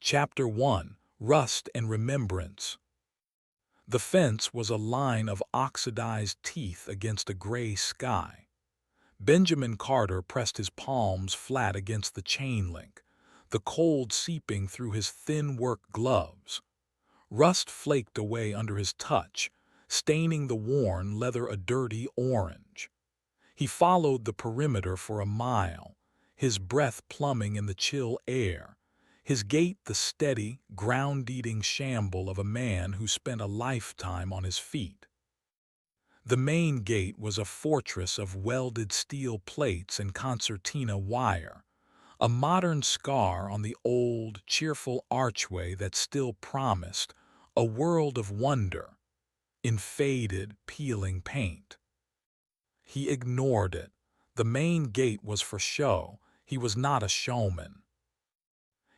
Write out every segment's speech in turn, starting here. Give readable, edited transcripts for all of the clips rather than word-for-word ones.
Chapter 1: Rust and Remembrance. The fence was a line of oxidized teeth against a gray sky. Benjamin Carter pressed his palms flat against the chain link, the cold seeping through his thin work gloves. Rust flaked away under his touch, staining the worn leather a dirty orange. He followed the perimeter for a mile, his breath plumbing in the chill air, his gait the steady, ground-eating shamble of a man who spent a lifetime on his feet. The main gate was a fortress of welded steel plates and concertina wire, a modern scar on the old, cheerful archway that still promised a world of wonder in faded, peeling paint. He ignored it. The main gate was for show. He was not a showman.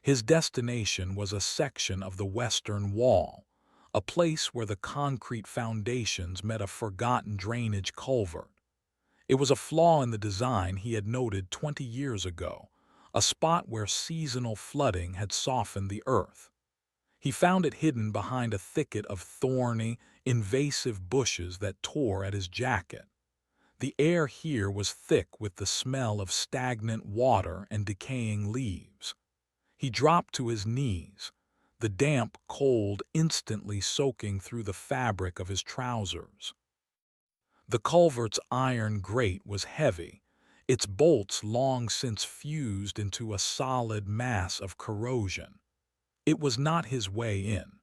His destination was a section of the western wall, a place where the concrete foundations met a forgotten drainage culvert. It was a flaw in the design he had noted 20 years ago, a spot where seasonal flooding had softened the earth. He found it hidden behind a thicket of thorny, invasive bushes that tore at his jacket. The air here was thick with the smell of stagnant water and decaying leaves. He dropped to his knees, the damp cold instantly soaking through the fabric of his trousers. The culvert's iron grate was heavy, its bolts long since fused into a solid mass of corrosion. It was not his way in.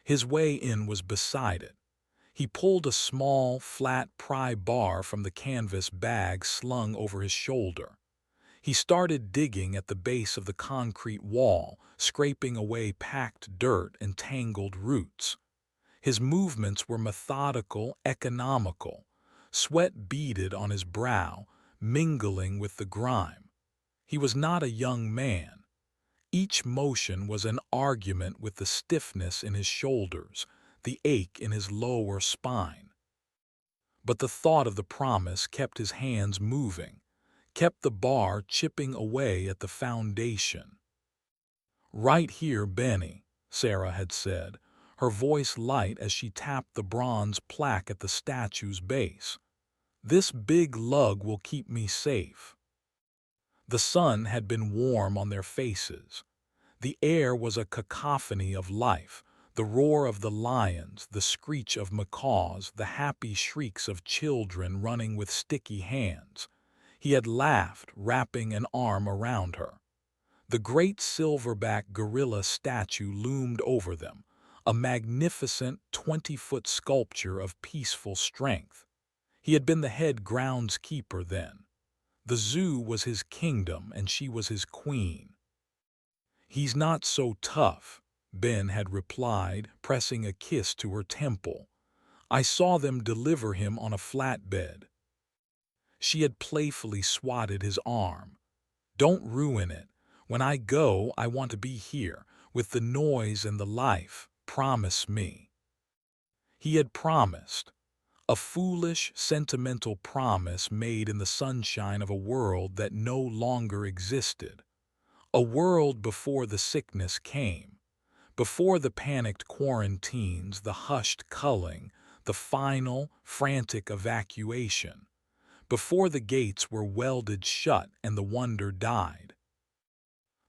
His way in was beside it. He pulled a small, flat pry bar from the canvas bag slung over his shoulder. He started digging at the base of the concrete wall, scraping away packed dirt and tangled roots. His movements were methodical, economical. Sweat beaded on his brow, mingling with the grime. He was not a young man. Each motion was an argument with the stiffness in his shoulders, the ache in his lower spine. But the thought of the promise kept his hands moving, kept the bar chipping away at the foundation. "Right here, Benny," Sarah had said, her voice light as she tapped the bronze plaque at the statue's base. "This big lug will keep me safe." The sun had been warm on their faces. The air was a cacophony of life, the roar of the lions, the screech of macaws, the happy shrieks of children running with sticky hands. He had laughed, wrapping an arm around her. The great silverback gorilla statue loomed over them, a magnificent 20-foot sculpture of peaceful strength. He had been the head groundskeeper then. The zoo was his kingdom and she was his queen. "He's not so tough," Ben had replied, pressing a kiss to her temple. "I saw them deliver him on a flatbed." She had playfully swatted his arm. "Don't ruin it. When I go, I want to be here, with the noise and the life. Promise me." He had promised. A foolish, sentimental promise made in the sunshine of a world that no longer existed. A world before the sickness came, before the panicked quarantines, the hushed culling, the final, frantic evacuation, before the gates were welded shut and the wonder died.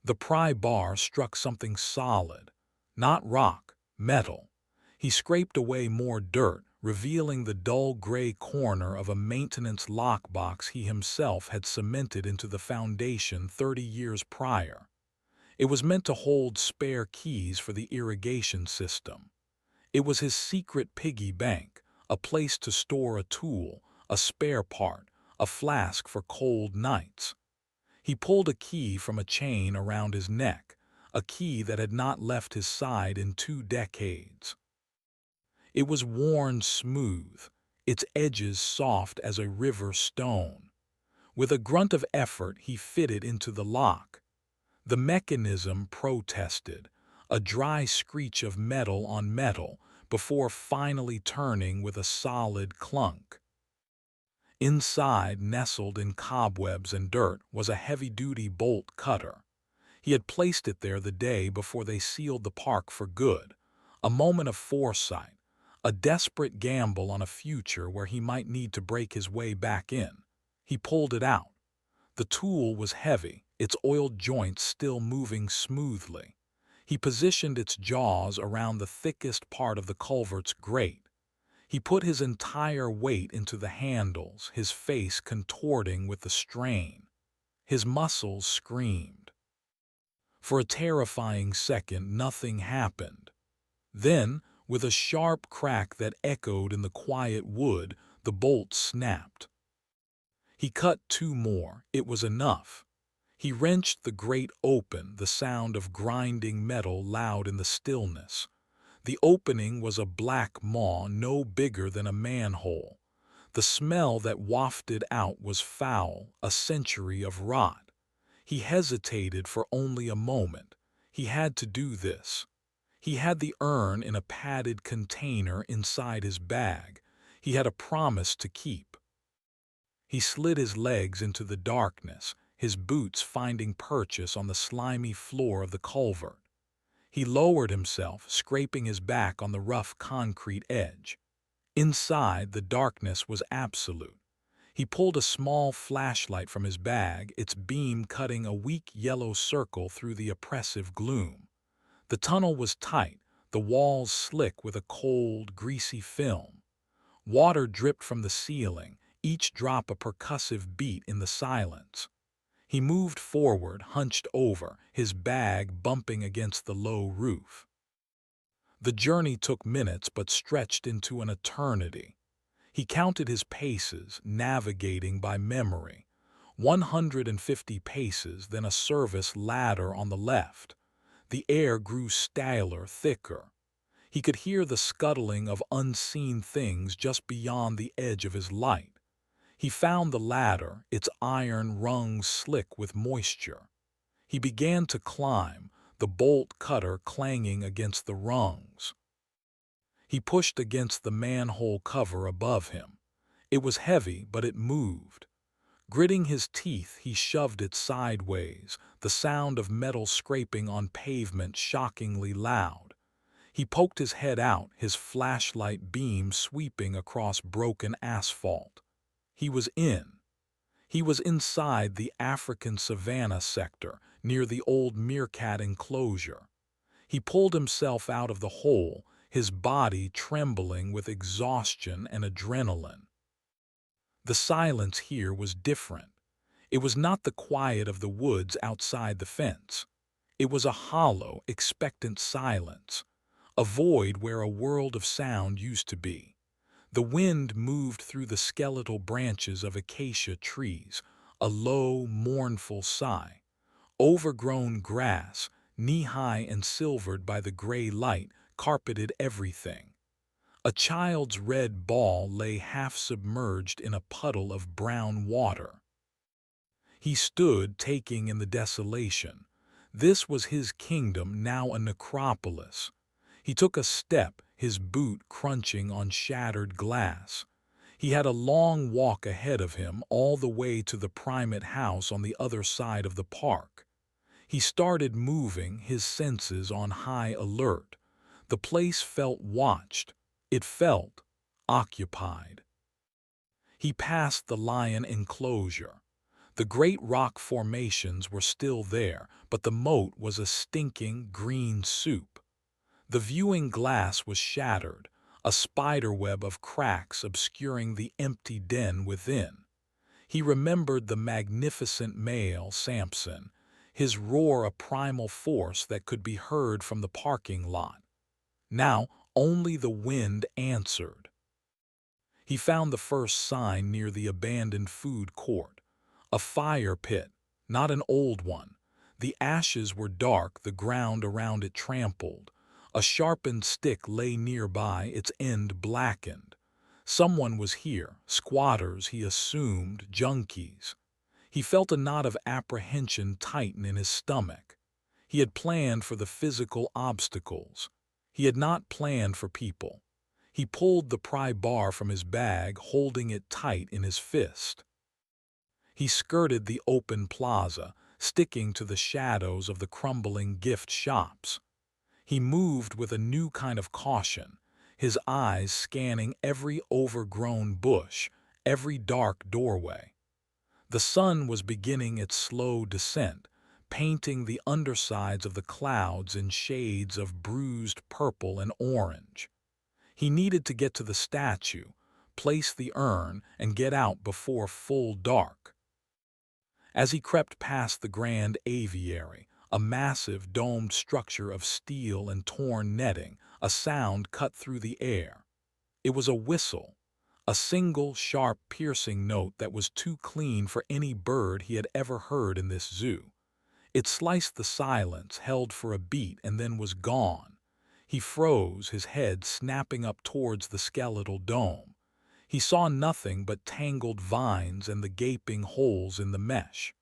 The pry bar struck something solid, not rock, metal. He scraped away more dirt, revealing the dull gray corner of a maintenance lockbox he himself had cemented into the foundation 30 years prior. It was meant to hold spare keys for the irrigation system. It was his secret piggy bank, a place to store a tool, a spare part, a flask for cold nights. He pulled a key from a chain around his neck, a key that had not left his side in 2 decades. It was worn smooth, its edges soft as a river stone. With a grunt of effort, he fitted into the lock. The mechanism protested, a dry screech of metal on metal, before finally turning with a solid clunk. Inside, nestled in cobwebs and dirt, was a heavy-duty bolt cutter. He had placed it there the day before they sealed the park for good. A moment of foresight, a desperate gamble on a future where he might need to break his way back in. He pulled it out. The tool was heavy, its oiled joints still moving smoothly. He positioned its jaws around the thickest part of the culvert's grate. He put his entire weight into the handles, his face contorting with the strain. His muscles screamed. For a terrifying second, nothing happened. Then, with a sharp crack that echoed in the quiet wood, the bolt snapped. He cut two more. It was enough. He wrenched the grate open, the sound of grinding metal loud in the stillness. The opening was a black maw no bigger than a manhole. The smell that wafted out was foul, a century of rot. He hesitated for only a moment. He had to do this. He had the urn in a padded container inside his bag. He had a promise to keep. He slid his legs into the darkness, his boots finding purchase on the slimy floor of the culvert. He lowered himself, scraping his back on the rough concrete edge. Inside, the darkness was absolute. He pulled a small flashlight from his bag, its beam cutting a weak yellow circle through the oppressive gloom. The tunnel was tight, the walls slick with a cold, greasy film. Water dripped from the ceiling, each drop a percussive beat in the silence. He moved forward, hunched over, his bag bumping against the low roof. The journey took minutes but stretched into an eternity. He counted his paces, navigating by memory. 150 paces, then a service ladder on the left. The air grew staler, thicker. He could hear the scuttling of unseen things just beyond the edge of his light. He found the ladder, its iron rungs slick with moisture. He began to climb, the bolt cutter clanging against the rungs. He pushed against the manhole cover above him. It was heavy, but it moved. Gritting his teeth, he shoved it sideways, the sound of metal scraping on pavement shockingly loud. He poked his head out, his flashlight beam sweeping across broken asphalt. He was in. He was inside the African savanna sector, near the old meerkat enclosure. He pulled himself out of the hole, his body trembling with exhaustion and adrenaline. The silence here was different. It was not the quiet of the woods outside the fence. It was a hollow, expectant silence, a void where a world of sound used to be. The wind moved through the skeletal branches of acacia trees, a low, mournful sigh. Overgrown grass, knee-high and silvered by the gray light, carpeted everything. A child's red ball lay half-submerged in a puddle of brown water. He stood, taking in the desolation. This was his kingdom, now a necropolis. He took a step, his boot crunching on shattered glass. He had a long walk ahead of him, all the way to the primate house on the other side of the park. He started moving, his senses on high alert. The place felt watched. It felt occupied. He passed the lion enclosure. The great rock formations were still there, but the moat was a stinking green soup. The viewing glass was shattered, a spiderweb of cracks obscuring the empty den within. He remembered the magnificent male, Samson, his roar a primal force that could be heard from the parking lot. Now only the wind answered. He found the first sign near the abandoned food court. A fire pit, not an old one. The ashes were dark, the ground around it trampled. A sharpened stick lay nearby, its end blackened. Someone was here, squatters, he assumed, junkies. He felt a knot of apprehension tighten in his stomach. He had planned for the physical obstacles. He had not planned for people. He pulled the pry bar from his bag, holding it tight in his fist. He skirted the open plaza, sticking to the shadows of the crumbling gift shops. He moved with a new kind of caution, his eyes scanning every overgrown bush, every dark doorway. The sun was beginning its slow descent, painting the undersides of the clouds in shades of bruised purple and orange. He needed to get to the statue, place the urn, and get out before full dark. As he crept past the grand aviary, a massive domed structure of steel and torn netting, a sound cut through the air. It was a whistle, a single, sharp, piercing note that was too clean for any bird he had ever heard in this zoo. It sliced the silence, held for a beat, and then was gone. He froze, his head snapping up towards the skeletal dome. He saw nothing but tangled vines and the gaping holes in the mesh.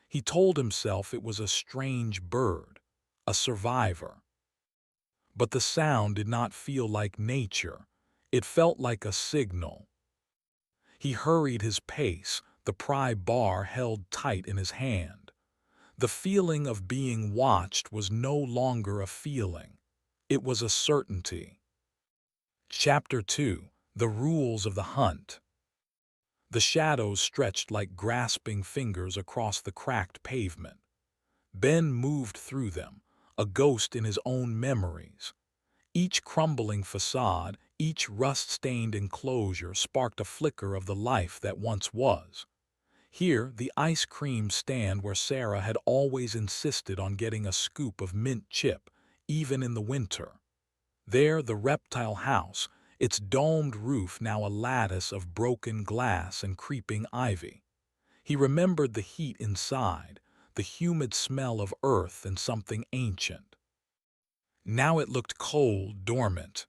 He told himself it was a strange bird, a survivor. But the sound did not feel like nature. It felt like a signal. He hurried his pace, the pry bar held tight in his hand. The feeling of being watched was no longer a feeling. It was a certainty. Chapter 2: The Rules of the Hunt. The shadows stretched like grasping fingers across the cracked pavement. Ben moved through them, a ghost in his own memories. Each crumbling facade, each rust-stained enclosure sparked a flicker of the life that once was. Here, the ice cream stand where Sarah had always insisted on getting a scoop of mint chip, even in the winter. There, the reptile house, its domed roof now a lattice of broken glass and creeping ivy. He remembered the heat inside, the humid smell of earth and something ancient. Now it looked cold, dormant.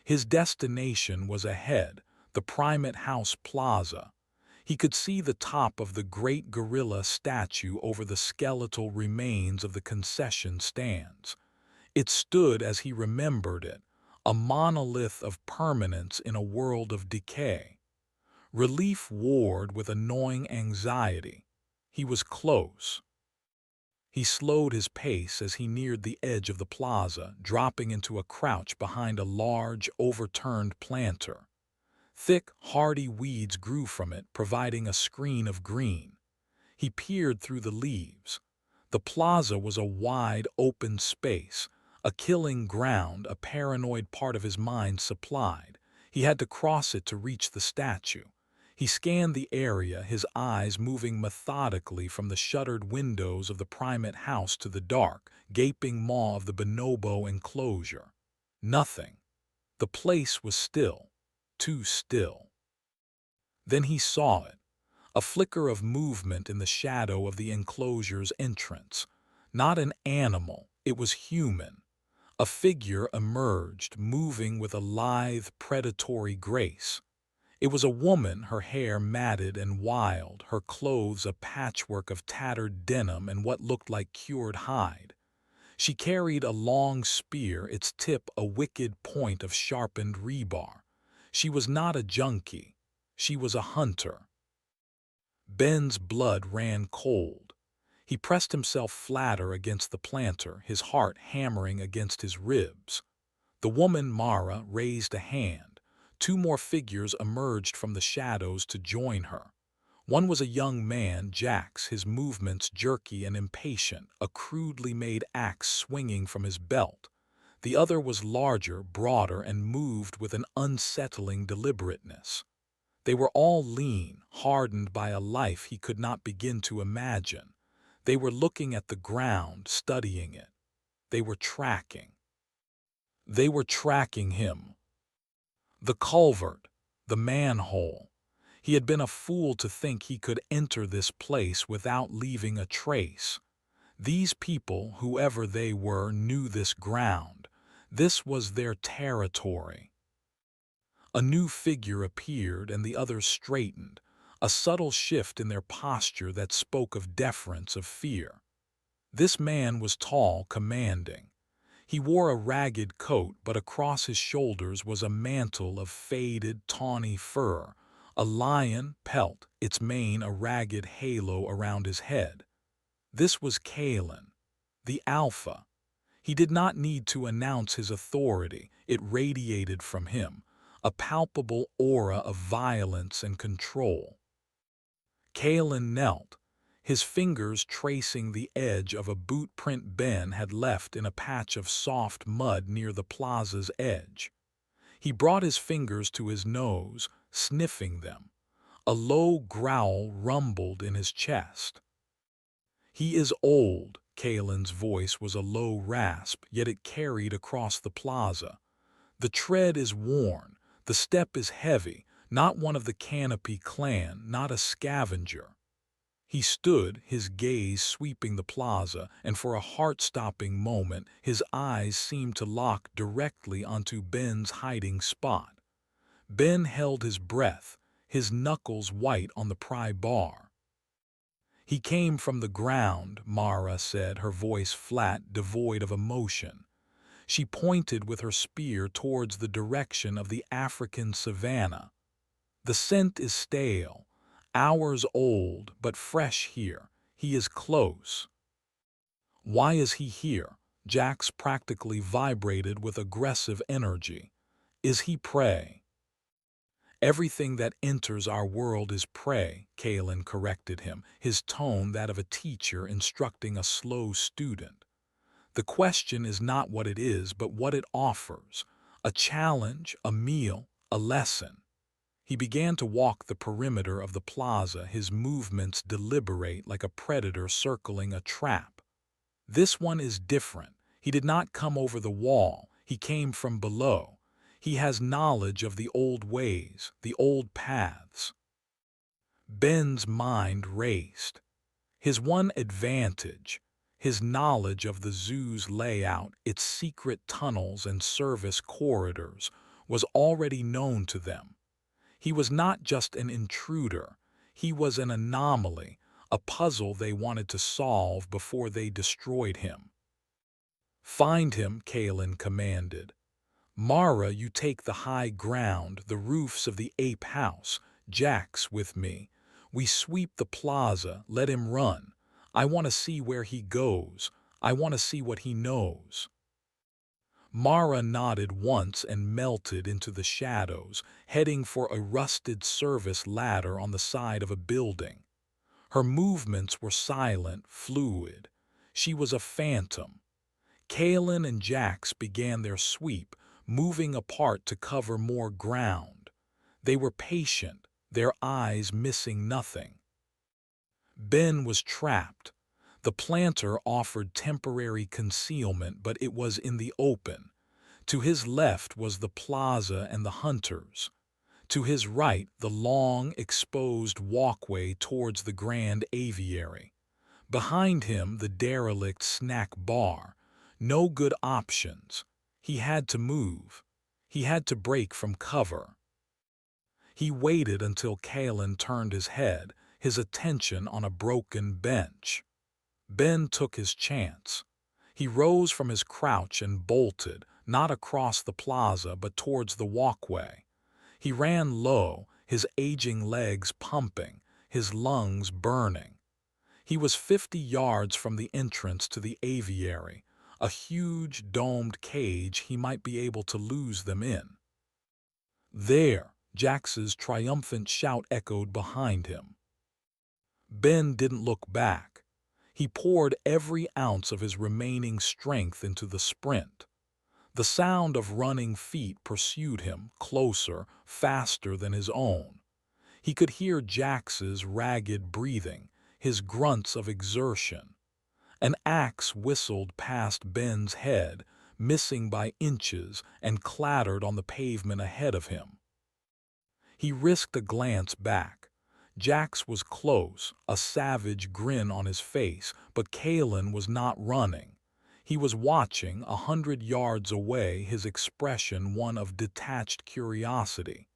His destination was ahead, the Primate House Plaza. He could see the top of the great gorilla statue over the skeletal remains of the concession stands. It stood as he remembered it, a monolith of permanence in a world of decay. Relief warred with annoying anxiety. He was close. He slowed his pace as he neared the edge of the plaza, dropping into a crouch behind a large, overturned planter. Thick, hardy weeds grew from it, providing a screen of green. He peered through the leaves. The plaza was a wide, open space, a killing ground a paranoid part of his mind supplied. He had to cross it to reach the statue. He scanned the area, his eyes moving methodically from the shuttered windows of the Primate House to the dark, gaping maw of the bonobo enclosure. Nothing. The place was still. Too still. Then he saw it. A flicker of movement in the shadow of the enclosure's entrance. Not an animal, it was human. A figure emerged, moving with a lithe, predatory grace. It was a woman, her hair matted and wild, her clothes a patchwork of tattered denim and what looked like cured hide. She carried a long spear, its tip a wicked point of sharpened rebar. She was not a junkie. She was a hunter. Ben's blood ran cold. He pressed himself flatter against the planter, his heart hammering against his ribs. The woman, Mara, raised a hand. Two more figures emerged from the shadows to join her. One was a young man, Jax, his movements jerky and impatient, a crudely made axe swinging from his belt. The other was larger, broader, and moved with an unsettling deliberateness. They were all lean, hardened by a life he could not begin to imagine. They were looking at the ground, studying it. They were tracking. They were tracking him. The culvert, the manhole. He had been a fool to think he could enter this place without leaving a trace. These people, whoever they were, knew this ground. This was their territory. A new figure appeared and the others straightened, a subtle shift in their posture that spoke of deference, of fear. This man was tall, commanding. He wore a ragged coat, but across his shoulders was a mantle of faded, tawny fur, a lion pelt, its mane a ragged halo around his head. This was Kalen, the Alpha. He did not need to announce his authority, it radiated from him, a palpable aura of violence and control. Kalen knelt, his fingers tracing the edge of a boot print Ben had left in a patch of soft mud near the plaza's edge. He brought his fingers to his nose, sniffing them. A low growl rumbled in his chest. "He is old." Kalen's voice was a low rasp, yet it carried across the plaza. "The tread is worn, the step is heavy, not one of the Canopy clan, not a scavenger." He stood, his gaze sweeping the plaza, and for a heart-stopping moment his eyes seemed to lock directly onto Ben's hiding spot. Ben held his breath, his knuckles white on the pry bar. "He came from the ground," Mara said, her voice flat, devoid of emotion. She pointed with her spear towards the direction of the African savanna. "The scent is stale, hours old, but fresh here. He is close." "Why is he here?" Jax practically vibrated with aggressive energy. "Is he prey?" "Everything that enters our world is prey," Kalen corrected him, his tone that of a teacher instructing a slow student. "The question is not what it is, but what it offers. A challenge, a meal, a lesson." He began to walk the perimeter of the plaza, his movements deliberate like a predator circling a trap. "This one is different. He did not come over the wall. He came from below. He has knowledge of the old ways, the old paths." Ben's mind raced. His one advantage, his knowledge of the zoo's layout, its secret tunnels and service corridors, was already known to them. He was not just an intruder, he was an anomaly, a puzzle they wanted to solve before they destroyed him. "Find him," Kalen commanded. "Mara, you take the high ground, the roofs of the ape house. Jax with me. We sweep the plaza, let him run. I want to see where he goes. I want to see what he knows." Mara nodded once and melted into the shadows, heading for a rusted service ladder on the side of a building. Her movements were silent, fluid. She was a phantom. Kalen and Jax began their sweep, moving apart to cover more ground. They were patient, their eyes missing nothing. Ben was trapped. The planter offered temporary concealment, but it was in the open. To his left was the plaza and the hunters. To his right, the long, exposed walkway towards the grand aviary. Behind him, the derelict snack bar. No good options. He had to move. He had to break from cover. He waited until Kalen turned his head, his attention on a broken bench. Ben took his chance. He rose from his crouch and bolted, not across the plaza but towards the walkway. He ran low, his aging legs pumping, his lungs burning. He was 50 yards from the entrance to the aviary, a huge domed cage he might be able to lose them in. "There!" Jax's triumphant shout echoed behind him. Ben didn't look back. He poured every ounce of his remaining strength into the sprint. The sound of running feet pursued him, closer, faster than his own. He could hear Jax's ragged breathing, his grunts of exertion. An axe whistled past Ben's head, missing by inches, and clattered on the pavement ahead of him. He risked a glance back. Jax was close, a savage grin on his face, but Kalen was not running. He was watching, 100 yards away, his expression one of detached curiosity.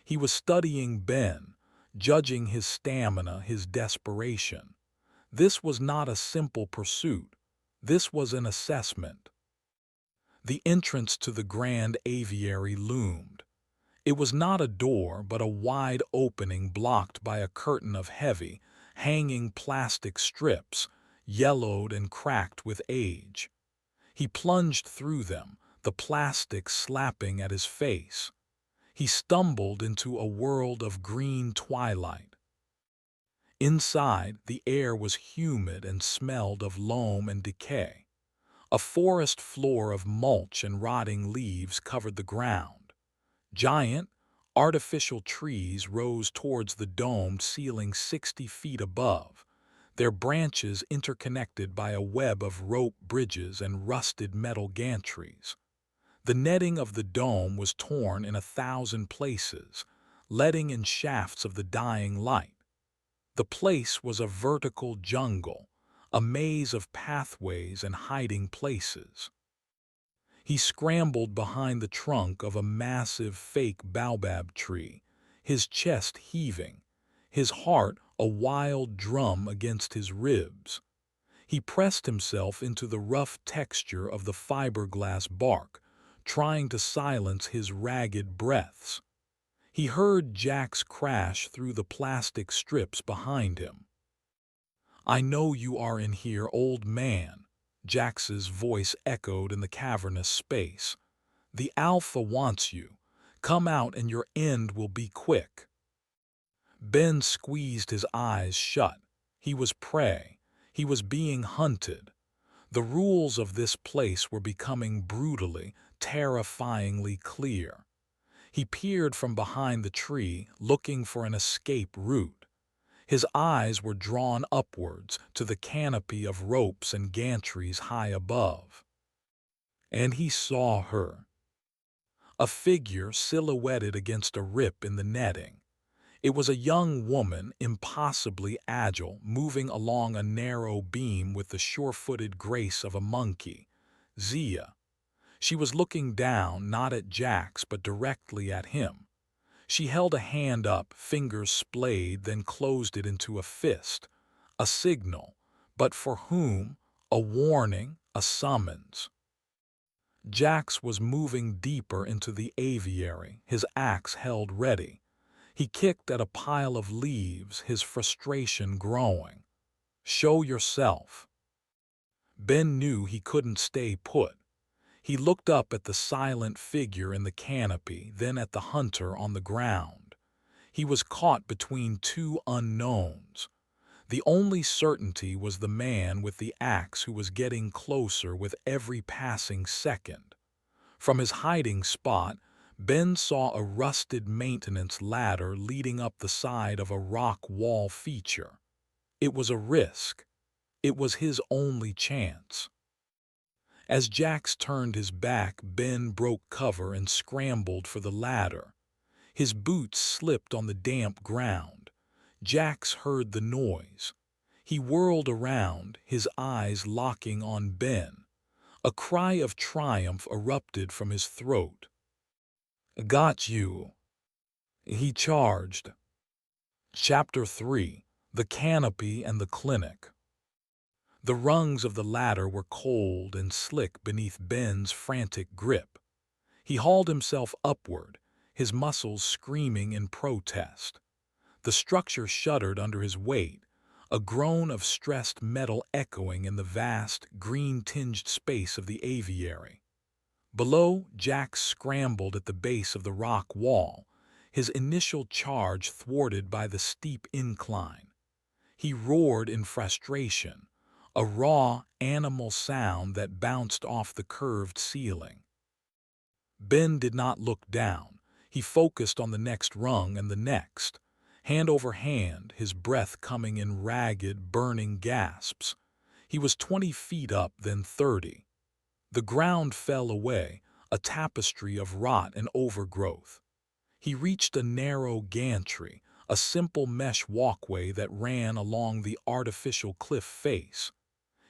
He was studying Ben, judging his stamina, his desperation. This was not a simple pursuit. This was an assessment. The entrance to the grand aviary loomed. It was not a door, but a wide opening blocked by a curtain of heavy, hanging plastic strips, yellowed and cracked with age. He plunged through them, the plastic slapping at his face. He stumbled into a world of green twilight. Inside, the air was humid and smelled of loam and decay. A forest floor of mulch and rotting leaves covered the ground. Giant, artificial trees rose towards the domed ceiling 60 feet above, their branches interconnected by a web of rope bridges and rusted metal gantries. The netting of the dome was torn in 1,000 places, letting in shafts of the dying light. The place was a vertical jungle, a maze of pathways and hiding places. He scrambled behind the trunk of a massive fake baobab tree, his chest heaving, his heart a wild drum against his ribs. He pressed himself into the rough texture of the fiberglass bark, trying to silence his ragged breaths. He heard Jack's crash through the plastic strips behind him. "I know you are in here, old man," Jax's voice echoed in the cavernous space. "The Alpha wants you. Come out and your end will be quick." Ben squeezed his eyes shut. He was prey. He was being hunted. The rules of this place were becoming brutally, terrifyingly clear. He peered from behind the tree, looking for an escape route. His eyes were drawn upwards to the canopy of ropes and gantries high above. And he saw her. A figure silhouetted against a rip in the netting. It was a young woman, impossibly agile, moving along a narrow beam with the sure-footed grace of a monkey. Zia. She was looking down, not at Jax, but directly at him. She held a hand up, fingers splayed, then closed it into a fist. A signal. But for whom? A warning, a summons. Jax was moving deeper into the aviary, his axe held ready. He kicked at a pile of leaves, his frustration growing. "Show yourself." Ben knew he couldn't stay put. He looked up at the silent figure in the canopy, then at the hunter on the ground. He was caught between two unknowns. The only certainty was the man with the axe who was getting closer with every passing second. From his hiding spot, Ben saw a rusted maintenance ladder leading up the side of a rock wall feature. It was a risk. It was his only chance. As Jax turned his back, Ben broke cover and scrambled for the ladder. His boots slipped on the damp ground. Jax heard the noise. He whirled around, his eyes locking on Ben. A cry of triumph erupted from his throat. "Got you," he charged. Chapter 3. The Canopy and the Clinic. The rungs of the ladder were cold and slick beneath Ben's frantic grip. He hauled himself upward, his muscles screaming in protest. The structure shuddered under his weight, a groan of stressed metal echoing in the vast, green-tinged space of the aviary. Below, Jack scrambled at the base of the rock wall, his initial charge thwarted by the steep incline. He roared in frustration, a raw, animal sound that bounced off the curved ceiling. Ben did not look down. He focused on the next rung and the next, hand over hand, his breath coming in ragged, burning gasps. He was 20 feet up, then 30. The ground fell away, a tapestry of rot and overgrowth. He reached a narrow gantry, a simple mesh walkway that ran along the artificial cliff face.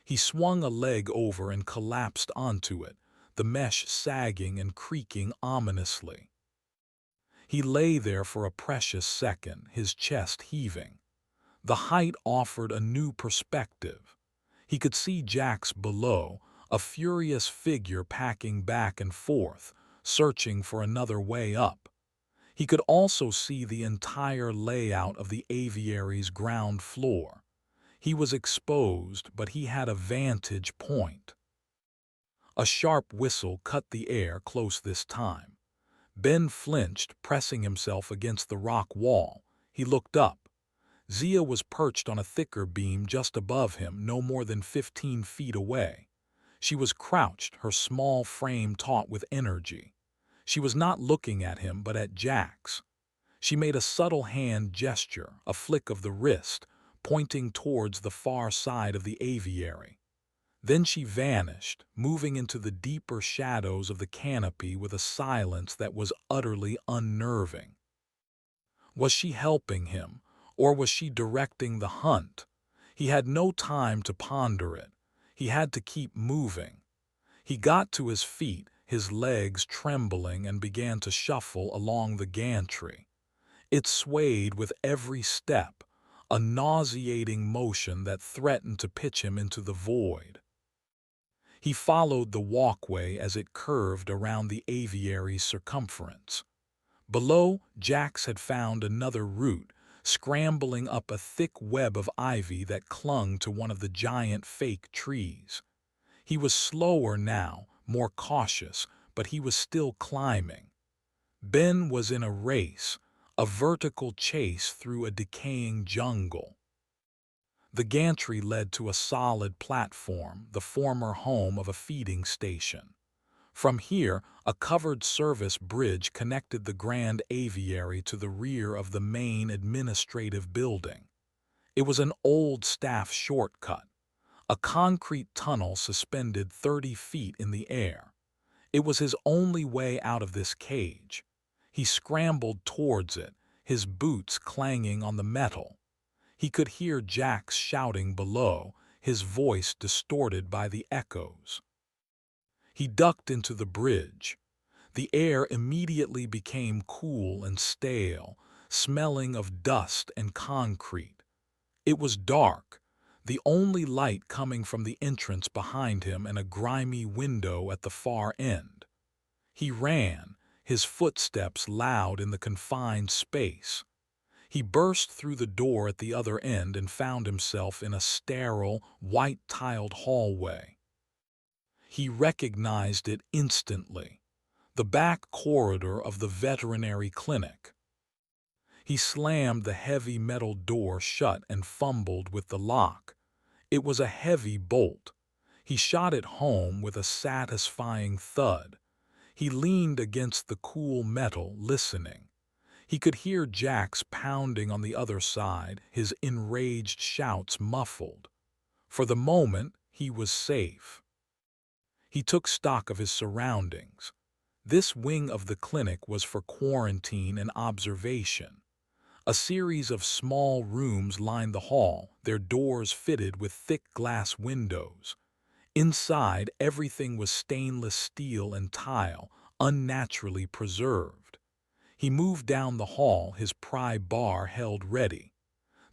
He swung a leg over and collapsed onto it, the mesh sagging and creaking ominously. He lay there for a precious second, his chest heaving. The height offered a new perspective. He could see Jax below, a furious figure packing back and forth, searching for another way up. He could also see the entire layout of the aviary's ground floor. He was exposed, but he had a vantage point. A sharp whistle cut the air close this time. Ben flinched, pressing himself against the rock wall. He looked up. Zia was perched on a thicker beam just above him, no more than 15 feet away. She was crouched, her small frame taut with energy. She was not looking at him, but at Jax. She made a subtle hand gesture, a flick of the wrist, pointing towards the far side of the aviary. Then she vanished, moving into the deeper shadows of the canopy with a silence that was utterly unnerving. Was she helping him, or was she directing the hunt? He had no time to ponder it. He had to keep moving. He got to his feet, his legs trembling, and began to shuffle along the gantry. It swayed with every step, a nauseating motion that threatened to pitch him into the void. He followed the walkway as it curved around the aviary's circumference. Below, Jax had found another route, scrambling up a thick web of ivy that clung to one of the giant fake trees. He was slower now, more cautious, but he was still climbing. Ben was in a race, a vertical chase through a decaying jungle. The gantry led to a solid platform, the former home of a feeding station. From here, a covered service bridge connected the grand aviary to the rear of the main administrative building. It was an old staff shortcut, a concrete tunnel suspended 30 feet in the air. It was his only way out of this cage. He scrambled towards it, his boots clanging on the metal. He could hear Jax shouting below, his voice distorted by the echoes. He ducked into the bridge. The air immediately became cool and stale, smelling of dust and concrete. It was dark, the only light coming from the entrance behind him and a grimy window at the far end. He ran, his footsteps loud in the confined space. He burst through the door at the other end and found himself in a sterile, white-tiled hallway. He recognized it instantly, the back corridor of the veterinary clinic. He slammed the heavy metal door shut and fumbled with the lock. It was a heavy bolt. He shot it home with a satisfying thud. He leaned against the cool metal, listening. He could hear Jax pounding on the other side, his enraged shouts muffled. For the moment, he was safe. He took stock of his surroundings. This wing of the clinic was for quarantine and observation. A series of small rooms lined the hall, their doors fitted with thick glass windows. Inside, everything was stainless steel and tile, unnaturally preserved. He moved down the hall, his pry bar held ready.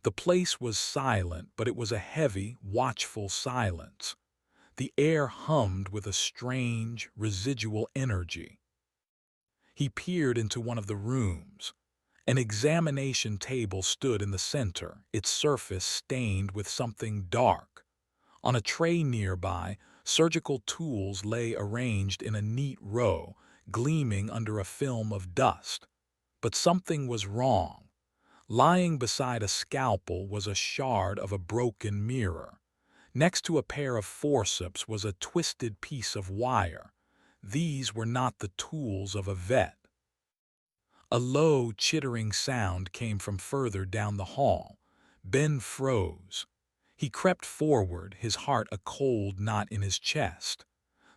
The place was silent, but it was a heavy, watchful silence. The air hummed with a strange, residual energy. He peered into one of the rooms. An examination table stood in the center, its surface stained with something dark. On a tray nearby, surgical tools lay arranged in a neat row, gleaming under a film of dust. But something was wrong. Lying beside a scalpel was a shard of a broken mirror. Next to a pair of forceps was a twisted piece of wire. These were not the tools of a vet. A low, chittering sound came from further down the hall. Ben froze. He crept forward, his heart a cold knot in his chest.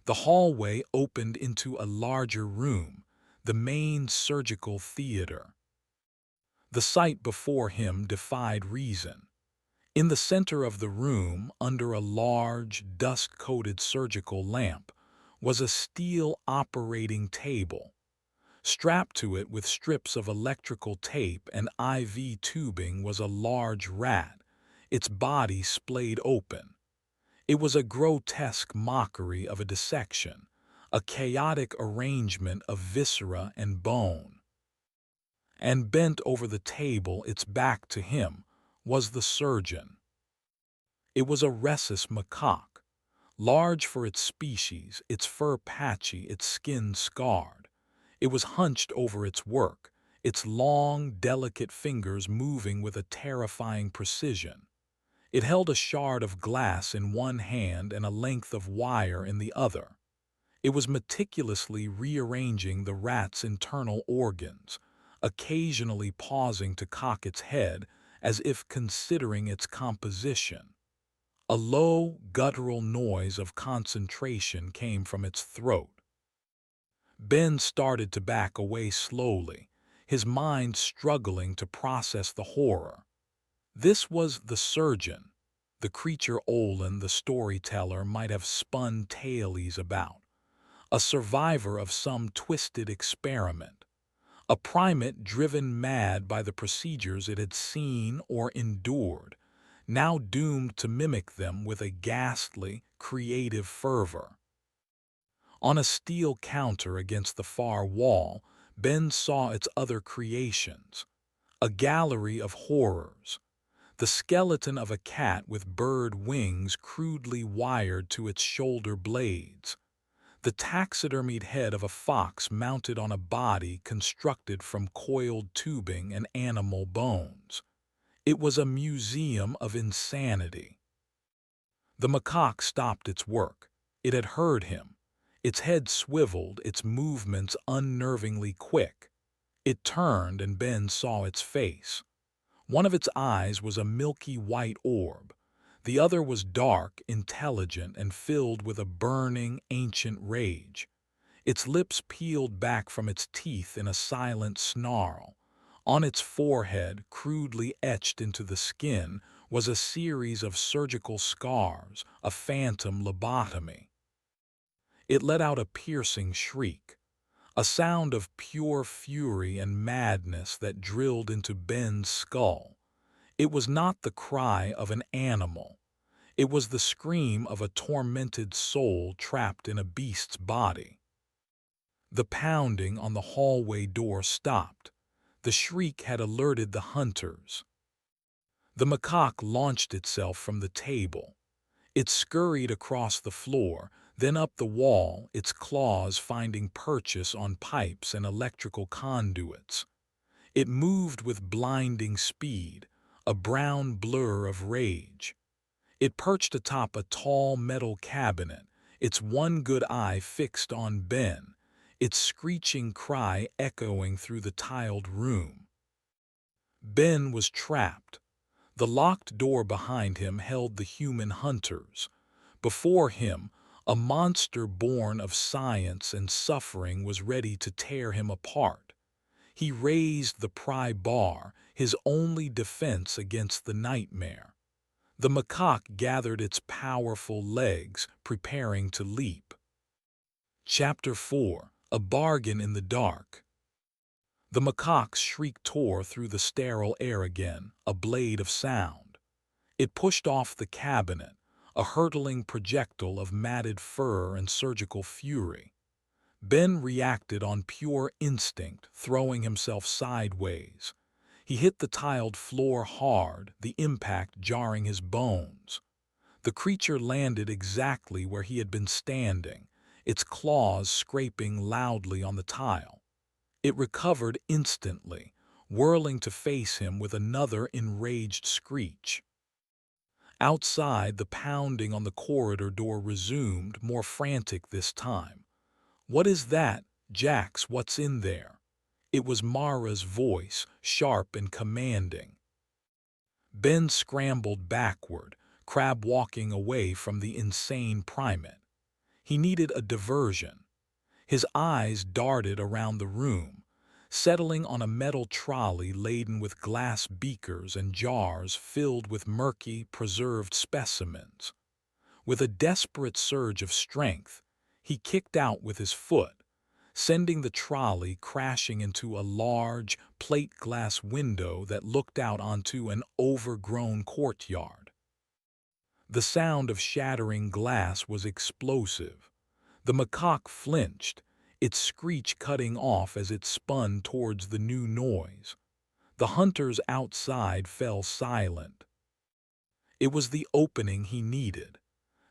The hallway opened into a larger room, the main surgical theater. The sight before him defied reason. In the center of the room, under a large, dust-coated surgical lamp, was a steel operating table. Strapped to it with strips of electrical tape and IV tubing was a large rat, its body splayed open. It was a grotesque mockery of a dissection, a chaotic arrangement of viscera and bone. And bent over the table, its back to him, was the surgeon. It was a rhesus macaque, large for its species, its fur patchy, its skin scarred. It was hunched over its work, its long, delicate fingers moving with a terrifying precision. It held a shard of glass in one hand and a length of wire in the other. It was meticulously rearranging the rat's internal organs, occasionally pausing to cock its head as if considering its composition. A low, guttural noise of concentration came from its throat. Ben started to back away slowly, his mind struggling to process the horror. This was the surgeon, the creature Olin, the storyteller, might have spun tales about, a survivor of some twisted experiment, a primate driven mad by the procedures it had seen or endured, now doomed to mimic them with a ghastly, creative fervor. On a steel counter against the far wall, Ben saw its other creations, a gallery of horrors. The skeleton of a cat with bird wings crudely wired to its shoulder blades. The taxidermied head of a fox mounted on a body constructed from coiled tubing and animal bones. It was a museum of insanity. The macaque stopped its work. It had heard him. Its head swiveled, its movements unnervingly quick. It turned and Ben saw its face. One of its eyes was a milky white orb. The other was dark, intelligent, and filled with a burning, ancient rage. Its lips peeled back from its teeth in a silent snarl. On its forehead, crudely etched into the skin, was a series of surgical scars, a phantom lobotomy. It let out a piercing shriek, a sound of pure fury and madness that drilled into Ben's skull. It was not the cry of an animal. It was the scream of a tormented soul trapped in a beast's body. The pounding on the hallway door stopped. The shriek had alerted the hunters. The macaque launched itself from the table. It scurried across the floor, then up the wall, its claws finding purchase on pipes and electrical conduits. It moved with blinding speed, a brown blur of rage. It perched atop a tall metal cabinet, its one good eye fixed on Ben, its screeching cry echoing through the tiled room. Ben was trapped. The locked door behind him held the human hunters. Before him, a monster born of science and suffering was ready to tear him apart. He raised the pry bar, his only defense against the nightmare. The macaque gathered its powerful legs, preparing to leap. Chapter 4: A Bargain in the Dark. The macaque's shriek tore through the sterile air again, a blade of sound. It pushed off the cabinet, a hurtling projectile of matted fur and surgical fury. Ben reacted on pure instinct, throwing himself sideways. He hit the tiled floor hard, the impact jarring his bones. The creature landed exactly where he had been standing, its claws scraping loudly on the tile. It recovered instantly, whirling to face him with another enraged screech. Outside, the pounding on the corridor door resumed, more frantic this time. "What is that, Jax? What's in there?" It was Mara's voice, sharp and commanding. Ben scrambled backward, crab-walking away from the insane primate. He needed a diversion. His eyes darted around the room, settling on a metal trolley laden with glass beakers and jars filled with murky, preserved specimens. With a desperate surge of strength, he kicked out with his foot, sending the trolley crashing into a large, plate-glass window that looked out onto an overgrown courtyard. The sound of shattering glass was explosive. The macaque flinched, its screech cutting off as it spun towards the new noise. The hunters outside fell silent. It was the opening he needed.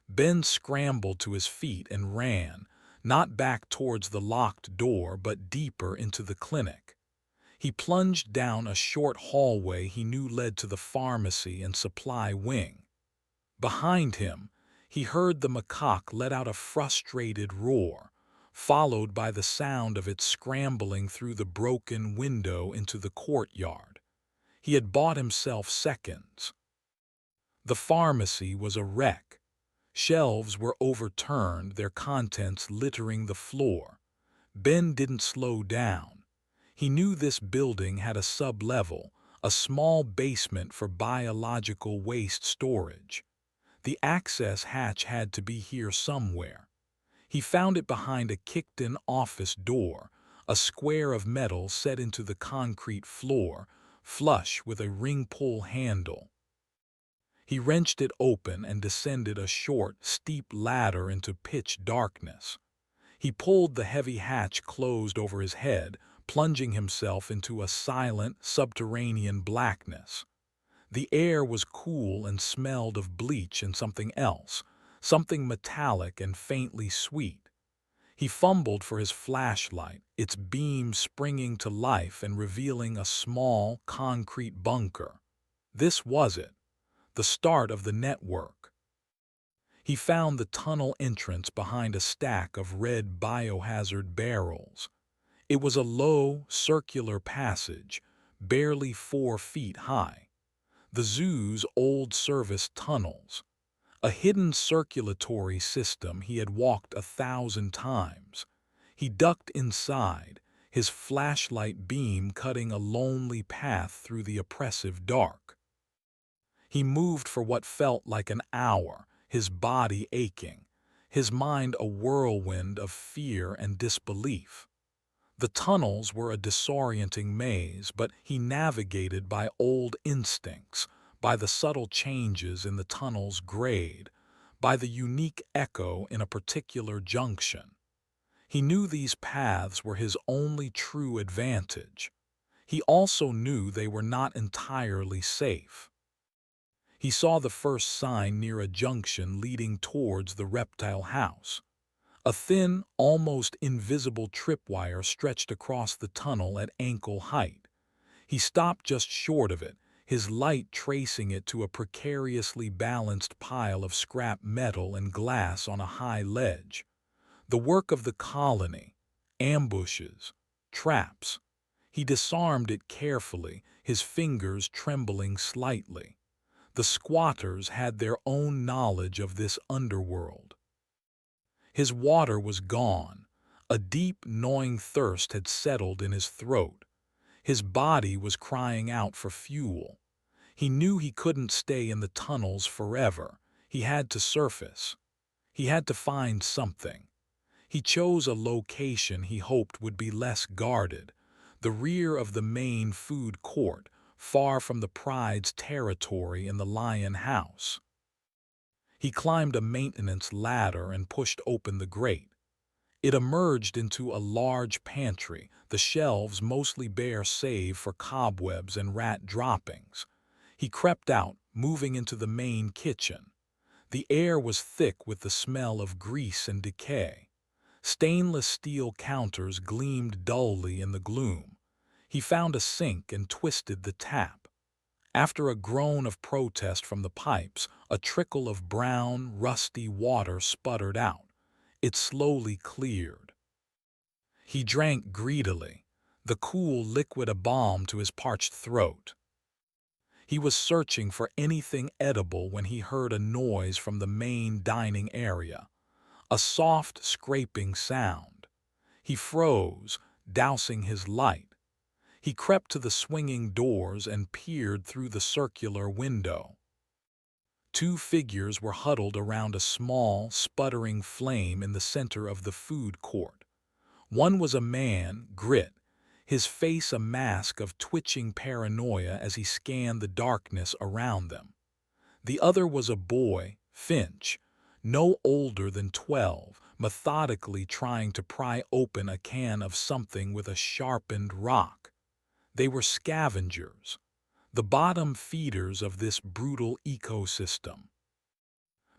Ben scrambled to his feet and ran, not back towards the locked door but deeper into the clinic. He plunged down a short hallway he knew led to the pharmacy and supply wing. Behind him, he heard the macaque let out a frustrated roar, followed by the sound of it scrambling through the broken window into the courtyard. He had bought himself seconds. The pharmacy was a wreck. Shelves were overturned, their contents littering the floor. Ben didn't slow down. He knew this building had a sub-level, a small basement for biological waste storage. The access hatch had to be here somewhere. He found it behind a kicked-in office door, a square of metal set into the concrete floor, flush with a ring-pull handle. He wrenched it open and descended a short, steep ladder into pitch darkness. He pulled the heavy hatch closed over his head, plunging himself into a silent, subterranean blackness. The air was cool and smelled of bleach and something else, something metallic and faintly sweet. He fumbled for his flashlight, its beam springing to life and revealing a small, concrete bunker. This was it, the start of the network. He found the tunnel entrance behind a stack of red biohazard barrels. It was a low, circular passage, barely 4 feet high. The zoo's old service tunnels, a hidden circulatory system he had walked 1,000 times. He ducked inside, his flashlight beam cutting a lonely path through the oppressive dark. He moved for what felt like an hour, his body aching, his mind a whirlwind of fear and disbelief. The tunnels were a disorienting maze, but he navigated by old instincts, by the subtle changes in the tunnel's grade, by the unique echo in a particular junction. He knew these paths were his only true advantage. He also knew they were not entirely safe. He saw the first sign near a junction leading towards the reptile house. A thin, almost invisible tripwire stretched across the tunnel at ankle height. He stopped just short of it, his light tracing it to a precariously balanced pile of scrap metal and glass on a high ledge. The work of the colony, ambushes, traps. He disarmed it carefully, his fingers trembling slightly. The squatters had their own knowledge of this underworld. His water was gone. A deep, gnawing thirst had settled in his throat. His body was crying out for fuel. He knew he couldn't stay in the tunnels forever. He had to surface. He had to find something. He chose a location he hoped would be less guarded, the rear of the main food court, far from the pride's territory in the lion house. He climbed a maintenance ladder and pushed open the grate. It emerged into a large pantry, the shelves mostly bare save for cobwebs and rat droppings. He crept out, moving into the main kitchen. The air was thick with the smell of grease and decay. Stainless steel counters gleamed dully in the gloom. He found a sink and twisted the tap. After a groan of protest from the pipes, a trickle of brown, rusty water sputtered out. It slowly cleared. He drank greedily, the cool liquid a balm to his parched throat. He was searching for anything edible when he heard a noise from the main dining area, a soft, scraping sound. He froze, dousing his light. He crept to the swinging doors and peered through the circular window. 2 figures were huddled around a small, sputtering flame in the center of the food court. One was a man, Grit, his face a mask of twitching paranoia as he scanned the darkness around them. The other was a boy, Finch, no older than 12, methodically trying to pry open a can of something with a sharpened rock. They were scavengers. the bottom feeders of this brutal ecosystem.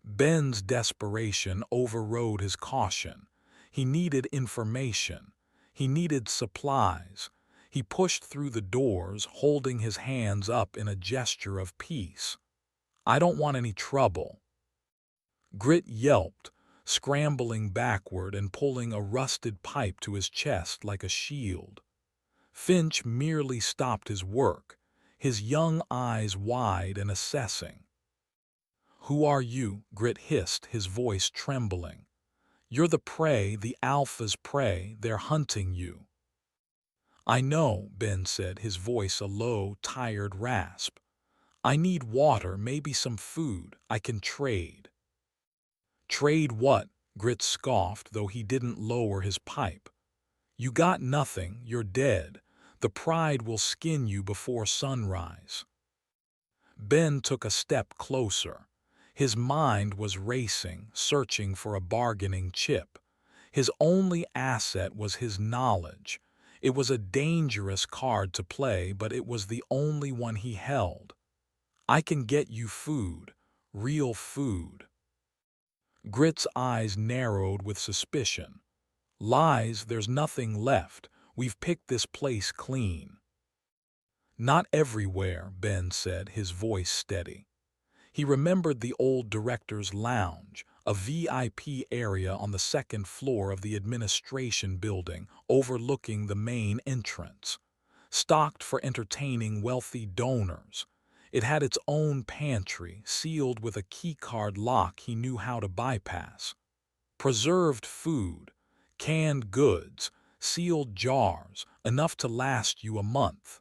Ben's desperation overrode his caution. He needed information. He needed supplies. He pushed through the doors, holding his hands up in a gesture of peace. "I don't want any trouble." Grit yelped, scrambling backward and pulling a rusted pipe to his chest like a shield. Finch merely stopped his work, his young eyes wide and assessing. "Who are you?" Grit hissed, his voice trembling. "You're the prey, the Alpha's prey. They're hunting you." "I know," Ben said, his voice a low, tired rasp. "I need water, maybe some food. I can trade." "Trade what?" Grit scoffed, though he didn't lower his pipe. "You got nothing, you're dead. The Pride will skin you before sunrise." Ben took a step closer. His mind was racing, searching for a bargaining chip. His only asset was his knowledge. It was a dangerous card to play, but it was the only one he held. "I can get you food, real food." Grit's eyes narrowed with suspicion. "Lies, there's nothing left. We've picked this place clean." "Not everywhere," Ben said, his voice steady. He remembered the old director's lounge, a VIP area on the second floor of the administration building overlooking the main entrance. Stocked for entertaining wealthy donors. It had its own pantry, sealed with a keycard lock he knew how to bypass. Preserved food, canned goods, sealed jars, enough to last you a month.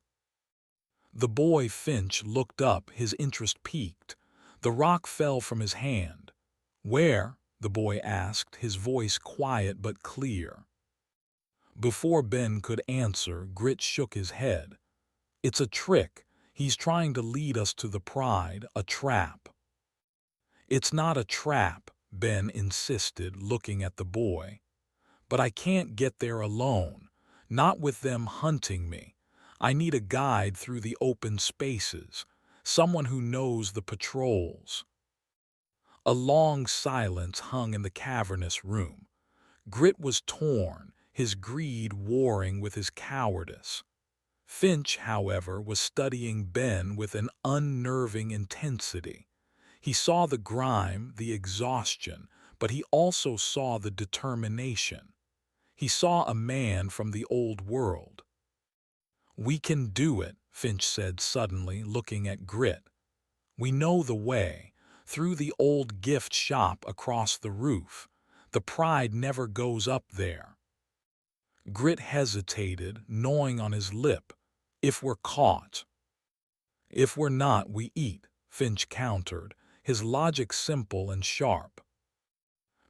The boy Finch looked up, his interest piqued. The rock fell from his hand. "Where?" the boy asked, his voice quiet but clear. Before Ben could answer, Grit shook his head. "It's a trick. He's trying to lead us to the Pride, a trap." "It's not a trap," Ben insisted, looking at the boy. "But I can't get there alone, not with them hunting me. I need a guide through the open spaces, someone who knows the patrols." A long silence hung in the cavernous room. Grit was torn, his greed warring with his cowardice. Finch, however, was studying Ben with an unnerving intensity. He saw the grime, the exhaustion, but he also saw the determination. He saw a man from the old world. "We can do it," Finch said suddenly, looking at Grit. "We know the way, through the old gift shop across the roof. The Pride never goes up there." Grit hesitated, gnawing on his lip. "If we're caught." "If we're not, we eat," Finch countered, his logic simple and sharp.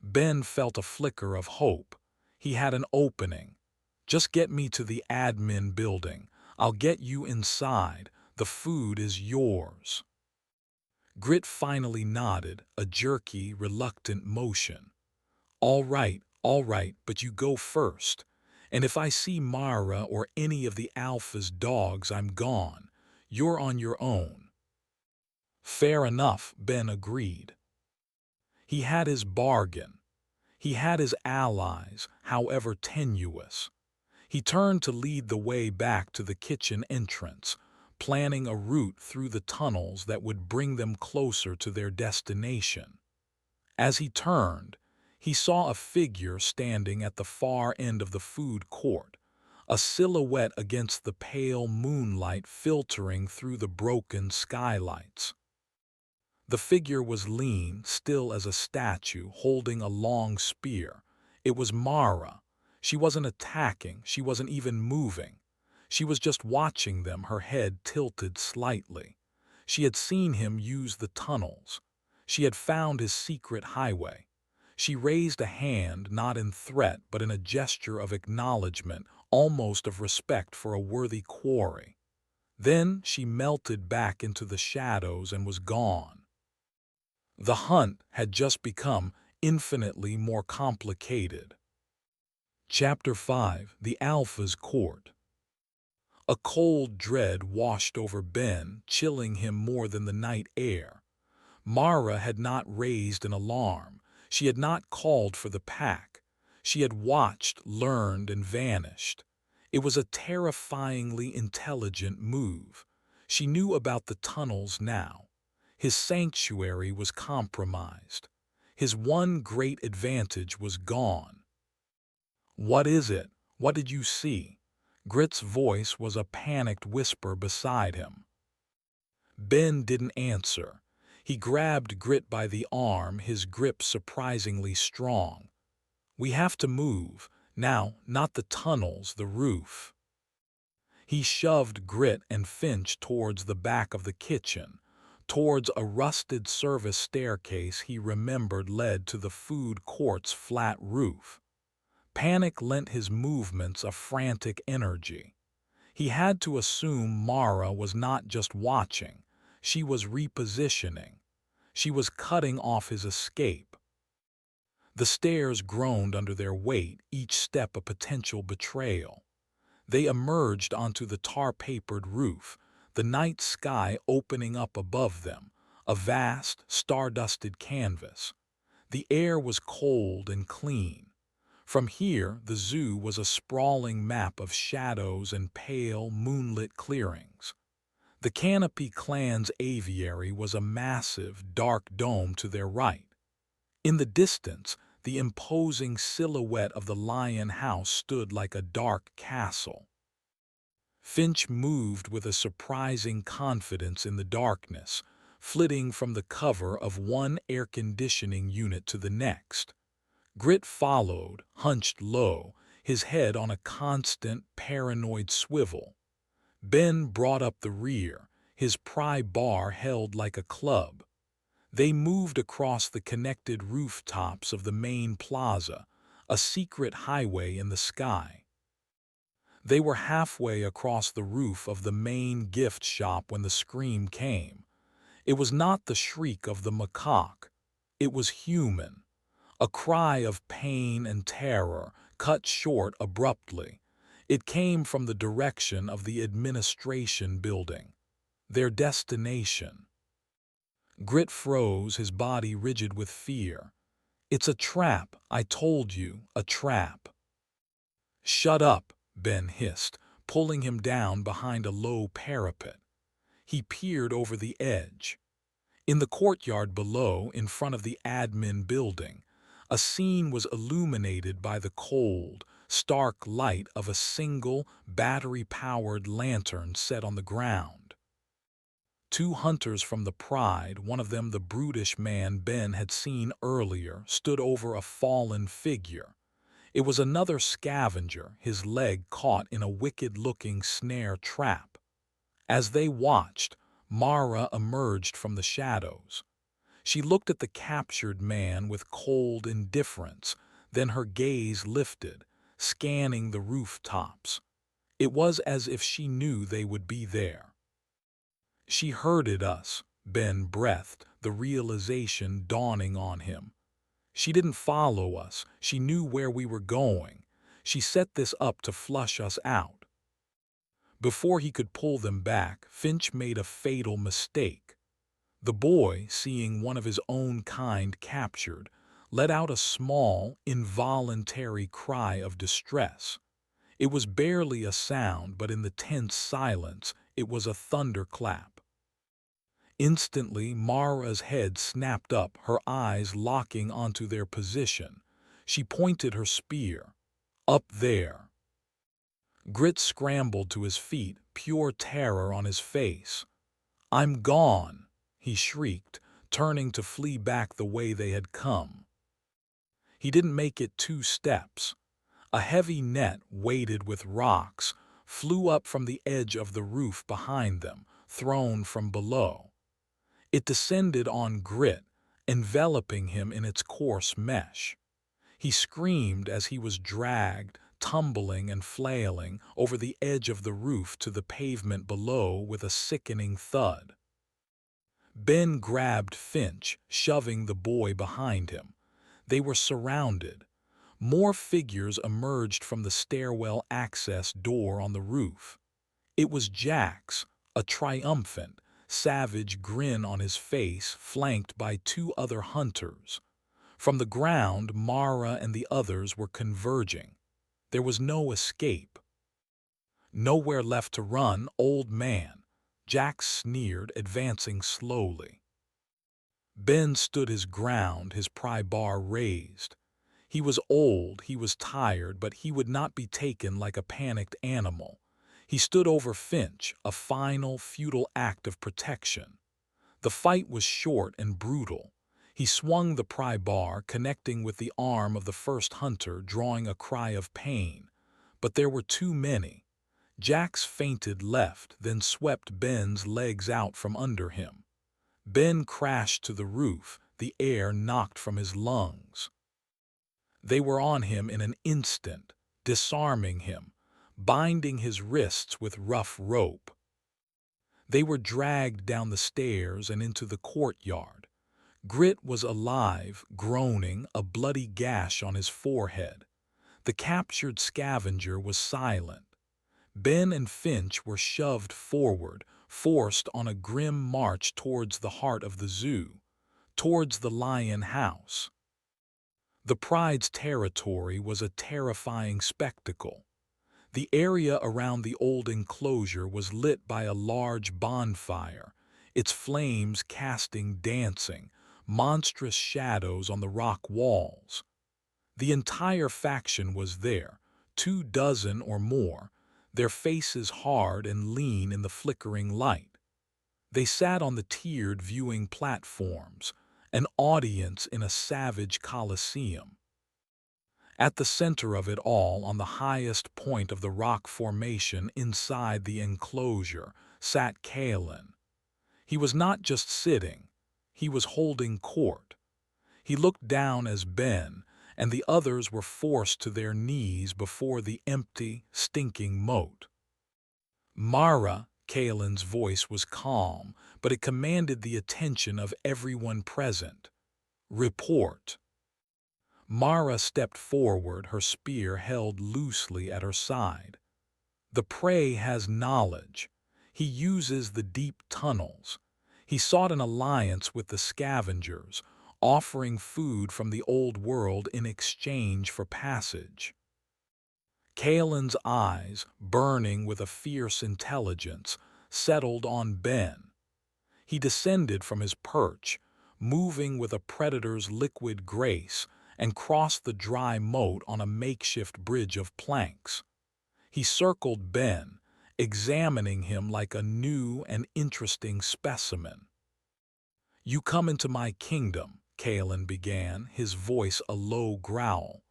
Ben felt a flicker of hope. He had an opening. "Just get me to the admin building. I'll get you inside. The food is yours." Grit finally nodded, a jerky, reluctant motion. All right, but you go first. And if I see Mara or any of the Alpha's dogs, I'm gone. You're on your own." "Fair enough," Ben agreed. He had his bargain. He had his allies, however tenuous. He turned to lead the way back to the kitchen entrance, planning a route through the tunnels that would bring them closer to their destination. As he turned, he saw a figure standing at the far end of the food court, a silhouette against the pale moonlight filtering through the broken skylights. The figure was lean, still as a statue, holding a long spear. It was Mara. She wasn't attacking, she wasn't even moving. She was just watching them, her head tilted slightly. She had seen him use the tunnels. She had found his secret highway. She raised a hand, not in threat, but in a gesture of acknowledgement, almost of respect for a worthy quarry. Then she melted back into the shadows and was gone. The hunt had just become infinitely more complicated. Chapter 5: The Alpha's Court. A cold dread washed over Ben, chilling him more than the night air. Mara had not raised an alarm. She had not called for the pack. She had watched, learned, and vanished. It was a terrifyingly intelligent move. She knew about the tunnels now. His sanctuary was compromised. His one great advantage was gone. "What is it? What did you see?" Grit's voice was a panicked whisper beside him. Ben didn't answer. He grabbed Grit by the arm, his grip surprisingly strong. "We have to move. Now, not the tunnels, the roof." He shoved Grit and Finch towards the back of the kitchen, towards a rusted service staircase he remembered led to the food court's flat roof. Panic lent his movements a frantic energy. He had to assume Mara was not just watching, she was repositioning. She was cutting off his escape. The stairs groaned under their weight, each step a potential betrayal. They emerged onto the tar-papered roof, the night sky opening up above them, a vast, star-dusted canvas. The air was cold and clean. From here, the zoo was a sprawling map of shadows and pale, moonlit clearings. The Canopy Clan's aviary was a massive, dark dome to their right. In the distance, the imposing silhouette of the Lion House stood like a dark castle. Finch moved with a surprising confidence in the darkness, flitting from the cover of one air conditioning unit to the next. Grit followed, hunched low, his head on a constant, paranoid swivel. Ben brought up the rear, his pry bar held like a club. They moved across the connected rooftops of the main plaza, a secret highway in the sky. They were halfway across the roof of the main gift shop when the scream came. It was not the shriek of the macaque. It was human. A cry of pain and terror, cut short abruptly. It came from the direction of the administration building, their destination. Grit froze, his body rigid with fear. "It's a trap, I told you, a trap." "Shut up," Ben hissed, pulling him down behind a low parapet. He peered over the edge. In the courtyard below, in front of the admin building, a scene was illuminated by the cold, stark light of a single, battery-powered lantern set on the ground. Two hunters from the Pride, one of them the brutish man Ben had seen earlier, stood over a fallen figure. It was another scavenger, his leg caught in a wicked-looking snare trap. As they watched, Mara emerged from the shadows. She looked at the captured man with cold indifference, then her gaze lifted, scanning the rooftops. It was as if she knew they would be there. "She herded us," Ben breathed, the realization dawning on him. "She didn't follow us. She knew where we were going. She set this up to flush us out." Before he could pull them back, Finch made a fatal mistake. The boy, seeing one of his own kind captured, let out a small, involuntary cry of distress. It was barely a sound, but in the tense silence, it was a thunderclap. Instantly, Mara's head snapped up, her eyes locking onto their position. She pointed her spear. "Up there." Grit scrambled to his feet, pure terror on his face. "I'm gone," he shrieked, turning to flee back the way they had come. He didn't make it 2 steps. A heavy net, weighted with rocks, flew up from the edge of the roof behind them, thrown from below. It descended on Grit, enveloping him in its coarse mesh. He screamed as he was dragged, tumbling and flailing, over the edge of the roof to the pavement below with a sickening thud. Ben grabbed Finch, shoving the boy behind him. They were surrounded. More figures emerged from the stairwell access door on the roof. It was Jack's, a triumphant, savage grin on his face, flanked by two other hunters. From the ground, Mara and the others were converging. There was no escape. Nowhere left to run, old man, Jack sneered, advancing slowly. Ben stood his ground, his pry bar raised. He was old, he was tired, but he would not be taken like a panicked animal. He stood over Finch, a final, futile act of protection. The fight was short and brutal. He swung the pry bar, connecting with the arm of the first hunter, drawing a cry of pain. But there were too many. Jax feinted left, then swept Ben's legs out from under him. Ben crashed to the roof, the air knocked from his lungs. They were on him in an instant, disarming him, binding his wrists with rough rope. They were dragged down the stairs and into the courtyard. Grit was alive, groaning, a bloody gash on his forehead. The captured scavenger was silent. Ben and Finch were shoved forward, forced on a grim march towards the heart of the zoo, towards the lion house. The pride's territory was a terrifying spectacle. The area around the old enclosure was lit by a large bonfire, its flames casting dancing, monstrous shadows on the rock walls. The entire faction was there, 24 or more, their faces hard and lean in the flickering light. They sat on the tiered viewing platforms, an audience in a savage coliseum. At the center of it all, on the highest point of the rock formation inside the enclosure, sat Kalen. He was not just sitting, he was holding court. He looked down as Ben and the others were forced to their knees before the empty, stinking moat. Mara, Kalen's voice was calm, but it commanded the attention of everyone present. Report. Mara stepped forward, her spear held loosely at her side. The prey has knowledge. He uses the deep tunnels. He sought an alliance with the scavengers, offering food from the old world in exchange for passage. Kalen's eyes, burning with a fierce intelligence, settled on Ben. He descended from his perch, moving with a predator's liquid grace, and crossed the dry moat on a makeshift bridge of planks. He circled Ben, examining him like a new and interesting specimen. "You come into my kingdom," Kalen began, his voice a low growl.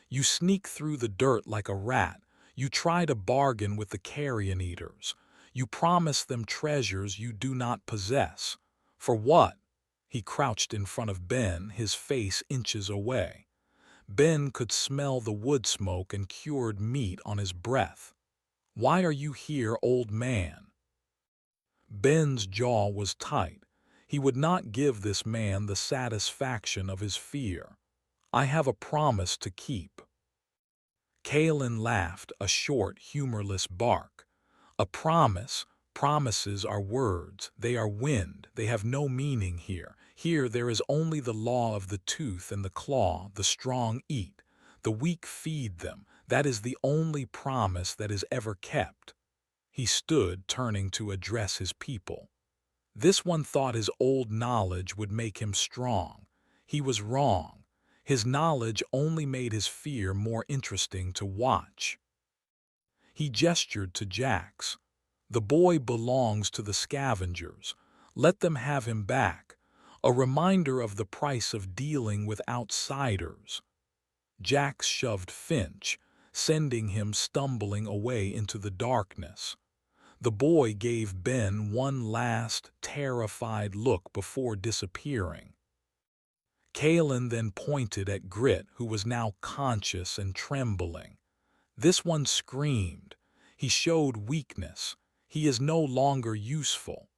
"You sneak through the dirt like a rat. You try to bargain with the carrion eaters. You promise them treasures you do not possess. For what?" He crouched in front of Ben, his face inches away. Ben could smell the wood smoke and cured meat on his breath. "Why are you here, old man?" Ben's jaw was tight. He would not give this man the satisfaction of his fear. "I have a promise to keep." Kalen laughed, a short, humorless bark. "A promise? Promises are words. They are wind. They have no meaning here. Here there is only the law of the tooth and the claw. The strong eat. The weak feed them. That is the only promise that is ever kept." He stood, turning to address his people. This one thought his old knowledge would make him strong. He was wrong. His knowledge only made his fear more interesting to watch. He gestured to Jax. "The boy belongs to the scavengers. Let them have him back. A reminder of the price of dealing with outsiders." Jax shoved Finch, sending him stumbling away into the darkness. The boy gave Ben one last, terrified look before disappearing. Kalen then pointed at Grit, who was now conscious and trembling. This one screamed. He showed weakness. He is no longer useful.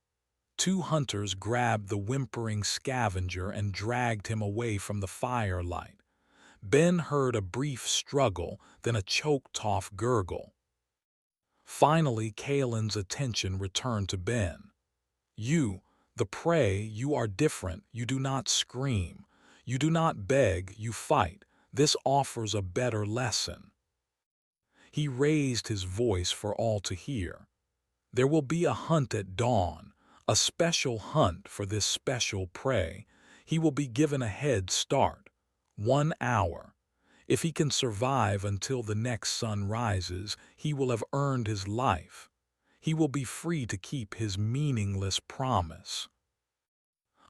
Two hunters grabbed the whimpering scavenger and dragged him away from the firelight. Ben heard a brief struggle, then a choked-off gurgle. Finally, Kalen's attention returned to Ben. You, the prey, you are different. You do not scream. You do not beg, you fight. This offers a better lesson. He raised his voice for all to hear. There will be a hunt at dawn, a special hunt for this special prey. He will be given a head start, 1 hour. If he can survive until the next sun rises, he will have earned his life. He will be free to keep his meaningless promise.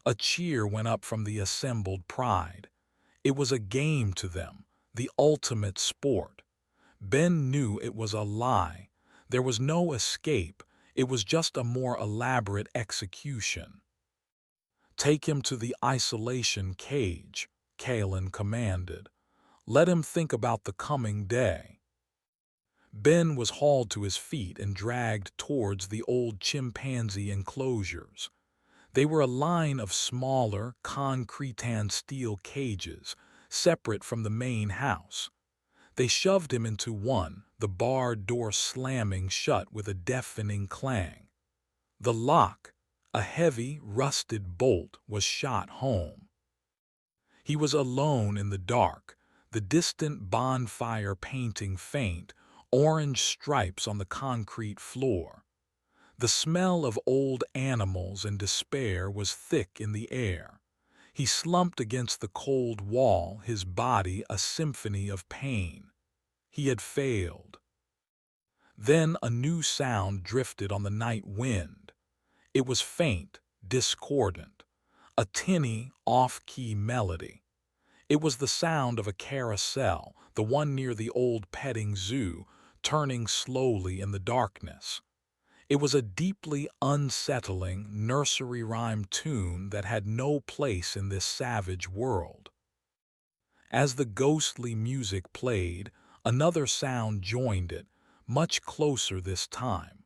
A cheer went up from the assembled pride. It was a game to them, the ultimate sport. Ben knew it was a lie. There was no escape. It was just a more elaborate execution. Take him to the isolation cage, Kalen commanded. Let him think about the coming day. Ben was hauled to his feet and dragged towards the old chimpanzee enclosures. They were a line of smaller, concretan steel cages, separate from the main house. They shoved him into one, the barred door slamming shut with a deafening clang. The lock, a heavy, rusted bolt, was shot home. He was alone in the dark, the distant bonfire painting faint, orange stripes on the concrete floor. The smell of old animals and despair was thick in the air. He slumped against the cold wall, his body a symphony of pain. He had failed. Then a new sound drifted on the night wind. It was faint, discordant, a tinny, off-key melody. It was the sound of a carousel, the one near the old petting zoo, turning slowly in the darkness. It was a deeply unsettling nursery rhyme tune that had no place in this savage world. As the ghostly music played, another sound joined it, much closer this time.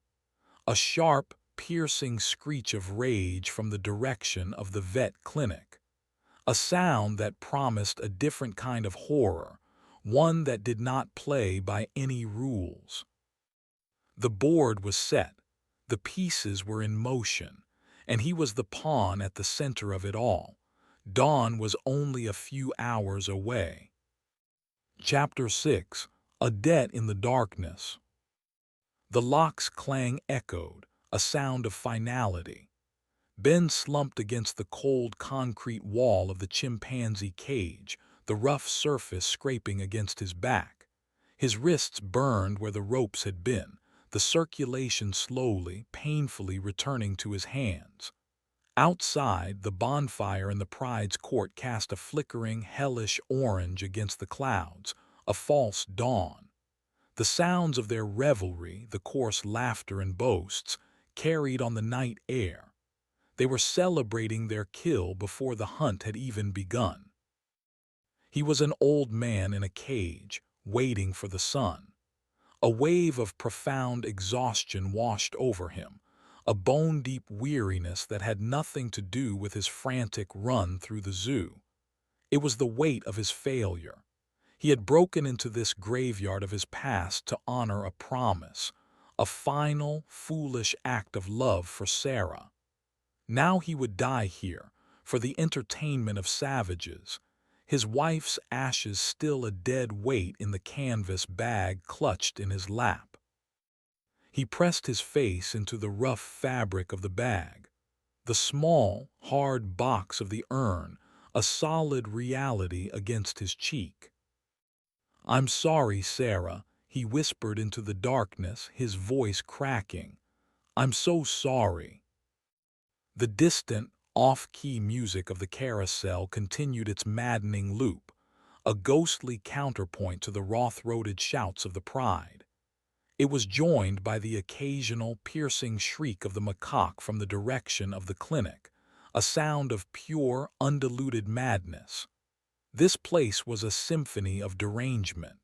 A sharp, piercing screech of rage from the direction of the vet clinic. A sound that promised a different kind of horror, one that did not play by any rules. The board was set, the pieces were in motion, and he was the pawn at the center of it all. Dawn was only a few hours away. Chapter 6. A Debt in the Darkness. The lock's clang echoed, a sound of finality. Ben slumped against the cold concrete wall of the chimpanzee cage, the rough surface scraping against his back. His wrists burned where the ropes had been, the circulation slowly, painfully returning to his hands. Outside, the bonfire in the pride's court cast a flickering, hellish orange against the clouds, a false dawn. The sounds of their revelry, the coarse laughter and boasts, carried on the night air. They were celebrating their kill before the hunt had even begun. He was an old man in a cage, waiting for the sun. A wave of profound exhaustion washed over him, a bone-deep weariness that had nothing to do with his frantic run through the zoo. It was the weight of his failure. He had broken into this graveyard of his past to honor a promise, a final, foolish act of love for Sarah. Now he would die here, for the entertainment of savages, his wife's ashes still a dead weight in the canvas bag clutched in his lap. He pressed his face into the rough fabric of the bag. The small, hard box of the urn, a solid reality against his cheek. "I'm sorry, Sarah," he whispered into the darkness, his voice cracking. "I'm so sorry." The distant, off-key music of the carousel continued its maddening loop, a ghostly counterpoint to the wrath-throated shouts of the pride. It was joined by the occasional piercing shriek of the macaque from the direction of the clinic, a sound of pure, undiluted madness. This place was a symphony of derangement.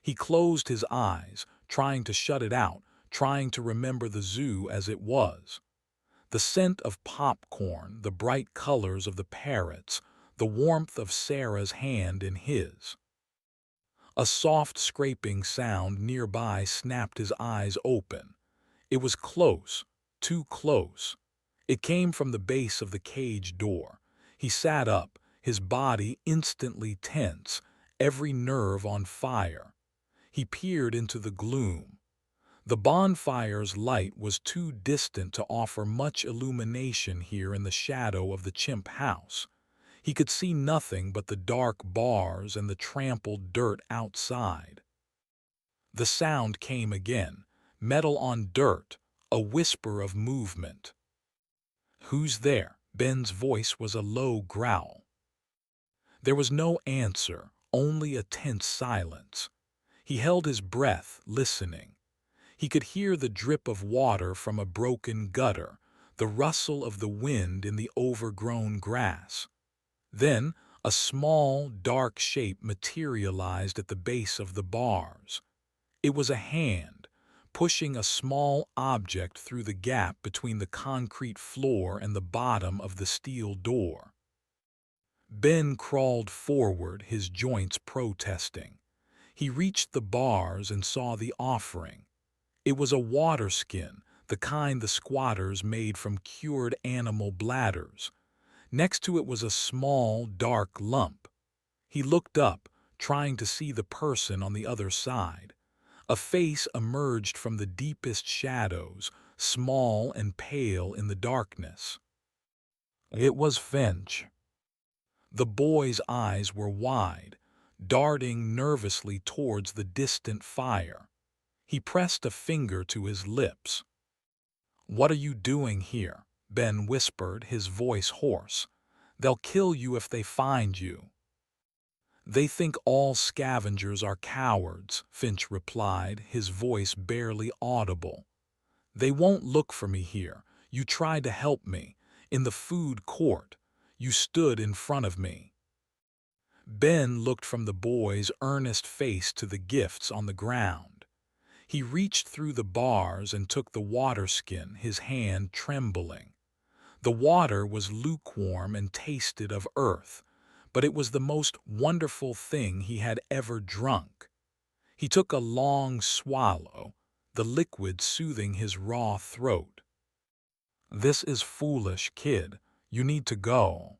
He closed his eyes, trying to shut it out, trying to remember the zoo as it was. The scent of popcorn, the bright colors of the parrots, the warmth of Sarah's hand in his. A soft scraping sound nearby snapped his eyes open. It was close, too close. It came from the base of the cage door. He sat up, his body instantly tense, every nerve on fire. He peered into the gloom. The bonfire's light was too distant to offer much illumination here in the shadow of the chimp house. He could see nothing but the dark bars and the trampled dirt outside. The sound came again, metal on dirt, a whisper of movement. "Who's there?" Ben's voice was a low growl. There was no answer, only a tense silence. He held his breath, listening. He could hear the drip of water from a broken gutter, the rustle of the wind in the overgrown grass. Then, a small, dark shape materialized at the base of the bars. It was a hand, pushing a small object through the gap between the concrete floor and the bottom of the steel door. Ben crawled forward, his joints protesting. He reached the bars and saw the offering. It was a water skin, the kind the squatters made from cured animal bladders. Next to it was a small, dark lump. He looked up, trying to see the person on the other side. A face emerged from the deepest shadows, small and pale in the darkness. It was Finch. The boy's eyes were wide, darting nervously towards the distant fire. He pressed a finger to his lips. "What are you doing here?" Ben whispered, his voice hoarse. "They'll kill you if they find you." "They think all scavengers are cowards," Finch replied, his voice barely audible. "They won't look for me here. You tried to help me. In the food court. You stood in front of me." Ben looked from the boy's earnest face to the gifts on the ground. He reached through the bars and took the water skin, his hand trembling. The water was lukewarm and tasted of earth, but it was the most wonderful thing he had ever drunk. He took a long swallow, the liquid soothing his raw throat. "This is foolish, kid. You need to go."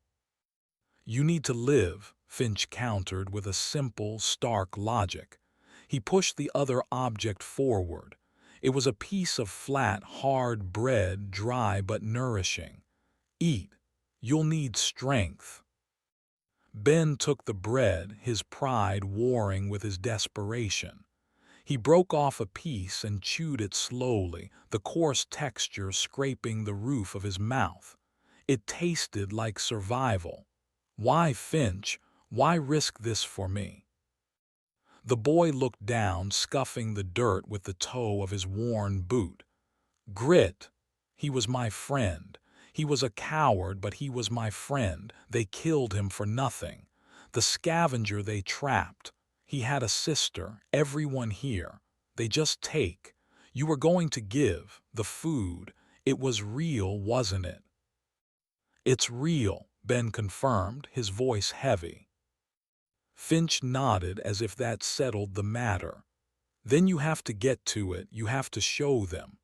"You need to live," Finch countered with a simple, stark logic. He pushed the other object forward. It was a piece of flat, hard bread, dry but nourishing. "Eat. You'll need strength." Ben took the bread, his pride warring with his desperation. He broke off a piece and chewed it slowly, the coarse texture scraping the roof of his mouth. It tasted like survival. "Why, Finch? Why risk this for me?" The boy looked down, scuffing the dirt with the toe of his worn boot. "Grit. He was my friend. He was a coward, but he was my friend. They killed him for nothing. The scavenger they trapped. He had a sister, everyone here. They just take. You were going to give, the food. It was real, wasn't it?" "It's real," Ben confirmed, his voice heavy. Finch nodded as if that settled the matter. "Then you have to get to it, you have to show them."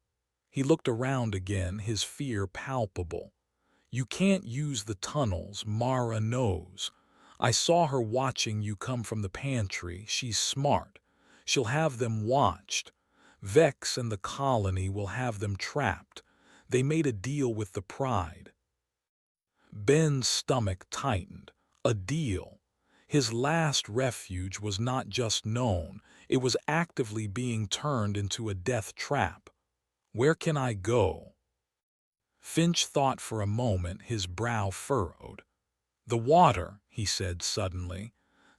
He looked around again, his fear palpable. "You can't use the tunnels, Mara knows. I saw her watching you come from the pantry. She's smart. She'll have them watched. Vex and the colony will have them trapped. They made a deal with the Pride." Ben's stomach tightened. A deal. His last refuge was not just known, it was actively being turned into a death trap. "Where can I go?" Finch thought for a moment, his brow furrowed. "The water," he said suddenly.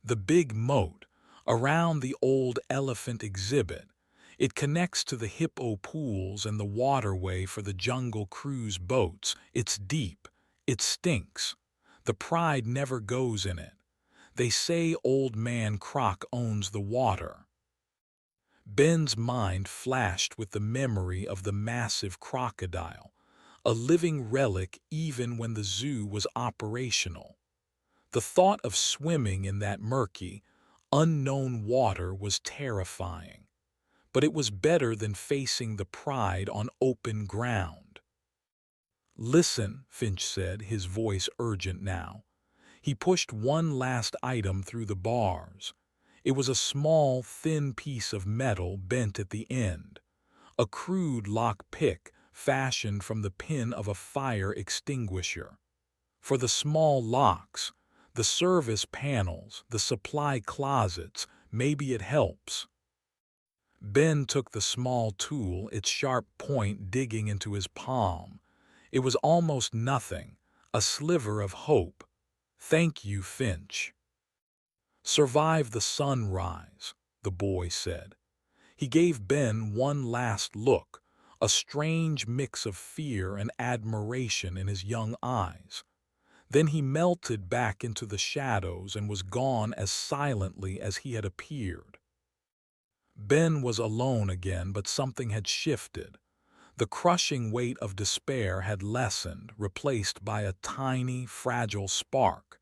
"The big moat, around the old elephant exhibit. It connects to the hippo pools and the waterway for the jungle cruise boats. It's deep. It stinks. The Pride never goes in it. They say Old Man Croc owns the water." Ben's mind flashed with the memory of the massive crocodile, a living relic even when the zoo was operational. The thought of swimming in that murky, Unknown water was terrifying, but it was better than facing the pride on open ground. "Listen," Finch said, his voice urgent now. He pushed one last item through the bars. It was a small, thin piece of metal bent at the end, a crude lock pick fashioned from the pin of a fire extinguisher. For the small locks, the service panels, the supply closets, maybe it helps. Ben took the small tool, its sharp point digging into his palm. It was almost nothing, a sliver of hope. "Thank you, Finch." "Survive the sunrise," the boy said. He gave Ben one last look, a strange mix of fear and admiration in his young eyes. Then he melted back into the shadows and was gone as silently as he had appeared. Ben was alone again, but something had shifted. The crushing weight of despair had lessened, replaced by a tiny, fragile spark.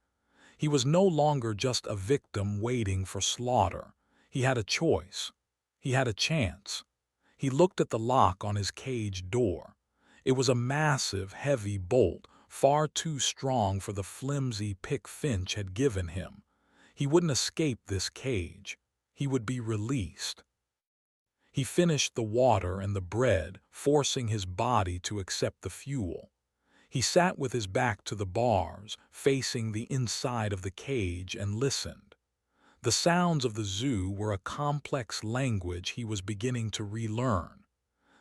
He was no longer just a victim waiting for slaughter. He had a choice. He had a chance. He looked at the lock on his cage door. It was a massive, heavy bolt, far too strong for the flimsy pick Finch had given him. He wouldn't escape this cage. He would be released. He finished the water and the bread, forcing his body to accept the fuel. He sat with his back to the bars, facing the inside of the cage, and listened. The sounds of the zoo were a complex language he was beginning to relearn.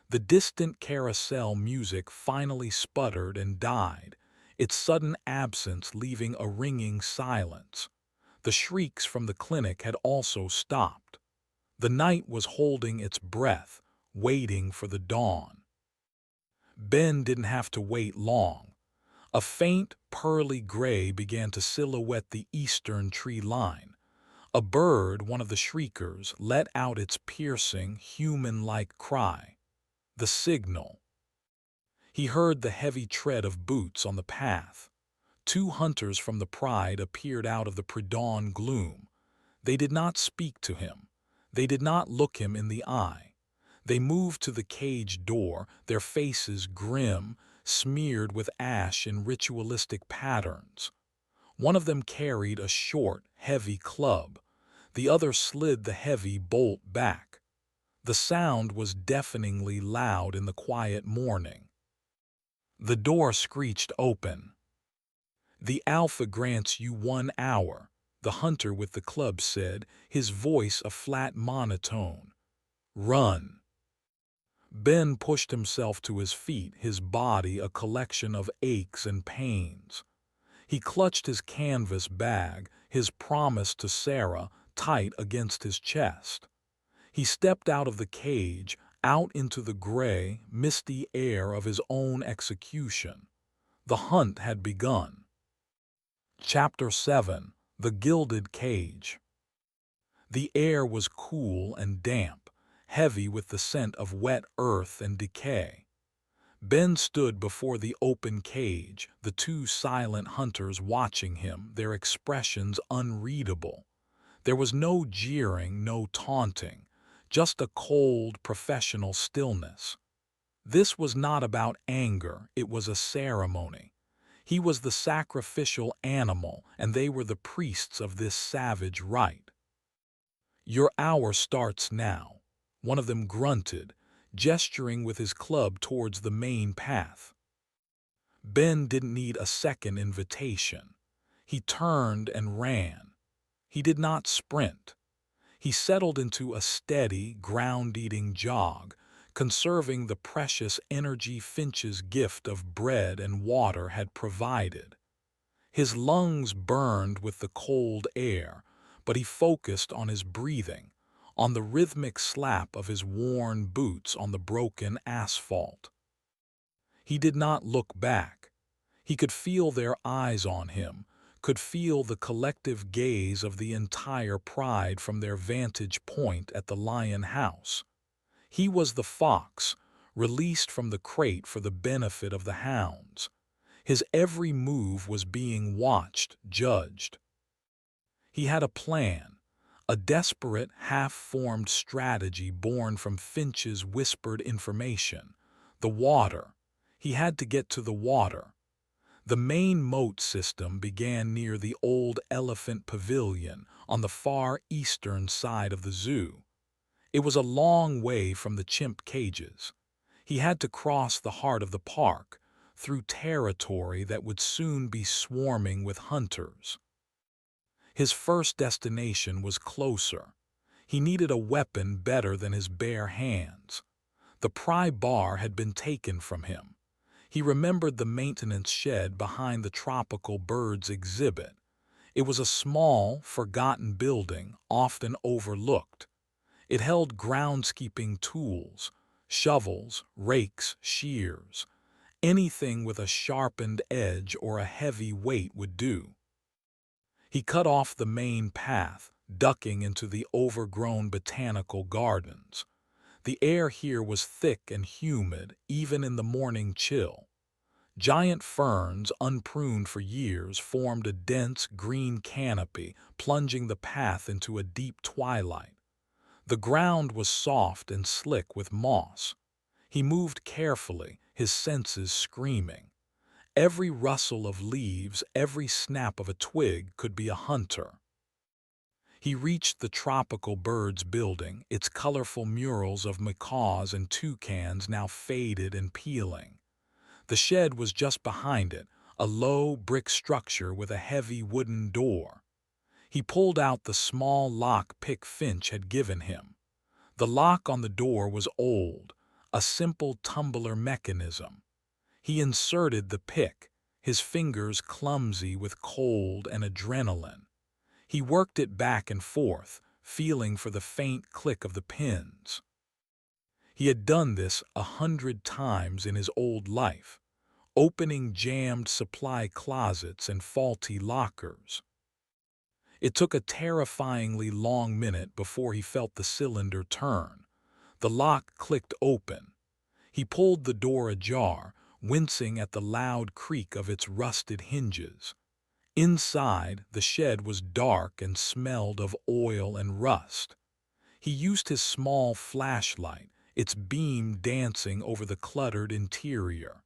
The distant carousel music finally sputtered and died, its sudden absence leaving a ringing silence. The shrieks from the clinic had also stopped. The night was holding its breath, waiting for the dawn. Ben didn't have to wait long. A faint, pearly gray began to silhouette the eastern tree line. A bird, one of the shriekers, let out its piercing, human-like cry. The signal. He heard the heavy tread of boots on the path. Two hunters from the Pride appeared out of the pre-dawn gloom. They did not speak to him. They did not look him in the eye. They moved to the cage door, their faces grim, smeared with ash in ritualistic patterns. One of them carried a short, heavy club. The other slid the heavy bolt back. The sound was deafeningly loud in the quiet morning. The door screeched open. "The Alpha grants you 1 hour," the hunter with the club said, his voice a flat monotone. "Run." Ben pushed himself to his feet, his body a collection of aches and pains. He clutched his canvas bag, his promise to Sarah, tight against his chest. He stepped out of the cage, out into the gray, misty air of his own execution. The hunt had begun. Chapter 7. The Gilded Cage. The air was cool and damp, heavy with the scent of wet earth and decay. Ben stood before the open cage, the two silent hunters watching him, their expressions unreadable. There was no jeering, no taunting, just a cold, professional stillness. This was not about anger, it was a ceremony. He was the sacrificial animal, and they were the priests of this savage rite. "Your hour starts now," one of them grunted, gesturing with his club towards the main path. Ben didn't need a second invitation. He turned and ran. He did not sprint. He settled into a steady, ground-eating jog, conserving the precious energy Finch's gift of bread and water had provided. His lungs burned with the cold air, but he focused on his breathing, on the rhythmic slap of his worn boots on the broken asphalt. He did not look back. He could feel their eyes on him, could feel the collective gaze of the entire Pride from their vantage point at the Lion House. He was the fox, released from the crate for the benefit of the hounds. His every move was being watched, judged. He had a plan, a desperate, half-formed strategy born from Finch's whispered information. The water. He had to get to the water. The main moat system began near the old elephant pavilion on the far eastern side of the zoo. It was a long way from the chimp cages. He had to cross the heart of the park, through territory that would soon be swarming with hunters. His first destination was closer. He needed a weapon better than his bare hands. The pry bar had been taken from him. He remembered the maintenance shed behind the tropical birds exhibit. It was a small, forgotten building, often overlooked. It held groundskeeping tools, shovels, rakes, shears. Anything with a sharpened edge or a heavy weight would do. He cut off the main path, ducking into the overgrown botanical gardens. The air here was thick and humid, even in the morning chill. Giant ferns, unpruned for years, formed a dense green canopy, plunging the path into a deep twilight. The ground was soft and slick with moss. He moved carefully, his senses screaming. Every rustle of leaves, every snap of a twig could be a hunter. He reached the tropical birds building, its colorful murals of macaws and toucans now faded and peeling. The shed was just behind it, a low brick structure with a heavy wooden door. He pulled out the small lock-pick Finch had given him. The lock on the door was old, a simple tumbler mechanism. He inserted the pick, his fingers clumsy with cold and adrenaline. He worked it back and forth, feeling for the faint click of the pins. He had done this 100 times in his old life, opening jammed supply closets and faulty lockers. It took a terrifyingly long minute before he felt the cylinder turn. The lock clicked open. He pulled the door ajar, wincing at the loud creak of its rusted hinges. Inside, the shed was dark and smelled of oil and rust. He used his small flashlight, its beam dancing over the cluttered interior.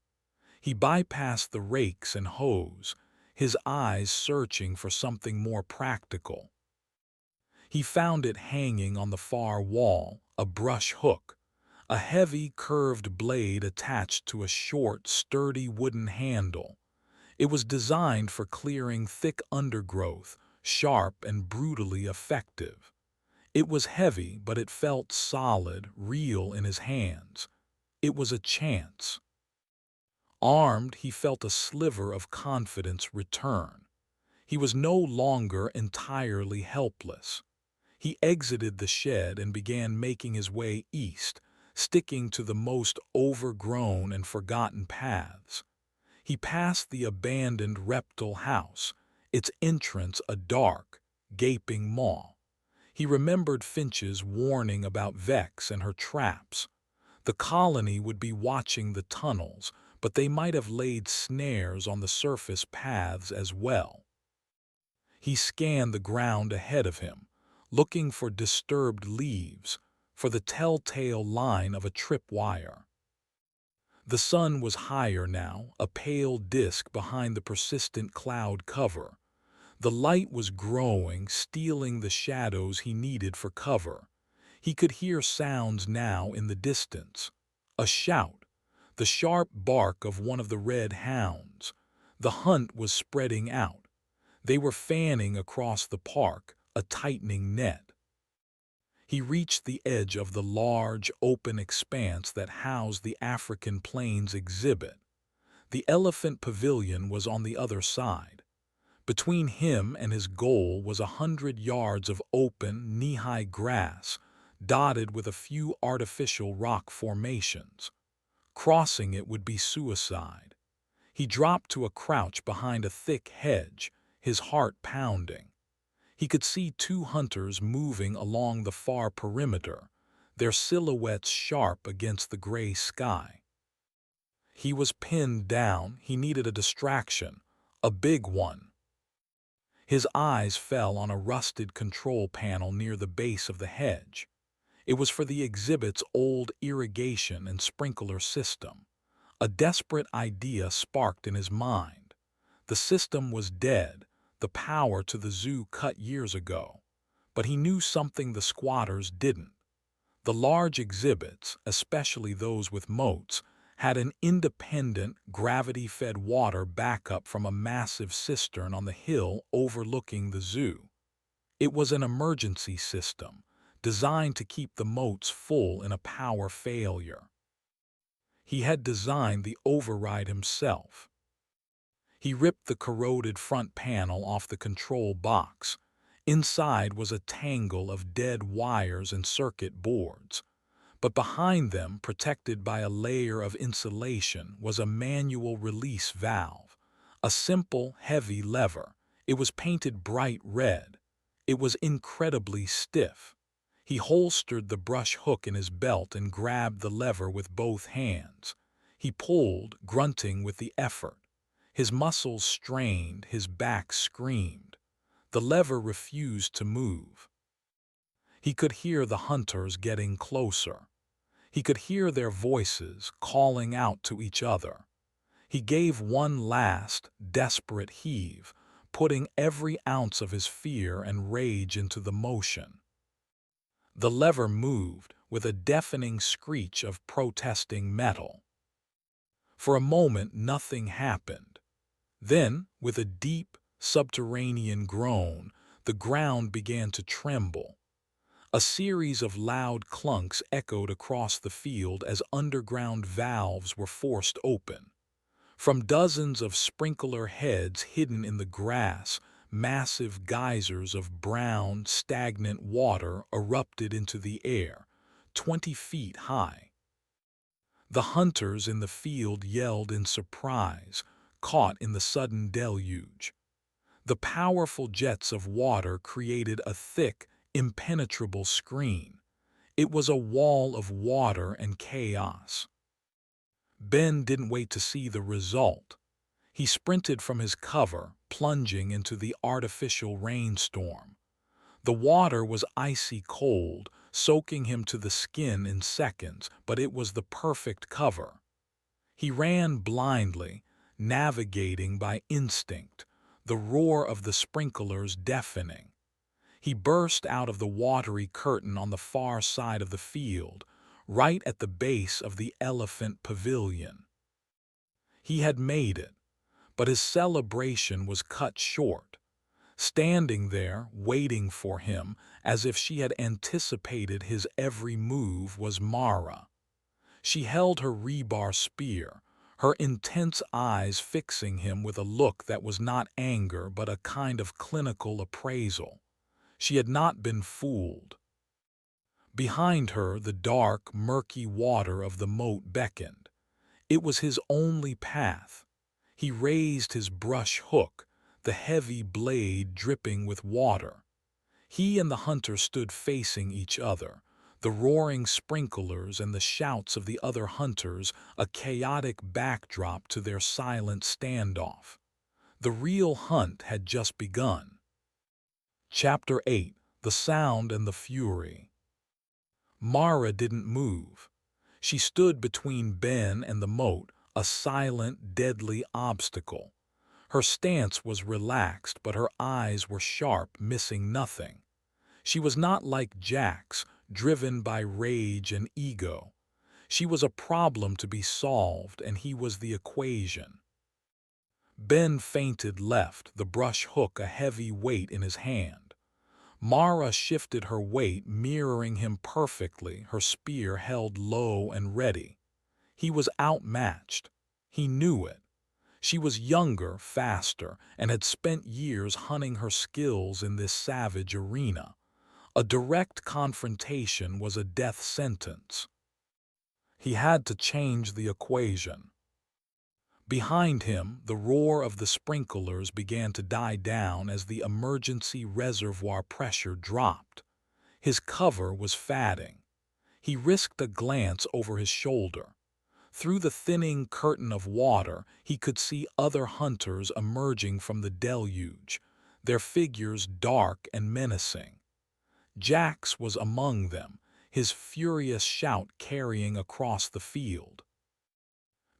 He bypassed the rakes and hose, his eyes searching for something more practical. He found it hanging on the far wall, a brush hook, a heavy, curved blade attached to a short, sturdy wooden handle. It was designed for clearing thick undergrowth, sharp and brutally effective. It was heavy, but it felt solid, real in his hands. It was a chance. Armed, he felt a sliver of confidence return. He was no longer entirely helpless. He exited the shed and began making his way east, sticking to the most overgrown and forgotten paths. He passed the abandoned reptile house, its entrance a dark, gaping maw. He remembered Finch's warning about Vex and her traps. The colony would be watching the tunnels, but they might have laid snares on the surface paths as well. He scanned the ground ahead of him, looking for disturbed leaves, for the telltale line of a tripwire. The sun was higher now, a pale disk behind the persistent cloud cover. The light was growing, stealing the shadows he needed for cover. He could hear sounds now in the distance. A shout, the sharp bark of one of the red hounds. The hunt was spreading out. They were fanning across the park, a tightening net. He reached the edge of the large, open expanse that housed the African Plains exhibit. The elephant pavilion was on the other side. Between him and his goal was 100 yards of open, knee-high grass, dotted with a few artificial rock formations. Crossing it would be suicide. He dropped to a crouch behind a thick hedge, his heart pounding. He could see 2 hunters moving along the far perimeter, their silhouettes sharp against the gray sky. He was pinned down. He needed a distraction, a big one. His eyes fell on a rusted control panel near the base of the hedge. It was for the exhibit's old irrigation and sprinkler system. A desperate idea sparked in his mind. The system was dead, the power to the zoo cut years ago. But he knew something the squatters didn't. The large exhibits, especially those with moats, had an independent, gravity-fed water backup from a massive cistern on the hill overlooking the zoo. It was an emergency system, designed to keep the moats full in a power failure. He had designed the override himself. He ripped the corroded front panel off the control box. Inside was a tangle of dead wires and circuit boards. But behind them, protected by a layer of insulation, was a manual release valve. A simple, heavy lever. It was painted bright red. It was incredibly stiff. He holstered the brush hook in his belt and grabbed the lever with both hands. He pulled, grunting with the effort. His muscles strained, his back screamed. The lever refused to move. He could hear the hunters getting closer. He could hear their voices calling out to each other. He gave one last, desperate heave, putting every ounce of his fear and rage into the motion. The lever moved with a deafening screech of protesting metal. For a moment, nothing happened. Then, with a deep, subterranean groan, the ground began to tremble. A series of loud clunks echoed across the field as underground valves were forced open. From dozens of sprinkler heads hidden in the grass, massive geysers of brown, stagnant water erupted into the air, 20 feet high. The hunters in the field yelled in surprise, caught in the sudden deluge. The powerful jets of water created a thick, impenetrable screen. It was a wall of water and chaos. Ben didn't wait to see the result. He sprinted from his cover, plunging into the artificial rainstorm. The water was icy cold, soaking him to the skin in seconds, but it was the perfect cover. He ran blindly, navigating by instinct, the roar of the sprinklers deafening. He burst out of the watery curtain on the far side of the field, right at the base of the elephant pavilion. He had made it, but his celebration was cut short. Standing there, waiting for him, as if she had anticipated his every move, was Mara. She held her rebar spear, her intense eyes fixing him with a look that was not anger but a kind of clinical appraisal. She had not been fooled. Behind her, the dark, murky water of the moat beckoned. It was his only path. He raised his brush hook, the heavy blade dripping with water. He and the hunter stood facing each other, the roaring sprinklers and the shouts of the other hunters a chaotic backdrop to their silent standoff. The real hunt had just begun. Chapter 8: The Sound and the Fury. Mara didn't move. She stood between Ben and the moat, a silent, deadly obstacle. Her stance was relaxed, but her eyes were sharp, missing nothing. She was not like Jack's, driven by rage and ego. She was a problem to be solved, and he was the equation. Ben feinted left, the brush hook a heavy weight in his hand. Mara shifted her weight, mirroring him perfectly, her spear held low and ready. He was outmatched. He knew it. She was younger, faster, and had spent years honing her skills in this savage arena. A direct confrontation was a death sentence. He had to change the equation. Behind him, the roar of the sprinklers began to die down as the emergency reservoir pressure dropped. His cover was fading. He risked a glance over his shoulder. Through the thinning curtain of water, he could see other hunters emerging from the deluge. their figures dark and menacing. Jax was among them, his furious shout carrying across the field.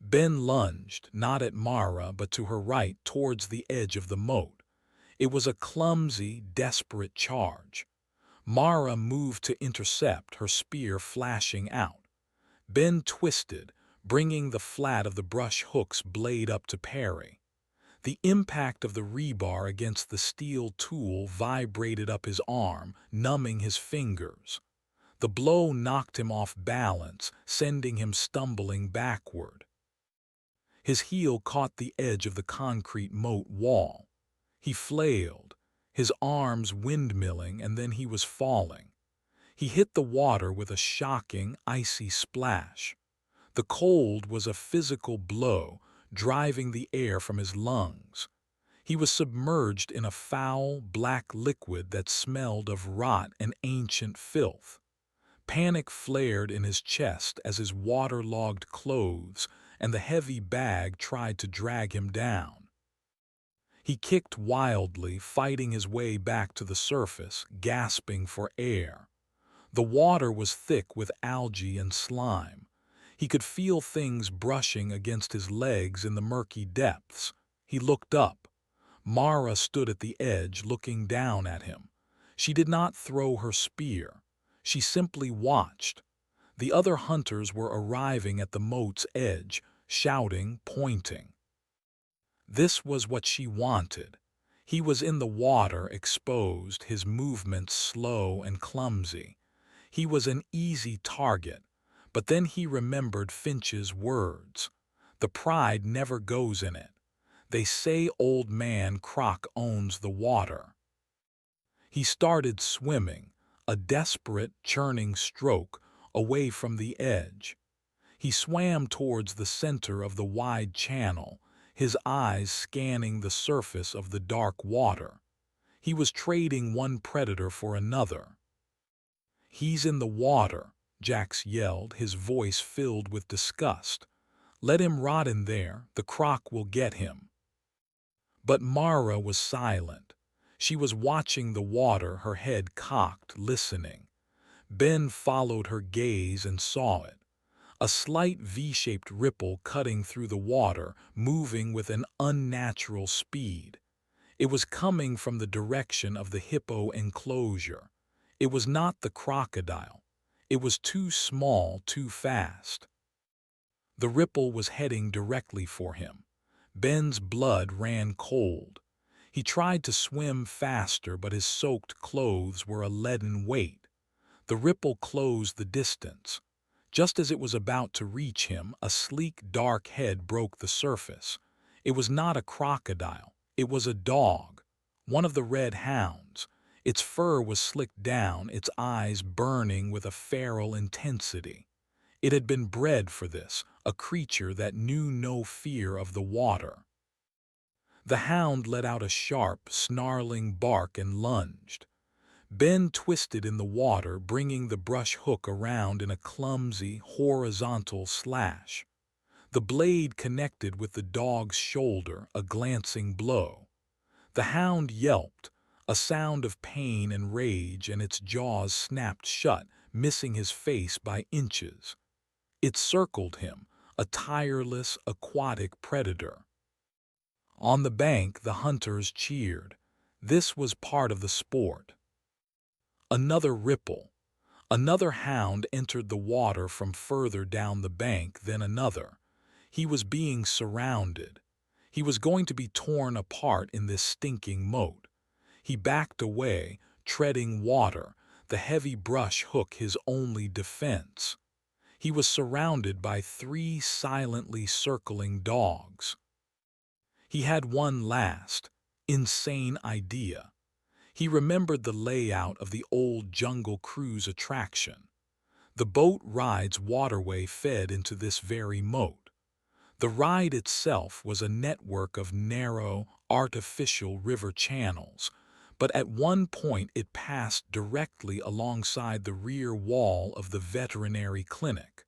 Ben lunged, not at Mara but to her right towards the edge of the moat. It was a clumsy, desperate charge. Mara moved to intercept, her spear flashing out. Ben twisted, bringing the flat of the brush hook's blade up to parry. The impact of the rebar against the steel tool vibrated up his arm, numbing his fingers. The blow knocked him off balance, sending him stumbling backward. His heel caught the edge of the concrete moat wall. He flailed, his arms windmilling, and then he was falling. He hit the water with a shocking, icy splash. The cold was a physical blow, driving the air from his lungs. He was submerged in a foul, black liquid that smelled of rot and ancient filth. Panic flared in his chest as his waterlogged clothes and the heavy bag tried to drag him down. He kicked wildly, fighting his way back to the surface, gasping for air. The water was thick with algae and slime. He could feel things brushing against his legs in the murky depths. He looked up. Mara stood at the edge, looking down at him. She did not throw her spear. She simply watched. The other hunters were arriving at the moat's edge, shouting, pointing. This was what she wanted. He was in the water, exposed, his movements slow and clumsy. He was an easy target, but then he remembered Finch's words. The pride never goes in it. They say old man Croc owns the water. He started swimming, a desperate, churning stroke, away from the edge. He swam towards the center of the wide channel, his eyes scanning the surface of the dark water. He was trading one predator for another. "He's in the water," Jax yelled, his voice filled with disgust. "Let him rot in there, the croc will get him." But Mara was silent. She was watching the water, her head cocked, listening. Ben followed her gaze and saw it. A slight V-shaped ripple cutting through the water, moving with an unnatural speed. It was coming from the direction of the hippo enclosure. It was not the crocodile. It was too small, too fast. The ripple was heading directly for him. Ben's blood ran cold. He tried to swim faster, but his soaked clothes were a leaden weight. The ripple closed the distance. Just as it was about to reach him, a sleek, dark head broke the surface. It was not a crocodile. It was a dog, one of the red hounds. Its fur was slicked down, its eyes burning with a feral intensity. It had been bred for this, a creature that knew no fear of the water. The hound let out a sharp, snarling bark and lunged. Ben twisted in the water, bringing the brush hook around in a clumsy, horizontal slash. The blade connected with the dog's shoulder, a glancing blow. The hound yelped, a sound of pain and rage, and its jaws snapped shut, missing his face by inches. It circled him, a tireless, aquatic predator. On the bank, the hunters cheered. This was part of the sport. Another ripple. Another hound entered the water from further down the bank, then another. He was being surrounded. He was going to be torn apart in this stinking moat. He backed away, treading water, the heavy brush hook his only defense. He was surrounded by 3 silently circling dogs. He had one last, insane idea. He remembered the layout of the old Jungle Cruise attraction. The boat ride's waterway fed into this very moat. The ride itself was a network of narrow, artificial river channels, but at one point it passed directly alongside the rear wall of the veterinary clinic,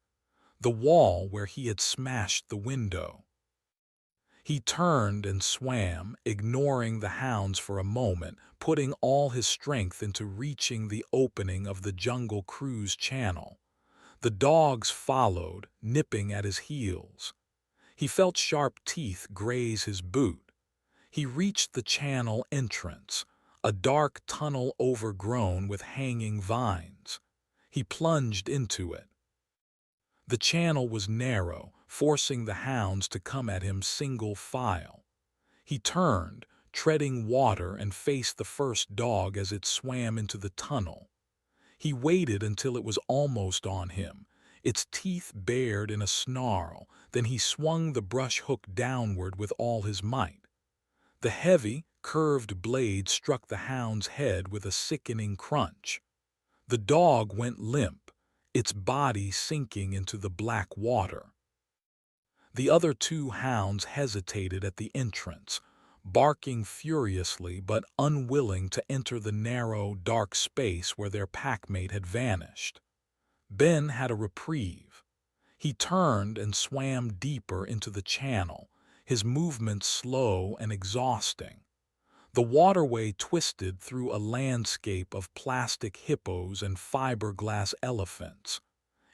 the wall where he had smashed the window. He turned and swam, ignoring the hounds for a moment, putting all his strength into reaching the opening of the Jungle Cruise channel. The dogs followed, nipping at his heels. He felt sharp teeth graze his boot. He reached the channel entrance, a dark tunnel overgrown with hanging vines. He plunged into it. The channel was narrow, forcing the hounds to come at him single file. He turned, treading water, and faced the first dog as it swam into the tunnel. He waited until it was almost on him, its teeth bared in a snarl. Then he swung the brush hook downward with all his might. The heavy, curved blade struck the hound's head with a sickening crunch. The dog went limp, its body sinking into the black water. The other two hounds hesitated at the entrance, barking furiously but unwilling to enter the narrow, dark space where their packmate had vanished. Ben had a reprieve. He turned and swam deeper into the channel, his movements slow and exhausting. The waterway twisted through a landscape of plastic hippos and fiberglass elephants.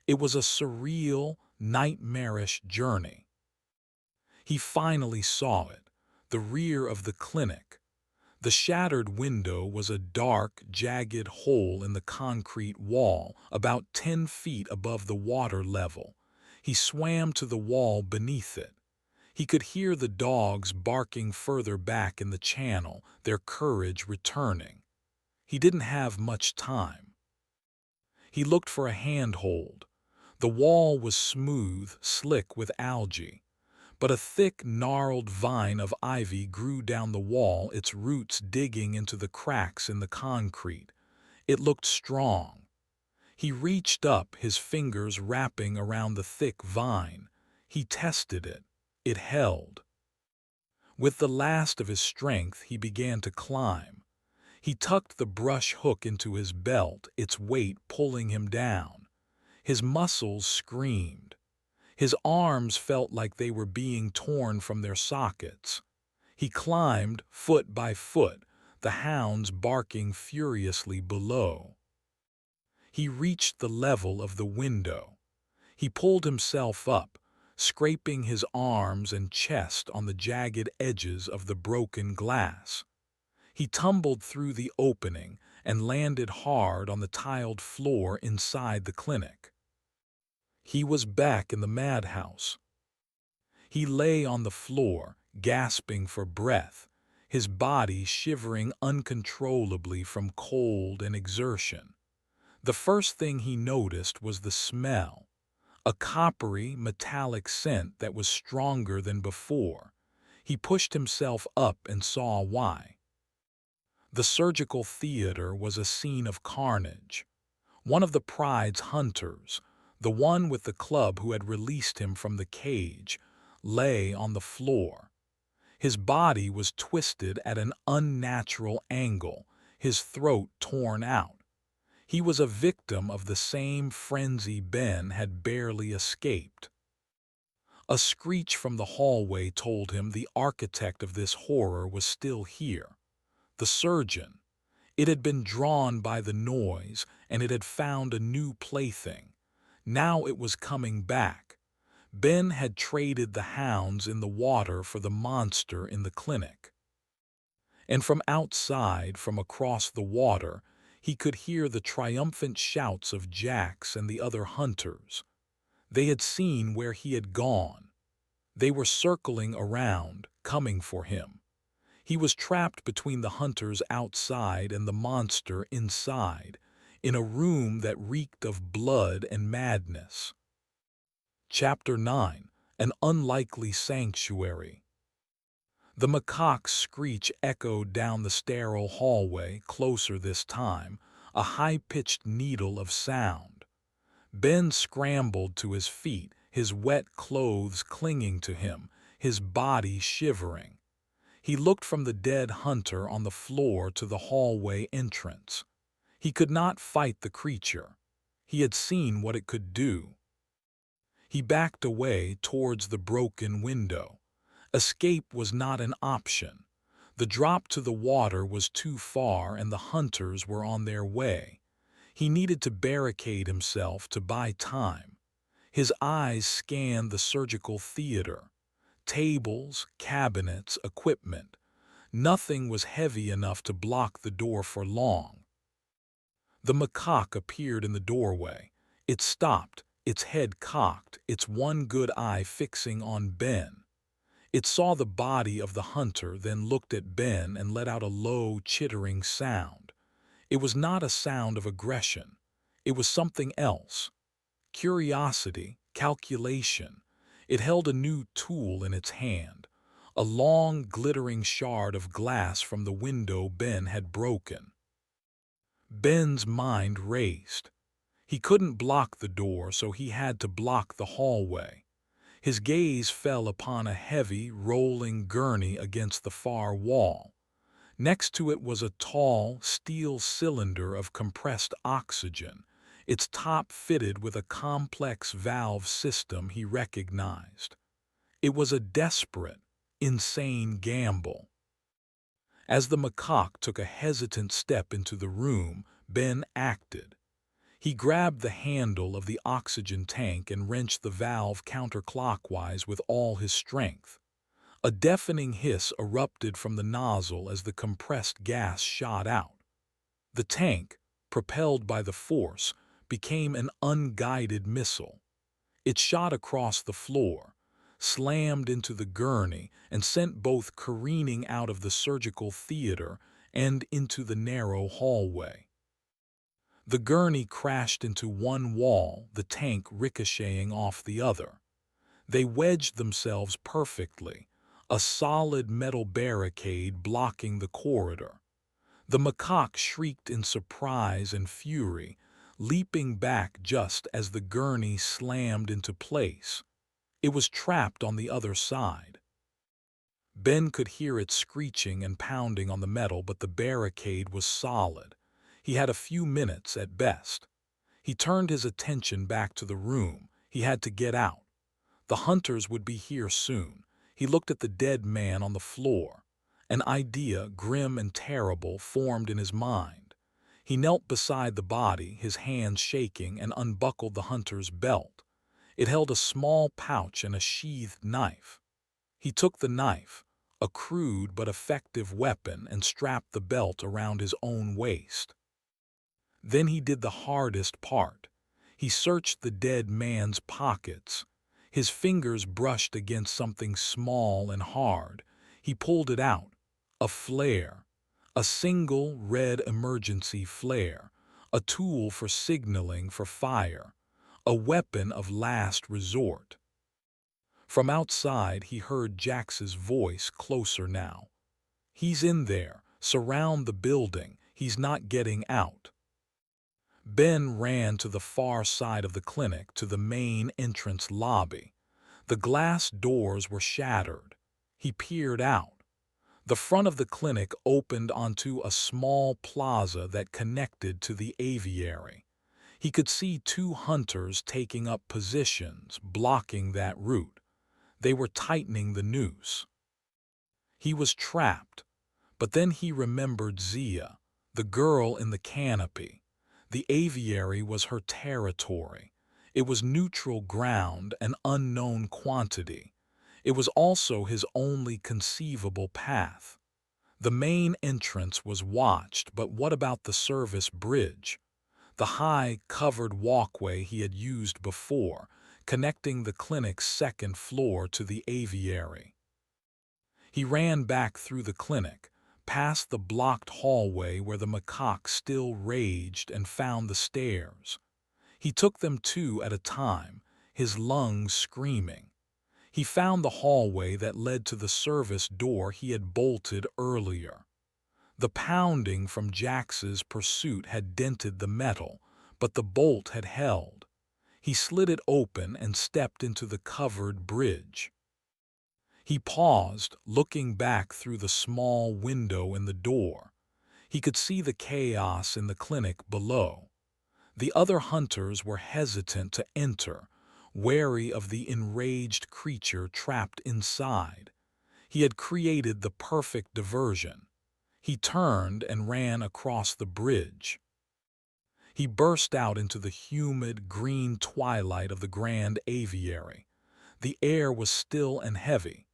It was a surreal, nightmarish journey. He finally saw it, the rear of the clinic. The shattered window was a dark, jagged hole in the concrete wall, about 10 feet above the water level. He swam to the wall beneath it. He could hear the dogs barking further back in the channel, their courage returning. He didn't have much time. He looked for a handhold. The wall was smooth, slick with algae, but a thick, gnarled vine of ivy grew down the wall, its roots digging into the cracks in the concrete. It looked strong. He reached up, his fingers wrapping around the thick vine. He tested it. It held. With the last of his strength, he began to climb. He tucked the brush hook into his belt, its weight pulling him down. His muscles screamed. His arms felt like they were being torn from their sockets. He climbed, foot by foot, the hounds barking furiously below. He reached the level of the window. He pulled himself up, scraping his arms and chest on the jagged edges of the broken glass. He tumbled through the opening and landed hard on the tiled floor inside the clinic. He was back in the madhouse. He lay on the floor, gasping for breath, his body shivering uncontrollably from cold and exertion. The first thing he noticed was the smell, a coppery, metallic scent that was stronger than before. He pushed himself up and saw why. The surgical theater was a scene of carnage. One of the pride's hunters, the one with the club who had released him from the cage, lay on the floor. His body was twisted at an unnatural angle, his throat torn out. He was a victim of the same frenzy Ben had barely escaped. A screech from the hallway told him the architect of this horror was still here. The surgeon. It had been drawn by the noise, and it had found a new plaything. Now it was coming back. Ben had traded the hounds in the water for the monster in the clinic. And from outside, from across the water, he could hear the triumphant shouts of Jax and the other hunters. They had seen where he had gone. They were circling around, coming for him. He was trapped between the hunters outside and the monster inside, in a room that reeked of blood and madness. Chapter 9. An Unlikely Sanctuary. The macaque's screech echoed down the sterile hallway, closer this time, a high-pitched needle of sound. Ben scrambled to his feet, his wet clothes clinging to him, his body shivering. He looked from the dead hunter on the floor to the hallway entrance. He could not fight the creature. He had seen what it could do. He backed away towards the broken window. Escape was not an option. The drop to the water was too far and the hunters were on their way. He needed to barricade himself to buy time. His eyes scanned the surgical theater. Tables, cabinets, equipment. Nothing was heavy enough to block the door for long. The macaque appeared in the doorway. It stopped, its head cocked, its one good eye fixing on Ben. It saw the body of the hunter, then looked at Ben and let out a low, chittering sound. It was not a sound of aggression. It was something else. Curiosity, calculation. It held a new tool in its hand, a long, glittering shard of glass from the window Ben had broken. Ben's mind raced. He couldn't block the door, so he had to block the hallway. His gaze fell upon a heavy, rolling gurney against the far wall. Next to it was a tall, steel cylinder of compressed oxygen, its top fitted with a complex valve system he recognized. It was a desperate, insane gamble. As the macaque took a hesitant step into the room, Ben acted. He grabbed the handle of the oxygen tank and wrenched the valve counterclockwise with all his strength. A deafening hiss erupted from the nozzle as the compressed gas shot out. The tank, propelled by the force, became an unguided missile. It shot across the floor, slammed into the gurney, and sent both careening out of the surgical theater and into the narrow hallway. The gurney crashed into one wall, the tank ricocheting off the other. They wedged themselves perfectly, a solid metal barricade blocking the corridor. The macaque shrieked in surprise and fury, leaping back just as the gurney slammed into place. It was trapped on the other side. Ben could hear it screeching and pounding on the metal, but the barricade was solid. He had a few minutes at best. He turned his attention back to the room. He had to get out. The hunters would be here soon. He looked at the dead man on the floor. An idea, grim and terrible, formed in his mind. He knelt beside the body, his hands shaking, and unbuckled the hunter's belt. It held a small pouch and a sheathed knife. He took the knife, a crude but effective weapon, and strapped the belt around his own waist. Then he did the hardest part. He searched the dead man's pockets. His fingers brushed against something small and hard. He pulled it out. A flare. A single red emergency flare. A tool for signaling for fire. A weapon of last resort. From outside he heard Jax's voice, closer now. "He's in there. Surround the building. He's not getting out." Ben ran to the far side of the clinic, to the main entrance lobby. The glass doors were shattered. He peered out. The front of the clinic opened onto a small plaza that connected to the aviary. He could see two hunters taking up positions, blocking that route. They were tightening the noose. He was trapped, but then he remembered Zia, the girl in the canopy. The aviary was her territory. It was neutral ground, an unknown quantity. It was also his only conceivable path. The main entrance was watched, but what about the service bridge? The high, covered walkway he had used before, connecting the clinic's second floor to the aviary. He ran back through the clinic, past the blocked hallway where the macaque still raged, and found the stairs. He took them two at a time, his lungs screaming. He found the hallway that led to the service door he had bolted earlier. The pounding from Jax's pursuit had dented the metal, but the bolt had held. He slid it open and stepped into the covered bridge. He paused, looking back through the small window in the door. He could see the chaos in the clinic below. The other hunters were hesitant to enter, wary of the enraged creature trapped inside. He had created the perfect diversion. He turned and ran across the bridge. He burst out into the humid, green twilight of the grand aviary. The air was still and heavy.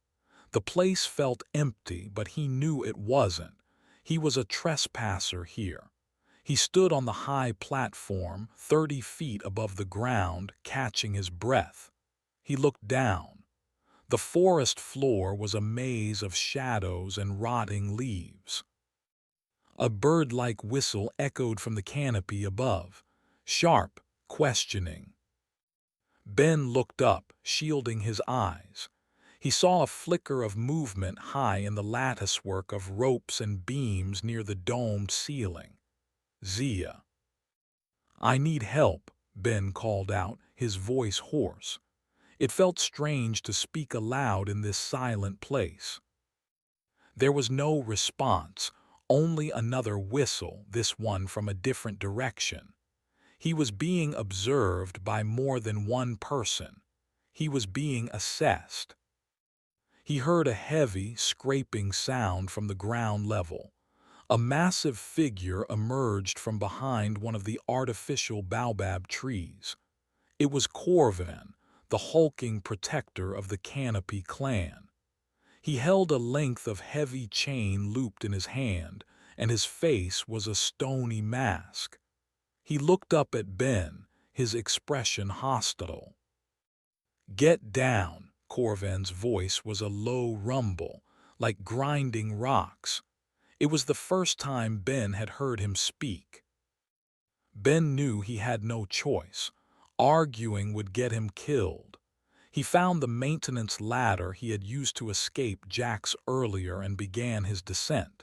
The place felt empty, but he knew it wasn't. He was a trespasser here. He stood on the high platform, 30 feet above the ground, catching his breath. He looked down. The forest floor was a maze of shadows and rotting leaves. A bird-like whistle echoed from the canopy above, sharp, questioning. Ben looked up, shielding his eyes. He saw a flicker of movement high in the latticework of ropes and beams near the domed ceiling. Zia. "I need help," Ben called out, his voice hoarse. It felt strange to speak aloud in this silent place. There was no response, only another whistle, this one from a different direction. He was being observed by more than one person. He was being assessed. He heard a heavy, scraping sound from the ground level. A massive figure emerged from behind one of the artificial baobab trees. It was Corvan, the hulking protector of the Canopy clan. He held a length of heavy chain looped in his hand, and his face was a stony mask. He looked up at Ben, his expression hostile. "Get down," Corvan's voice was a low rumble, like grinding rocks. It was the first time Ben had heard him speak. Ben knew he had no choice. Arguing would get him killed. He found the maintenance ladder he had used to escape Jax earlier and began his descent.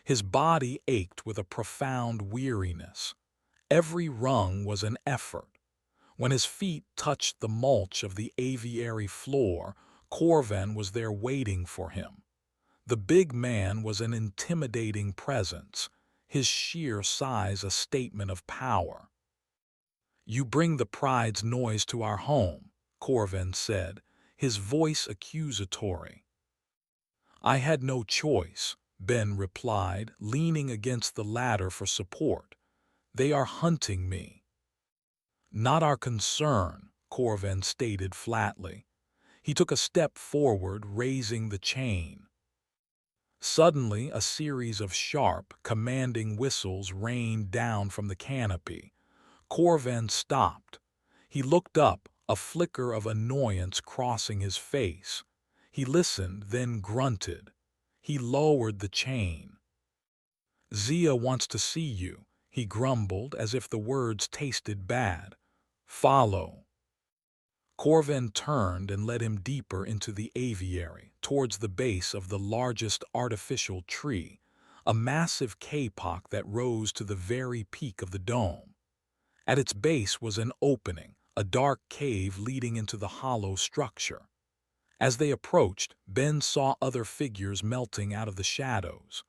His body ached with a profound weariness. Every rung was an effort. When his feet touched the mulch of the aviary floor, Corvan was there waiting for him. The big man was an intimidating presence, his sheer size a statement of power. "You bring the pride's noise to our home," Corvan said, his voice accusatory. "I had no choice," Ben replied, leaning against the ladder for support. "They are hunting me." "Not our concern," Corvan stated flatly. He took a step forward, raising the chain. Suddenly, a series of sharp, commanding whistles rained down from the canopy. Corvan stopped. He looked up, a flicker of annoyance crossing his face. He listened, then grunted. He lowered the chain. "Zia wants to see you," he grumbled as if the words tasted bad. "Follow." Corvan turned and led him deeper into the aviary, towards the base of the largest artificial tree, a massive kapok that rose to the very peak of the dome. At its base was an opening, a dark cave leading into the hollow structure. As they approached, Ben saw other figures melting out of the shadows.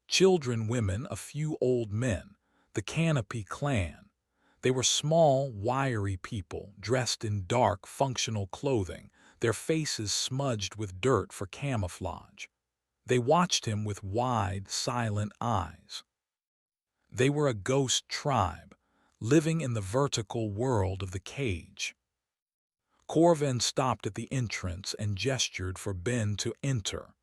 Children, women, a few old men, the Canopy clan. They were small, wiry people, dressed in dark, functional clothing, their faces smudged with dirt for camouflage. They watched him with wide, silent eyes. They were a ghost tribe, living in the vertical world of the cage. Corvan stopped at the entrance and gestured for Ben to enter.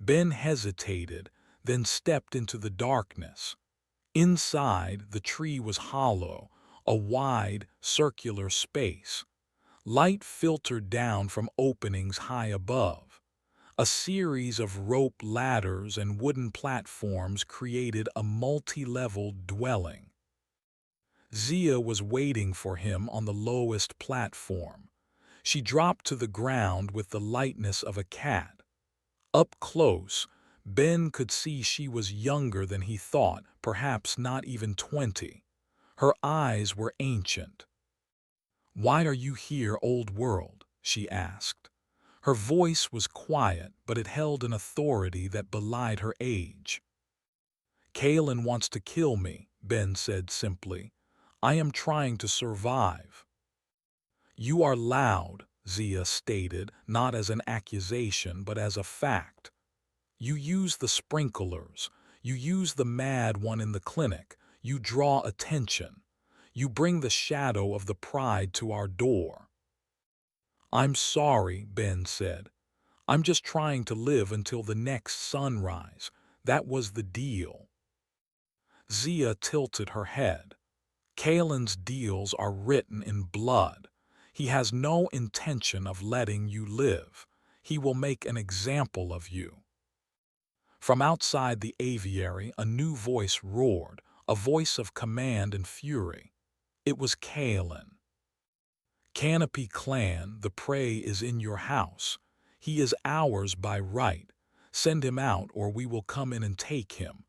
Ben hesitated, then stepped into the darkness. Inside, the tree was hollow, a wide, circular space. Light filtered down from openings high above. A series of rope ladders and wooden platforms created a multi-level dwelling. Zia was waiting for him on the lowest platform. She dropped to the ground with the lightness of a cat. Up close, Ben could see she was younger than he thought, perhaps not even 20. Her eyes were ancient. "Why are you here, old world?" she asked. Her voice was quiet, but it held an authority that belied her age. "Kalen wants to kill me," Ben said simply. "I am trying to survive." "You are loud," Zia stated, not as an accusation but as a fact. You use the sprinklers. You use the mad one in the clinic. You draw attention. You bring the shadow of the pride to our door. I'm sorry, Ben said. I'm just trying to live until the next sunrise. That was the deal. Zia tilted her head. Kalen's deals are written in blood. He has no intention of letting you live. He will make an example of you. From outside the aviary, a new voice roared, a voice of command and fury. It was Kalen. Canopy Clan, the prey is in your house. He is ours by right. Send him out, or we will come in and take him.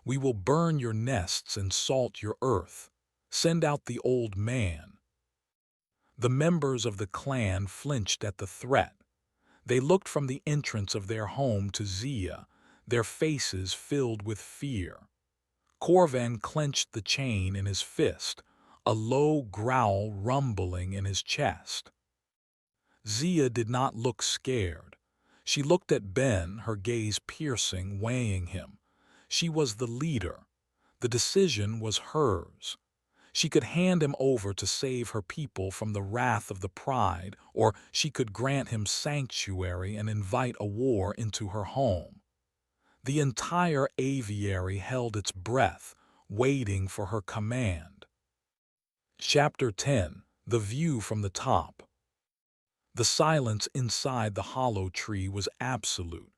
We will burn your nests and salt your earth. Send out the old man. The members of the clan flinched at the threat. They looked from the entrance of their home to Zia, their faces filled with fear. Corvan clenched the chain in his fist, a low growl rumbling in his chest. Zia did not look scared. She looked at Ben, her gaze piercing, weighing him. She was the leader. The decision was hers. She could hand him over to save her people from the wrath of the pride, or she could grant him sanctuary and invite a war into her home. The entire aviary held its breath, waiting for her command. Chapter 10. The View from the Top. The silence inside the hollow tree was absolute,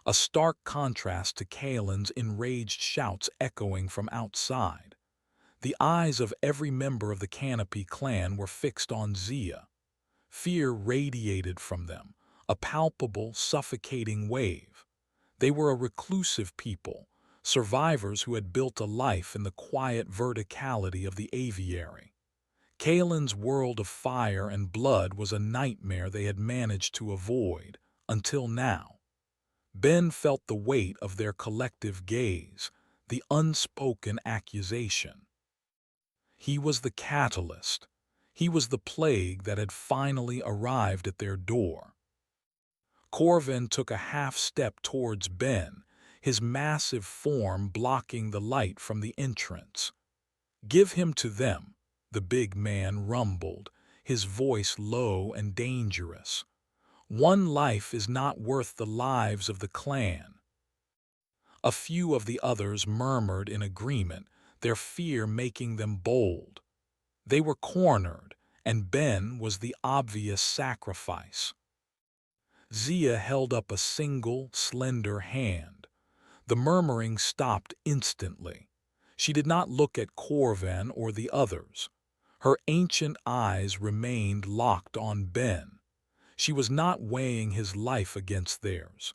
a stark contrast to Kalen's enraged shouts echoing from outside. The eyes of every member of the Canopy clan were fixed on Zia. Fear radiated from them, a palpable, suffocating wave. They were a reclusive people, survivors who had built a life in the quiet verticality of the aviary. Kalen's world of fire and blood was a nightmare they had managed to avoid, until now. Ben felt the weight of their collective gaze, the unspoken accusation. He was the catalyst. He was the plague that had finally arrived at their door. Corvin took a half-step towards Ben, his massive form blocking the light from the entrance. "Give him to them," the big man rumbled, his voice low and dangerous. "One life is not worth the lives of the clan." A few of the others murmured in agreement, their fear making them bold. They were cornered, and Ben was the obvious sacrifice. Zia held up a single, slender hand. The murmuring stopped instantly. She did not look at Corvan or the others. Her ancient eyes remained locked on Ben. She was not weighing his life against theirs.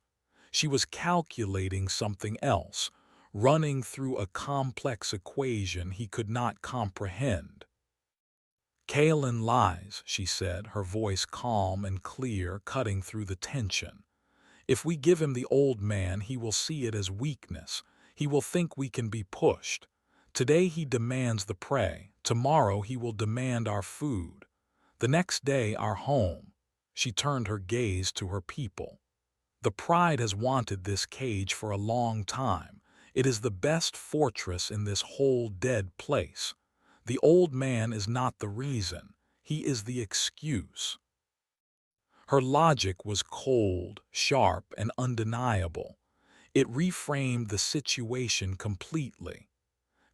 She was calculating something else, running through a complex equation he could not comprehend. "Kalen lies," she said, her voice calm and clear, cutting through the tension. "If we give him the old man, he will see it as weakness. He will think we can be pushed. Today he demands the prey. Tomorrow he will demand our food. The next day our home." She turned her gaze to her people. "The pride has wanted this cage for a long time. It is the best fortress in this whole dead place. The old man is not the reason. He is the excuse." Her logic was cold, sharp, and undeniable. It reframed the situation completely.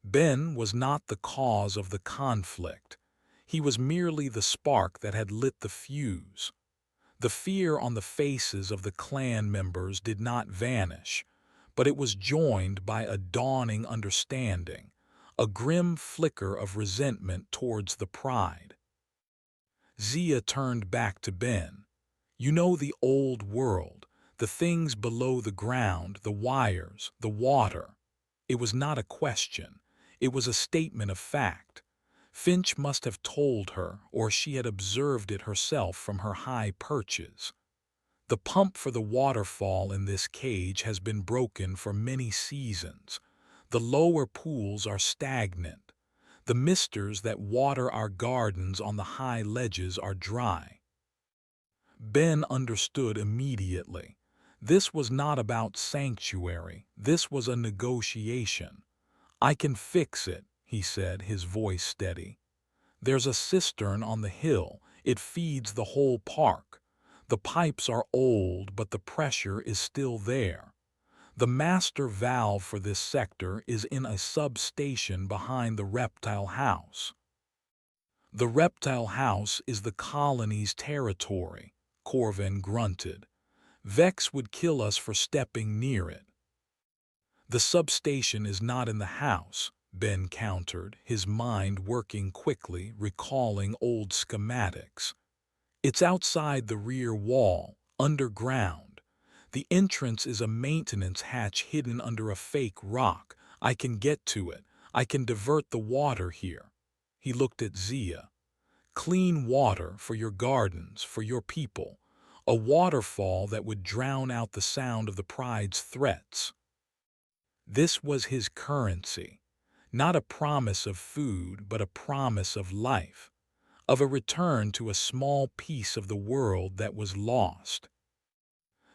Ben was not the cause of the conflict. He was merely the spark that had lit the fuse. The fear on the faces of the clan members did not vanish, but it was joined by a dawning understanding, a grim flicker of resentment towards the pride. Zia turned back to Ben. "You know the old world, the things below the ground, the wires, the water." It was not a question. It was a statement of fact. Finch must have told her, or she had observed it herself from her high perches. The pump for the waterfall in this cage has been broken for many seasons. The lower pools are stagnant. The misters that water our gardens on the high ledges are dry. Ben understood immediately. This was not about sanctuary, this was a negotiation. "I can fix it," he said, his voice steady. "There's a cistern on the hill. It feeds the whole park. The pipes are old, but the pressure is still there. The master valve for this sector is in a substation behind the reptile house." "The reptile house is the colony's territory," Corvin grunted. "Vex would kill us for stepping near it." "The substation is not in the house," Ben countered, his mind working quickly, recalling old schematics. "It's outside the rear wall, underground. The entrance is a maintenance hatch hidden under a fake rock. I can get to it. I can divert the water here." He looked at Zia. "Clean water for your gardens, for your people. A waterfall that would drown out the sound of the Pride's threats." This was his currency. Not a promise of food, but a promise of life, of a return to a small piece of the world that was lost.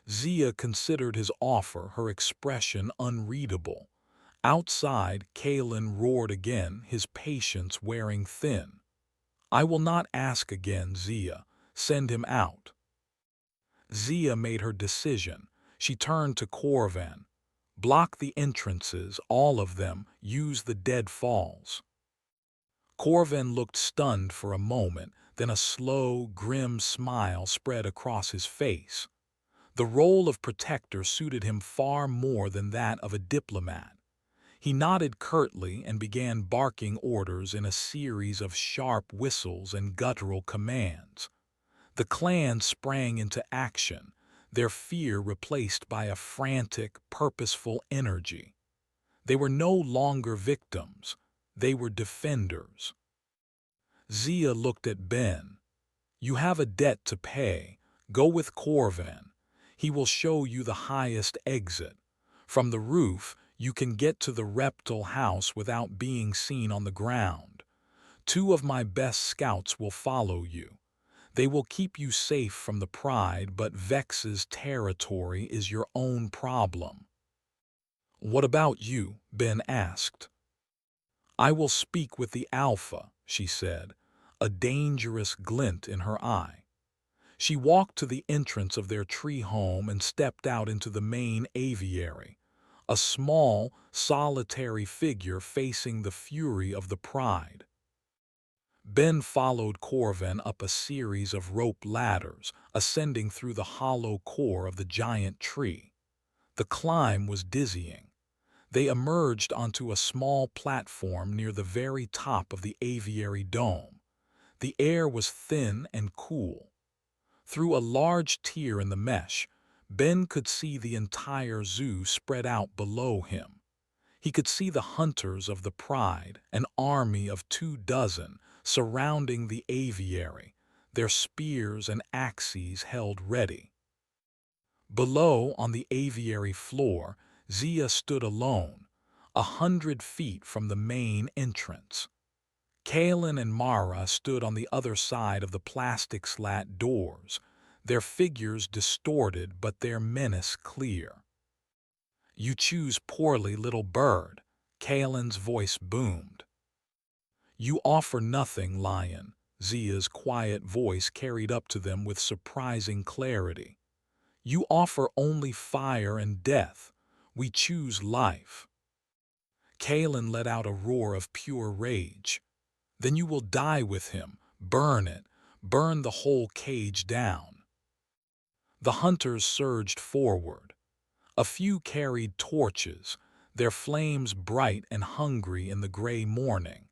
Zia considered his offer, her expression unreadable. Outside, Kalen roared again, his patience wearing thin. "I will not ask again, Zia. Send him out." Zia made her decision. She turned to Corvan. "Block the entrances, all of them. Use the deadfalls." Corvan looked stunned for a moment, then a slow, grim smile spread across his face. The role of protector suited him far more than that of a diplomat. He nodded curtly and began barking orders in a series of sharp whistles and guttural commands. The clan sprang into action, their fear replaced by a frantic, purposeful energy. They were no longer victims, they were defenders. Zia looked at Ben. "You have a debt to pay. Go with Corvan. He will show you the highest exit. From the roof, you can get to the reptile house without being seen on the ground. 2 of my best scouts will follow you. They will keep you safe from the Pride, but Vex's territory is your own problem." "What about you?" Ben asked. "I will speak with the Alpha," she said, a dangerous glint in her eye. She walked to the entrance of their tree home and stepped out into the main aviary, a small, solitary figure facing the fury of the Pride. Ben followed Corvan up a series of rope ladders, ascending through the hollow core of the giant tree. The climb was dizzying. They emerged onto a small platform near the very top of the aviary dome. The air was thin and cool. Through a large tear in the mesh, Ben could see the entire zoo spread out below him. He could see the hunters of the Pride, an army of 24, surrounding the aviary, their spears and axes held ready. Below, on the aviary floor, Zia stood alone, 100 feet from the main entrance. Kalen and Mara stood on the other side of the plastic slat doors, their figures distorted but their menace clear. "You choose poorly, little bird," Kalen's voice boomed. "You offer nothing, lion," Zia's quiet voice carried up to them with surprising clarity. "You offer only fire and death. We choose life." Kalen let out a roar of pure rage. "Then you will die with him. Burn it. Burn the whole cage down." The hunters surged forward. A few carried torches, their flames bright and hungry in the gray morning.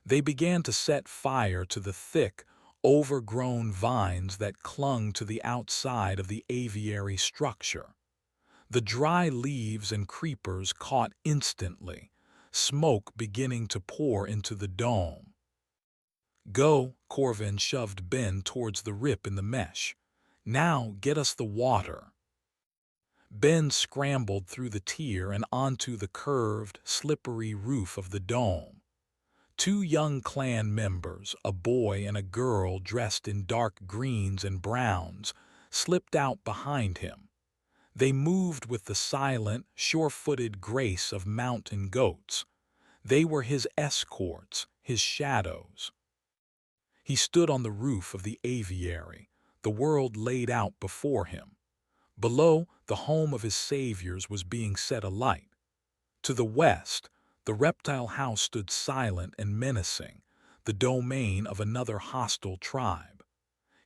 They began to set fire to the thick, overgrown vines that clung to the outside of the aviary structure. The dry leaves and creepers caught instantly, smoke beginning to pour into the dome. "Go," Corvin shoved Ben towards the rip in the mesh. "Now get us the water." Ben scrambled through the tier and onto the curved, slippery roof of the dome. 2 young clan members, a boy and a girl dressed in dark greens and browns, slipped out behind him. They moved with the silent, sure-footed grace of mountain goats. They were his escorts, his shadows. He stood on the roof of the aviary, the world laid out before him. Below, the home of his saviors was being set alight. To the west, the reptile house stood silent and menacing, the domain of another hostile tribe.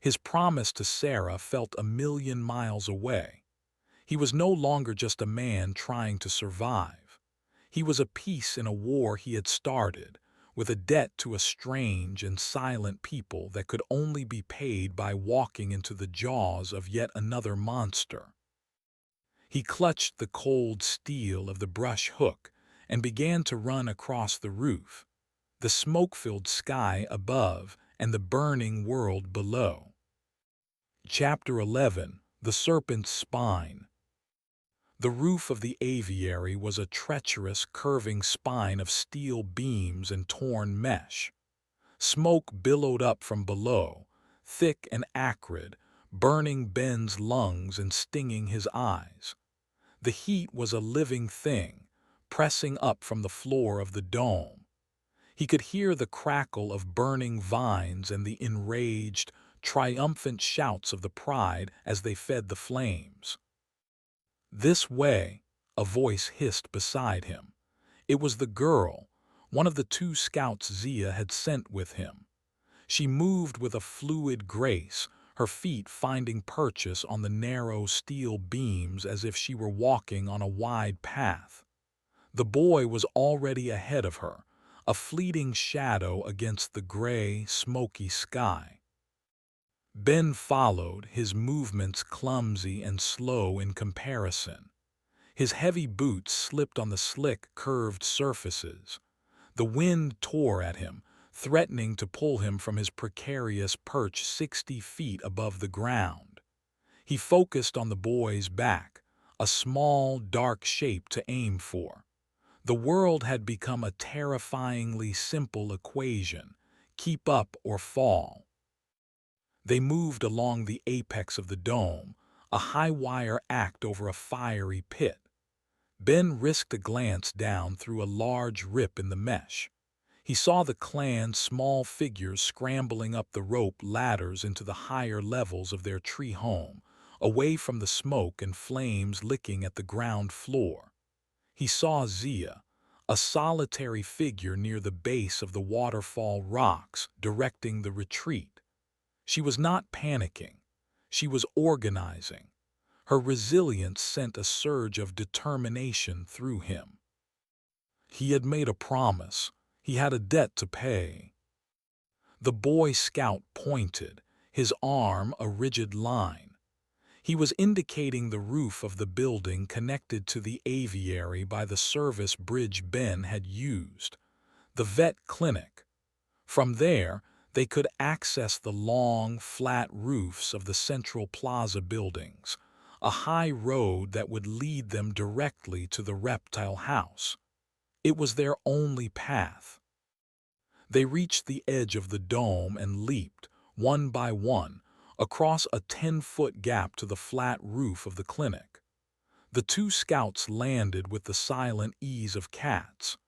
His promise to Sarah felt 1,000,000 miles away. He was no longer just a man trying to survive. He was a piece in a war he had started, with a debt to a strange and silent people that could only be paid by walking into the jaws of yet another monster. He clutched the cold steel of the brush hook and began to run across the roof, the smoke-filled sky above and the burning world below. Chapter 11. The Serpent's Spine. The roof of the aviary was a treacherous, curving spine of steel beams and torn mesh. Smoke billowed up from below, thick and acrid, burning Ben's lungs and stinging his eyes. The heat was a living thing, pressing up from the floor of the dome. He could hear the crackle of burning vines and the enraged, triumphant shouts of the pride as they fed the flames. "This way," a voice hissed beside him. It was the girl, one of the 2 scouts Zia had sent with him. She moved with a fluid grace, her feet finding purchase on the narrow steel beams as if she were walking on a wide path. The boy was already ahead of her, a fleeting shadow against the gray, smoky sky. Ben followed, his movements clumsy and slow in comparison. His heavy boots slipped on the slick, curved surfaces. The wind tore at him, threatening to pull him from his precarious perch 60 feet above the ground. He focused on the boy's back, a small, dark shape to aim for. The world had become a terrifyingly simple equation: keep up or fall. They moved along the apex of the dome, a high-wire act over a fiery pit. Ben risked a glance down through a large rip in the mesh. He saw the clan's small figures scrambling up the rope ladders into the higher levels of their tree home, away from the smoke and flames licking at the ground floor. He saw Zia, a solitary figure near the base of the waterfall rocks, directing the retreat. She was not panicking. She was organizing. Her resilience sent a surge of determination through him. He had made a promise. He had a debt to pay. The Boy Scout pointed, his arm a rigid line. He was indicating the roof of the building connected to the aviary by the service bridge Ben had used, the vet clinic. From there, they could access the long, flat roofs of the Central Plaza buildings, a high road that would lead them directly to the reptile house. It was their only path. They reached the edge of the dome and leaped, one by one, across a 10-foot gap to the flat roof of the clinic. The 2 scouts landed with the silent ease of cats.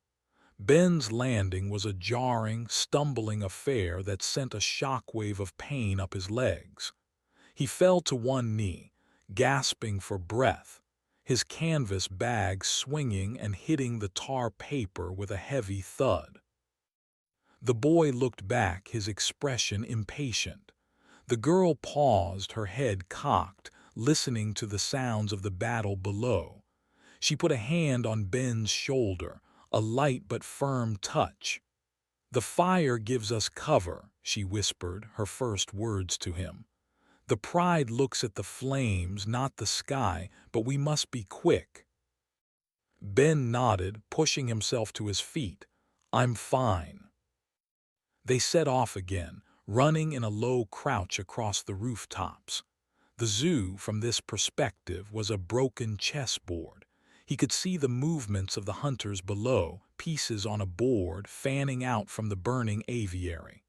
Ben's landing was a jarring, stumbling affair that sent a shockwave of pain up his legs. He fell to one knee, gasping for breath, his canvas bag swinging and hitting the tar paper with a heavy thud. The boy looked back, his expression impatient. The girl paused, her head cocked, listening to the sounds of the battle below. She put a hand on Ben's shoulder, a light but firm touch. "The fire gives us cover," she whispered, her first words to him. "The pride looks at the flames, not the sky, but we must be quick." Ben nodded, pushing himself to his feet. "I'm fine." They set off again, running in a low crouch across the rooftops. The zoo, from this perspective, was a broken chessboard. He could see the movements of the hunters below, pieces on a board fanning out from the burning aviary.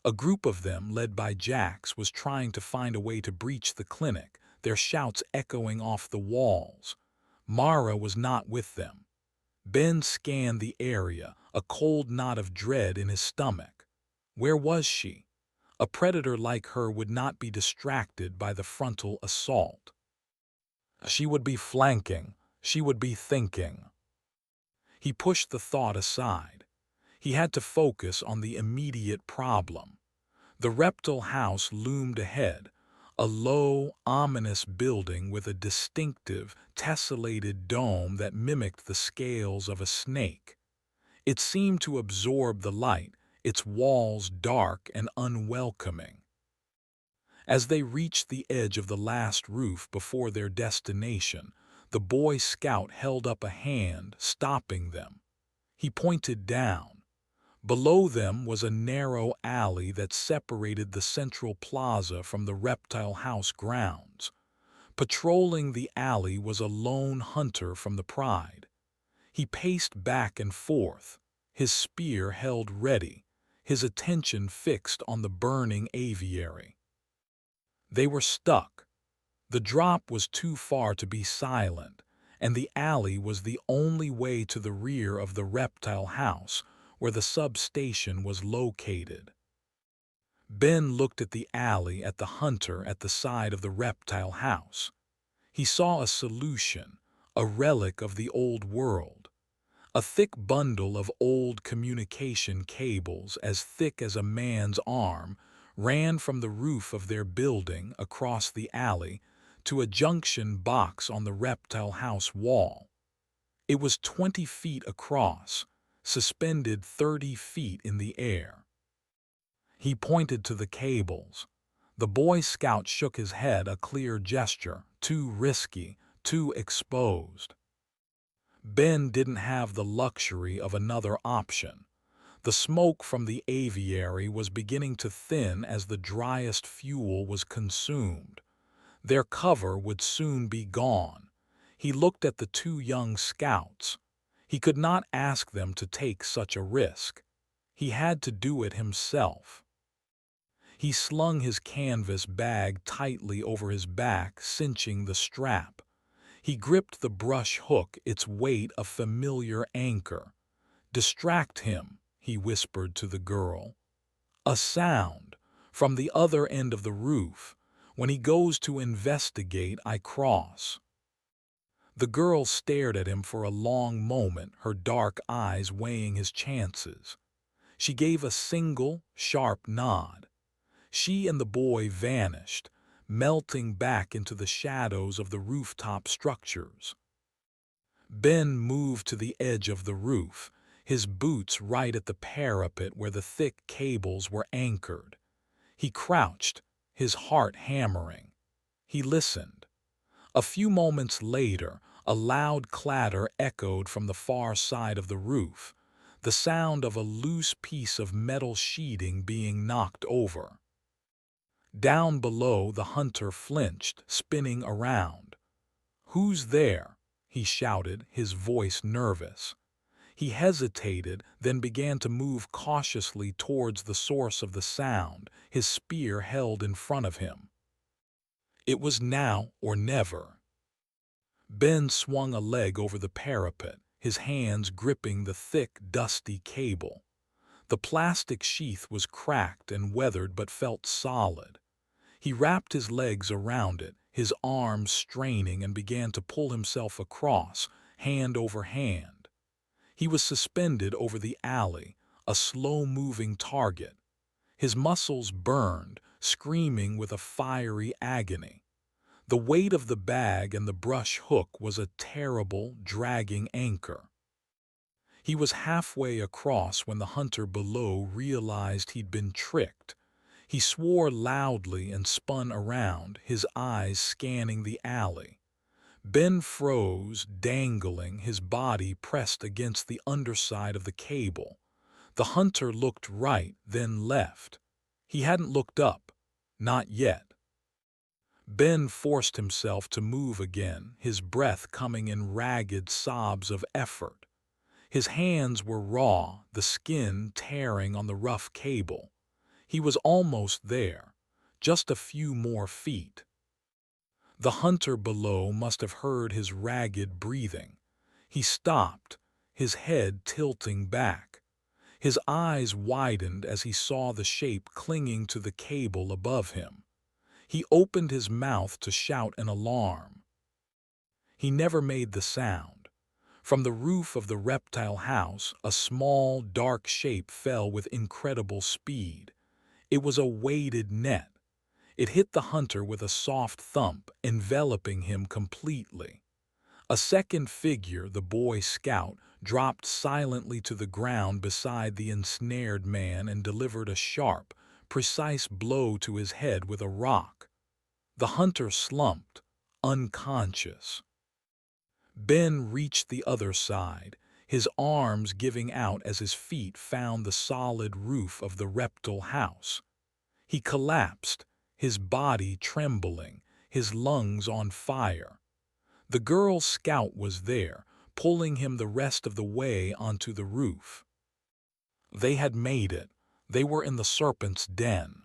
A group of them, led by Jax, was trying to find a way to breach the clinic, their shouts echoing off the walls. Mara was not with them. Ben scanned the area, a cold knot of dread in his stomach. Where was she? A predator like her would not be distracted by the frontal assault. She would be flanking. She would be thinking. He pushed the thought aside. He had to focus on the immediate problem. The reptile house loomed ahead, a low, ominous building with a distinctive, tessellated dome that mimicked the scales of a snake. It seemed to absorb the light, its walls dark and unwelcoming. As they reached the edge of the last roof before their destination, the Boy Scout held up a hand, stopping them. He pointed down. Below them was a narrow alley that separated the central plaza from the reptile house grounds. Patrolling the alley was a lone hunter from the Pride. He paced back and forth, his spear held ready, his attention fixed on the burning aviary. They were stuck. The drop was too far to be silent, and the alley was the only way to the rear of the reptile house, where the substation was located. Ben looked at the alley at the hunter at the side of the reptile house. He saw a solution, a relic of the old world. A thick bundle of old communication cables as thick as a man's arm ran from the roof of their building across the alley to a junction box on the reptile house wall. It was 20 feet across, suspended 30 feet in the air. He pointed to the cables. The Boy Scout shook his head, a clear gesture, too risky, too exposed. Ben didn't have the luxury of another option. The smoke from the aviary was beginning to thin as the driest fuel was consumed. Their cover would soon be gone. He looked at the two young scouts. He could not ask them to take such a risk. He had to do it himself. He slung his canvas bag tightly over his back, cinching the strap. He gripped the brush hook, its weight a familiar anchor. "Distract him," he whispered to the girl. "A sound from the other end of the roof. When he goes to investigate, I cross." The girl stared at him for a long moment, her dark eyes weighing his chances. She gave a single, sharp nod. She and the boy vanished, melting back into the shadows of the rooftop structures. Ben moved to the edge of the roof, his boots right at the parapet where the thick cables were anchored. He crouched, his heart hammering. He listened. A few moments later, a loud clatter echoed from the far side of the roof, the sound of a loose piece of metal sheeting being knocked over. Down below, the hunter flinched, spinning around. "Who's there?" he shouted, his voice nervous. He hesitated, then began to move cautiously towards the source of the sound, his spear held in front of him. It was now or never. Ben swung a leg over the parapet, his hands gripping the thick, dusty cable. The plastic sheath was cracked and weathered but felt solid. He wrapped his legs around it, his arms straining, and began to pull himself across, hand over hand. He was suspended over the alley, a slow-moving target. His muscles burned, screaming with a fiery agony. The weight of the bag and the brush hook was a terrible, dragging anchor. He was halfway across when the hunter below realized he'd been tricked. He swore loudly and spun around, his eyes scanning the alley. Ben froze, dangling, his body pressed against the underside of the cable. The hunter looked right, then left. He hadn't looked up. Not yet. Ben forced himself to move again, his breath coming in ragged sobs of effort. His hands were raw, the skin tearing on the rough cable. He was almost there, just a few more feet. The hunter below must have heard his ragged breathing. He stopped, his head tilting back. His eyes widened as he saw the shape clinging to the cable above him. He opened his mouth to shout an alarm. He never made the sound. From the roof of the reptile house, a small, dark shape fell with incredible speed. It was a weighted net. It hit the hunter with a soft thump, enveloping him completely. A second figure, the Boy Scout, dropped silently to the ground beside the ensnared man and delivered a sharp, precise blow to his head with a rock. The hunter slumped, unconscious. Ben reached the other side, his arms giving out as his feet found the solid roof of the reptile house. He collapsed, his body trembling, his lungs on fire. The Girl Scout was there, pulling him the rest of the way onto the roof. They had made it. They were in the serpent's den.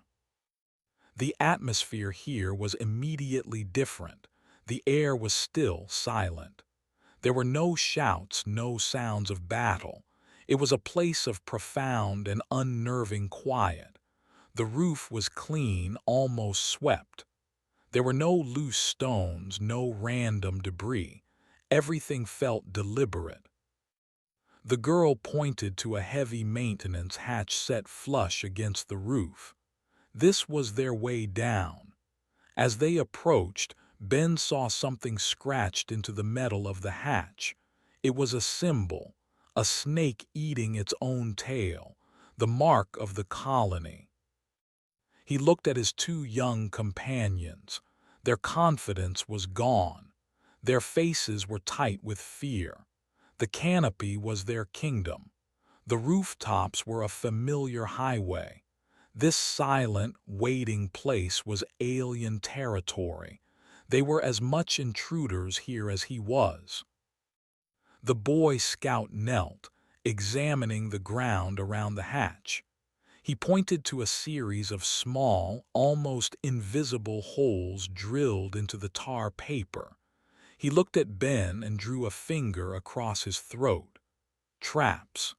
The atmosphere here was immediately different. The air was still silent. There were no shouts, no sounds of battle. It was a place of profound and unnerving quiet. The roof was clean, almost swept. There were no loose stones, no random debris. Everything felt deliberate. The girl pointed to a heavy maintenance hatch set flush against the roof. This was their way down. As they approached, Ben saw something scratched into the metal of the hatch. It was a symbol, a snake eating its own tail, the mark of the colony. He looked at his two young companions. Their confidence was gone. Their faces were tight with fear. The canopy was their kingdom. The rooftops were a familiar highway. This silent, waiting place was alien territory. They were as much intruders here as he was. The Boy Scout knelt, examining the ground around the hatch. He pointed to a series of small, almost invisible holes drilled into the tar paper. He looked at Ben and drew a finger across his throat. Traps.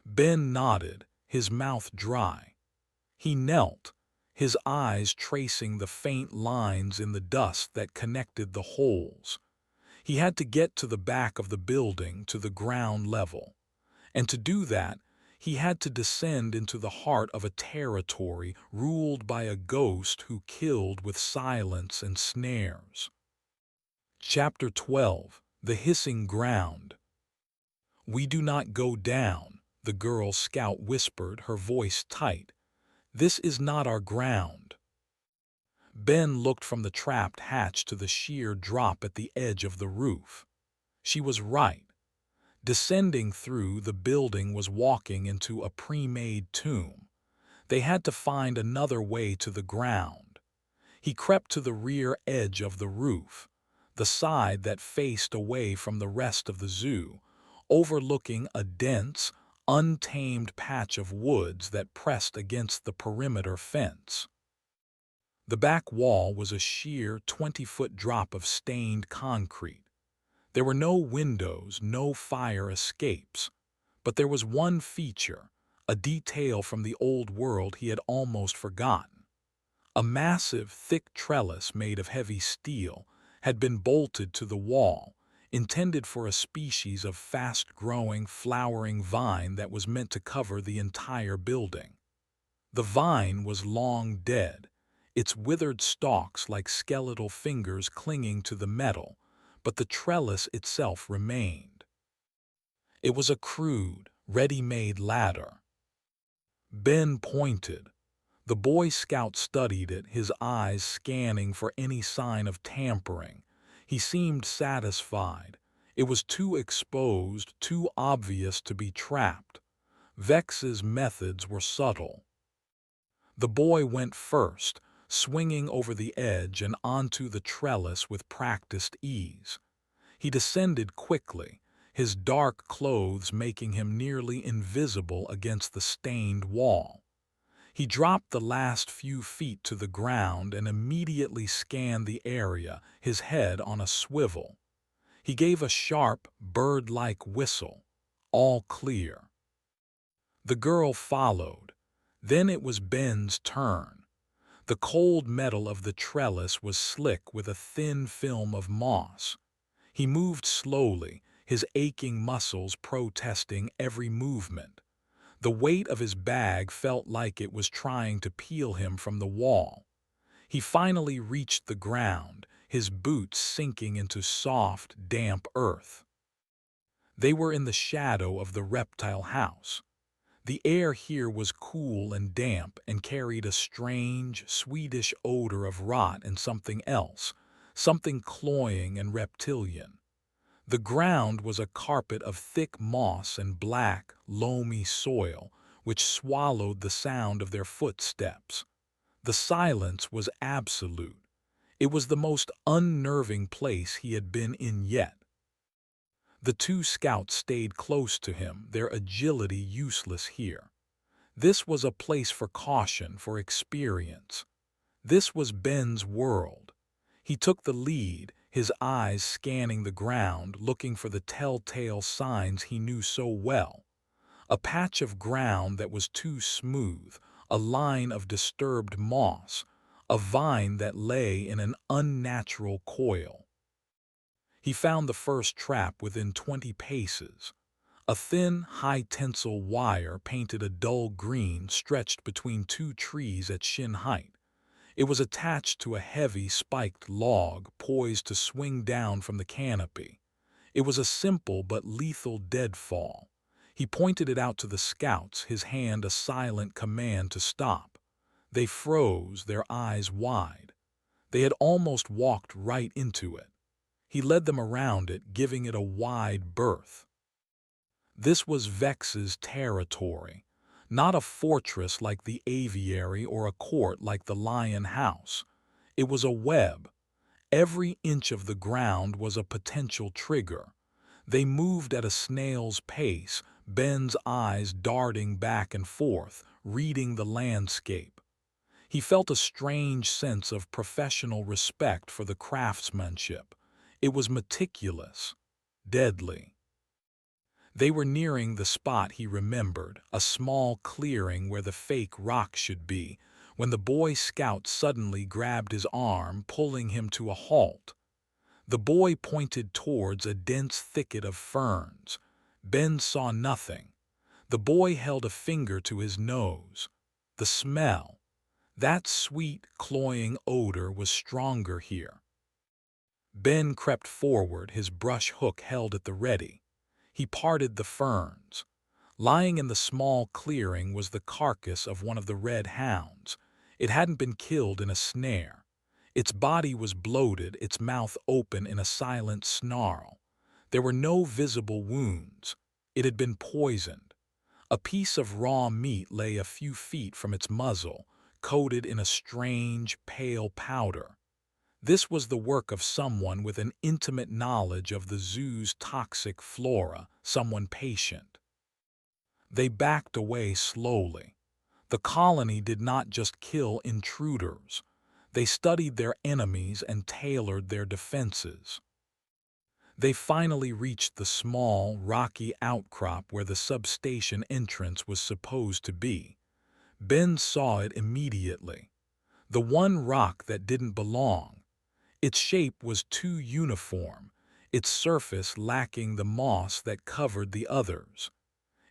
Ben nodded, his mouth dry. He knelt, his eyes tracing the faint lines in the dust that connected the holes. He had to get to the back of the building, to the ground level. And to do that, he had to descend into the heart of a territory ruled by a ghost who killed with silence and snares. Chapter 12. The Hissing Ground. "We do not go down," the Girl Scout whispered, her voice tight. "This is not our ground." Ben looked from the trapped hatch to the sheer drop at the edge of the roof. She was right. Descending through the building was walking into a pre-made tomb. They had to find another way to the ground. He crept to the rear edge of the roof, the side that faced away from the rest of the zoo, overlooking a dense, untamed patch of woods that pressed against the perimeter fence. The back wall was a sheer 20-foot drop of stained concrete. There were no windows, no fire escapes. But there was one feature, a detail from the old world he had almost forgotten. A massive, thick trellis made of heavy steel had been bolted to the wall, intended for a species of fast-growing, flowering vine that was meant to cover the entire building. The vine was long dead, its withered stalks like skeletal fingers clinging to the metal, but the trellis itself remained. It was a crude, ready-made ladder. Ben pointed. The Boy Scout studied it, his eyes scanning for any sign of tampering. He seemed satisfied. It was too exposed, too obvious to be trapped. Vex's methods were subtle. The boy went first, swinging over the edge and onto the trellis with practiced ease. He descended quickly, his dark clothes making him nearly invisible against the stained wall. He dropped the last few feet to the ground and immediately scanned the area, his head on a swivel. He gave a sharp, bird-like whistle. All clear. The girl followed. Then it was Ben's turn. The cold metal of the trellis was slick with a thin film of moss. He moved slowly, his aching muscles protesting every movement. The weight of his bag felt like it was trying to peel him from the wall. He finally reached the ground, his boots sinking into soft, damp earth. They were in the shadow of the reptile house. The air here was cool and damp and carried a strange, sweetish odor of rot and something else, something cloying and reptilian. The ground was a carpet of thick moss and black, loamy soil, which swallowed the sound of their footsteps. The silence was absolute. It was the most unnerving place he had been in yet. The two scouts stayed close to him, their agility useless here. This was a place for caution, for experience. This was Ben's world. He took the lead, his eyes scanning the ground, looking for the telltale signs he knew so well. A patch of ground that was too smooth, a line of disturbed moss, a vine that lay in an unnatural coil. He found the first trap within 20 paces. A thin, high-tensile wire painted a dull green stretched between two trees at shin height. It was attached to a heavy, spiked log poised to swing down from the canopy. It was a simple but lethal deadfall. He pointed it out to the scouts, his hand a silent command to stop. They froze, their eyes wide. They had almost walked right into it. He led them around it, giving it a wide berth. This was Vex's territory, not a fortress like the aviary or a court like the lion house. It was a web. Every inch of the ground was a potential trigger. They moved at a snail's pace, Ben's eyes darting back and forth, reading the landscape. He felt a strange sense of professional respect for the craftsmanship. It was meticulous, deadly. They were nearing the spot he remembered, a small clearing where the fake rock should be, when the Boy Scout suddenly grabbed his arm, pulling him to a halt. The boy pointed towards a dense thicket of ferns. Ben saw nothing. The boy held a finger to his nose. The smell, that sweet, cloying odor, was stronger here. Ben crept forward, his brush hook held at the ready. He parted the ferns. Lying in the small clearing was the carcass of one of the red hounds. It hadn't been killed in a snare. Its body was bloated, its mouth open in a silent snarl. There were no visible wounds. It had been poisoned. A piece of raw meat lay a few feet from its muzzle, coated in a strange, pale powder. This was the work of someone with an intimate knowledge of the zoo's toxic flora, someone patient. They backed away slowly. The colony did not just kill intruders. They studied their enemies and tailored their defenses. They finally reached the small, rocky outcrop where the substation entrance was supposed to be. Ben saw it immediately. The one rock that didn't belong. Its shape was too uniform, its surface lacking the moss that covered the others.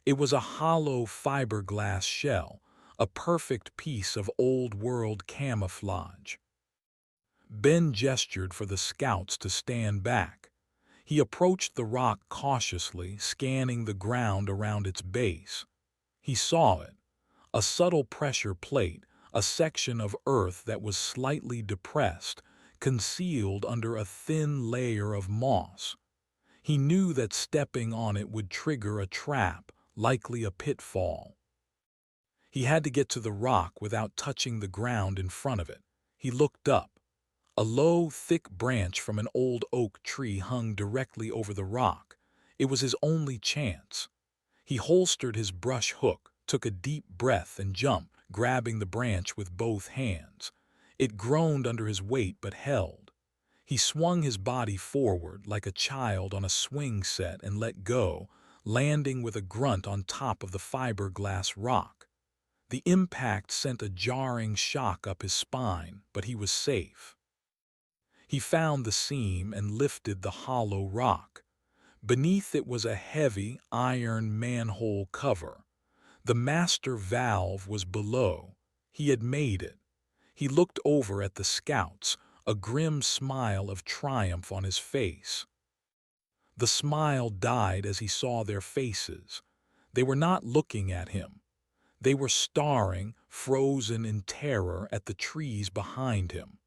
It was a hollow fiberglass shell, a perfect piece of old-world camouflage. Ben gestured for the scouts to stand back. He approached the rock cautiously, scanning the ground around its base. He saw it, a subtle pressure plate, a section of earth that was slightly depressed, concealed under a thin layer of moss. He knew that stepping on it would trigger a trap, likely a pitfall. He had to get to the rock without touching the ground in front of it. He looked up. A low, thick branch from an old oak tree hung directly over the rock. It was his only chance. He holstered his brush hook, took a deep breath and jumped, grabbing the branch with both hands. It groaned under his weight but held. He swung his body forward like a child on a swing set and let go, landing with a grunt on top of the fiberglass rock. The impact sent a jarring shock up his spine, but he was safe. He found the seam and lifted the hollow rock. Beneath it was a heavy, iron manhole cover. The master valve was below. He had made it. He looked over at the scouts, a grim smile of triumph on his face. The smile died as he saw their faces. They were not looking at him. They were staring, frozen in terror, at the trees behind him.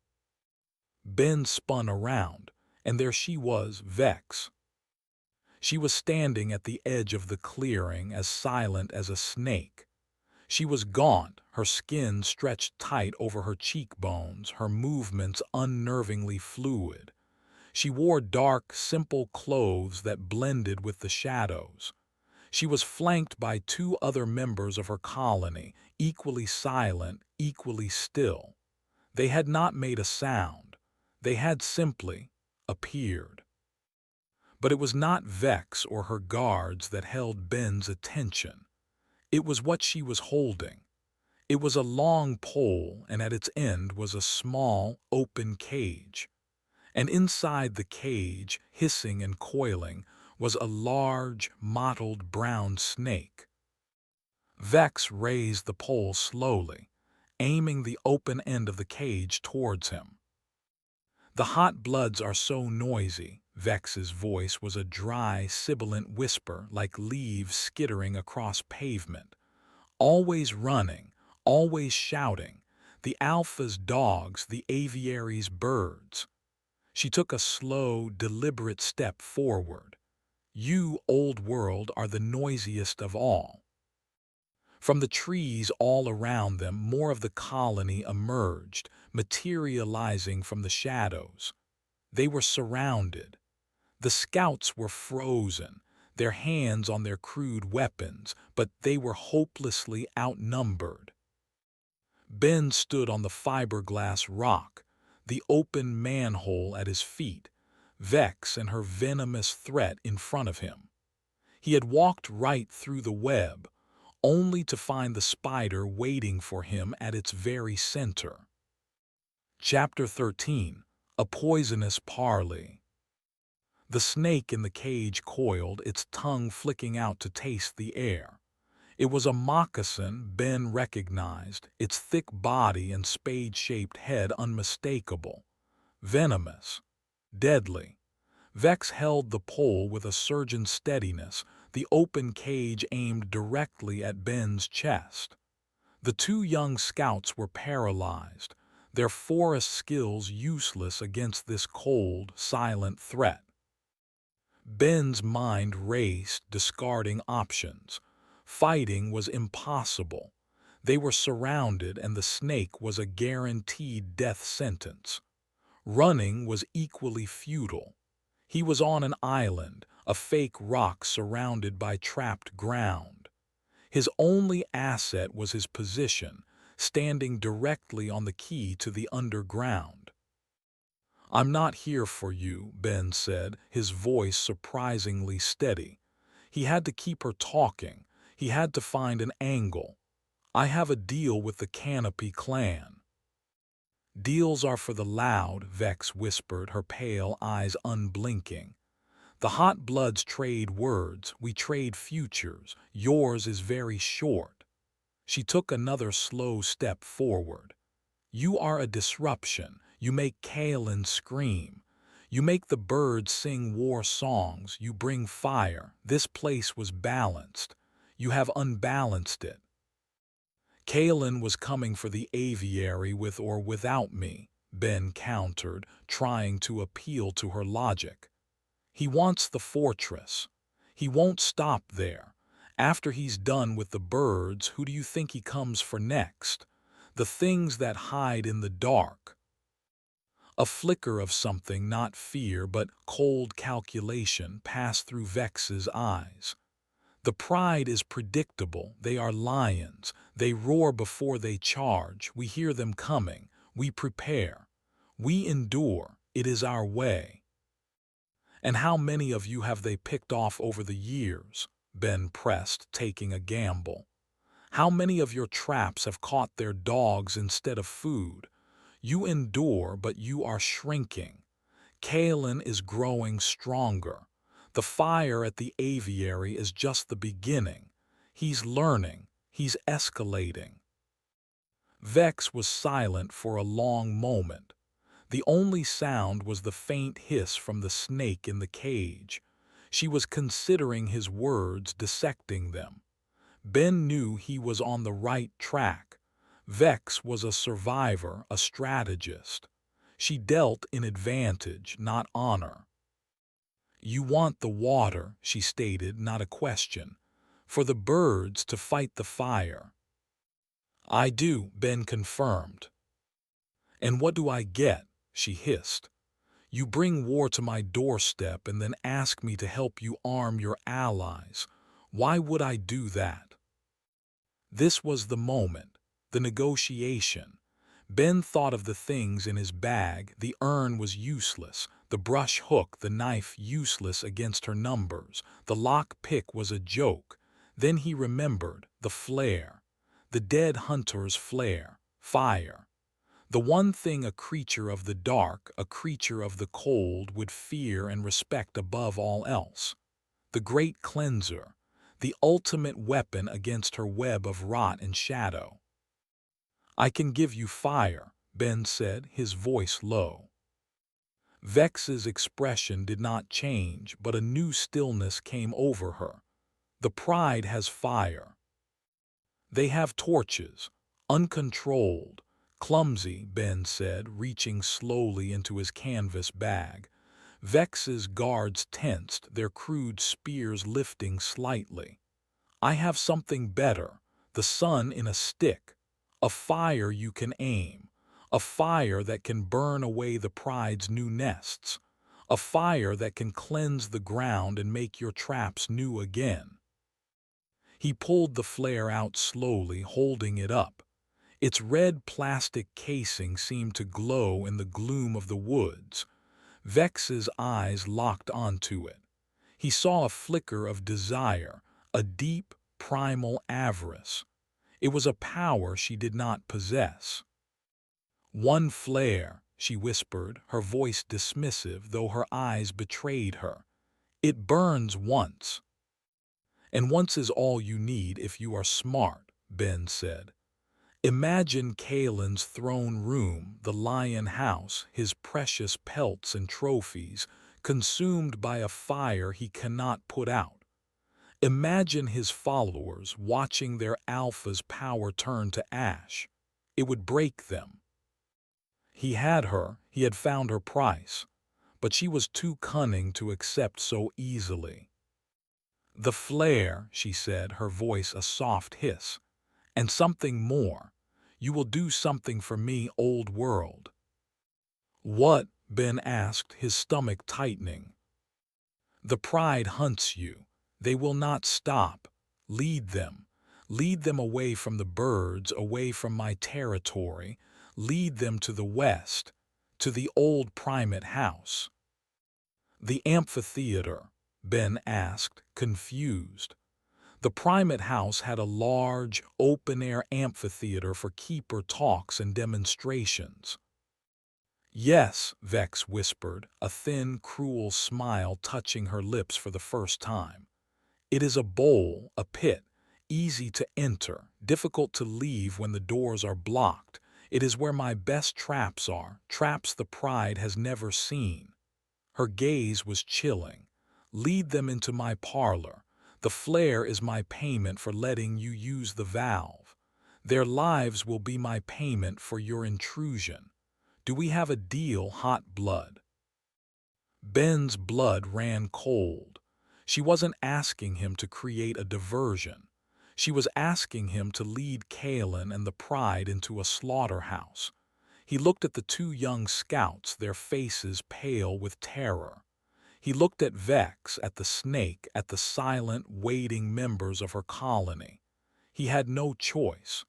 Ben spun around, and there she was, Vex. She was standing at the edge of the clearing, as silent as a snake. She was gaunt, her skin stretched tight over her cheekbones, her movements unnervingly fluid. She wore dark, simple clothes that blended with the shadows. She was flanked by two other members of her colony, equally silent, equally still. They had not made a sound. They had simply appeared. But it was not Vex or her guards that held Ben's attention. It was what she was holding. It was a long pole, and at its end was a small, open cage. And inside the cage, hissing and coiling, was a large, mottled brown snake. Vex raised the pole slowly, aiming the open end of the cage towards him. "The hot bloods are so noisy." Vex's voice was a dry, sibilant whisper like leaves skittering across pavement. "Always running, always shouting. The alpha's dogs, the aviary's birds." She took a slow, deliberate step forward. "You, old world, are the noisiest of all." From the trees all around them, more of the colony emerged, materializing from the shadows. They were surrounded. The scouts were frozen, their hands on their crude weapons, but they were hopelessly outnumbered. Ben stood on the fiberglass rock, the open manhole at his feet, Vex and her venomous threat in front of him. He had walked right through the web, only to find the spider waiting for him at its very center. Chapter 13. A Poisonous Parley. The snake in the cage coiled, its tongue flicking out to taste the air. It was a moccasin Ben recognized, its thick body and spade-shaped head unmistakable. Venomous. Deadly. Vex held the pole with a surgeon's steadiness, the open cage aimed directly at Ben's chest. The two young scouts were paralyzed, their forest skills useless against this cold, silent threat. Ben's mind raced, discarding options. Fighting was impossible. They were surrounded, and the snake was a guaranteed death sentence. Running was equally futile. He was on an island, a fake rock surrounded by trapped ground. His only asset was his position, standing directly on the key to the underground. "I'm not here for you," Ben said, his voice surprisingly steady. He had to keep her talking. He had to find an angle. "I have a deal with the Canopy clan." "Deals are for the loud," Vex whispered, her pale eyes unblinking. "The hot bloods trade words, we trade futures. Yours is very short." She took another slow step forward. "You are a disruption. You make Kalen scream. You make the birds sing war songs. You bring fire. This place was balanced. You have unbalanced it." "Kalen was coming for the aviary with or without me," Ben countered, trying to appeal to her logic. "He wants the fortress. He won't stop there. After he's done with the birds, who do you think he comes for next? The things that hide in the dark." A flicker of something, not fear but cold calculation, passed through Vex's eyes. The pride is predictable. They are lions. They roar before they charge. We hear them coming. We prepare. We endure. It is our way. And how many of you have they picked off over the years? Ben pressed, taking a gamble. How many of your traps have caught their dogs instead of food? You endure, but you are shrinking. Kalen is growing stronger. The fire at the aviary is just the beginning. He's learning. He's escalating. Vex was silent for a long moment. The only sound was the faint hiss from the snake in the cage. She was considering his words, dissecting them. Ben knew he was on the right track. Vex was a survivor, a strategist. She dealt in advantage, not honor. You want the water, she stated, not a question. For the birds to fight the fire. I do, Ben confirmed. And what do I get? She hissed. You bring war to my doorstep and then ask me to help you arm your allies. Why would I do that? This was the moment, the negotiation. Ben thought of the things in his bag. The urn was useless, the brush hook, the knife useless against her numbers. The lock pick was a joke. Then he remembered the flare, the dead hunter's flare, fire. The one thing a creature of the dark, a creature of the cold, would fear and respect above all else. The great cleanser, the ultimate weapon against her web of rot and shadow. I can give you fire, Ben said, his voice low. Vex's expression did not change, but a new stillness came over her. The pride has fire. They have torches, uncontrolled, clumsy, Ben said, reaching slowly into his canvas bag. Vex's guards tensed, their crude spears lifting slightly. I have something better, the sun in a stick, a fire you can aim, a fire that can burn away the pride's new nests, a fire that can cleanse the ground and make your traps new again. He pulled the flare out slowly, holding it up. Its red plastic casing seemed to glow in the gloom of the woods. Vex's eyes locked onto it. He saw a flicker of desire, a deep, primal avarice. It was a power she did not possess. One flare, she whispered, her voice dismissive, though her eyes betrayed her. It burns once. And once is all you need if you are smart, Ben said. Imagine Kalen's throne room, the lion house, his precious pelts and trophies, consumed by a fire he cannot put out. Imagine his followers watching their alpha's power turn to ash. It would break them. He had her, he had found her price, but she was too cunning to accept so easily. The flare, she said, her voice a soft hiss, and something more. You will do something for me, old world. What? Ben asked, his stomach tightening. The pride hunts you. They will not stop. Lead them. Lead them away from the birds, away from my territory. Lead them to the west, to the old primate house. The amphitheater, Ben asked, confused. The primate house had a large, open-air amphitheater for keeper talks and demonstrations. Yes, Vex whispered, a thin, cruel smile touching her lips for the first time. It is a bowl, a pit, easy to enter, difficult to leave when the doors are blocked. It is where my best traps are, traps the pride has never seen. Her gaze was chilling. Lead them into my parlor. The flare is my payment for letting you use the valve. Their lives will be my payment for your intrusion. Do we have a deal, hot blood? Ben's blood ran cold. She wasn't asking him to create a diversion. She was asking him to lead Kalen and the pride into a slaughterhouse. He looked at the two young scouts, their faces pale with terror. He looked at Vex, at the snake, at the silent, waiting members of her colony. He had no choice.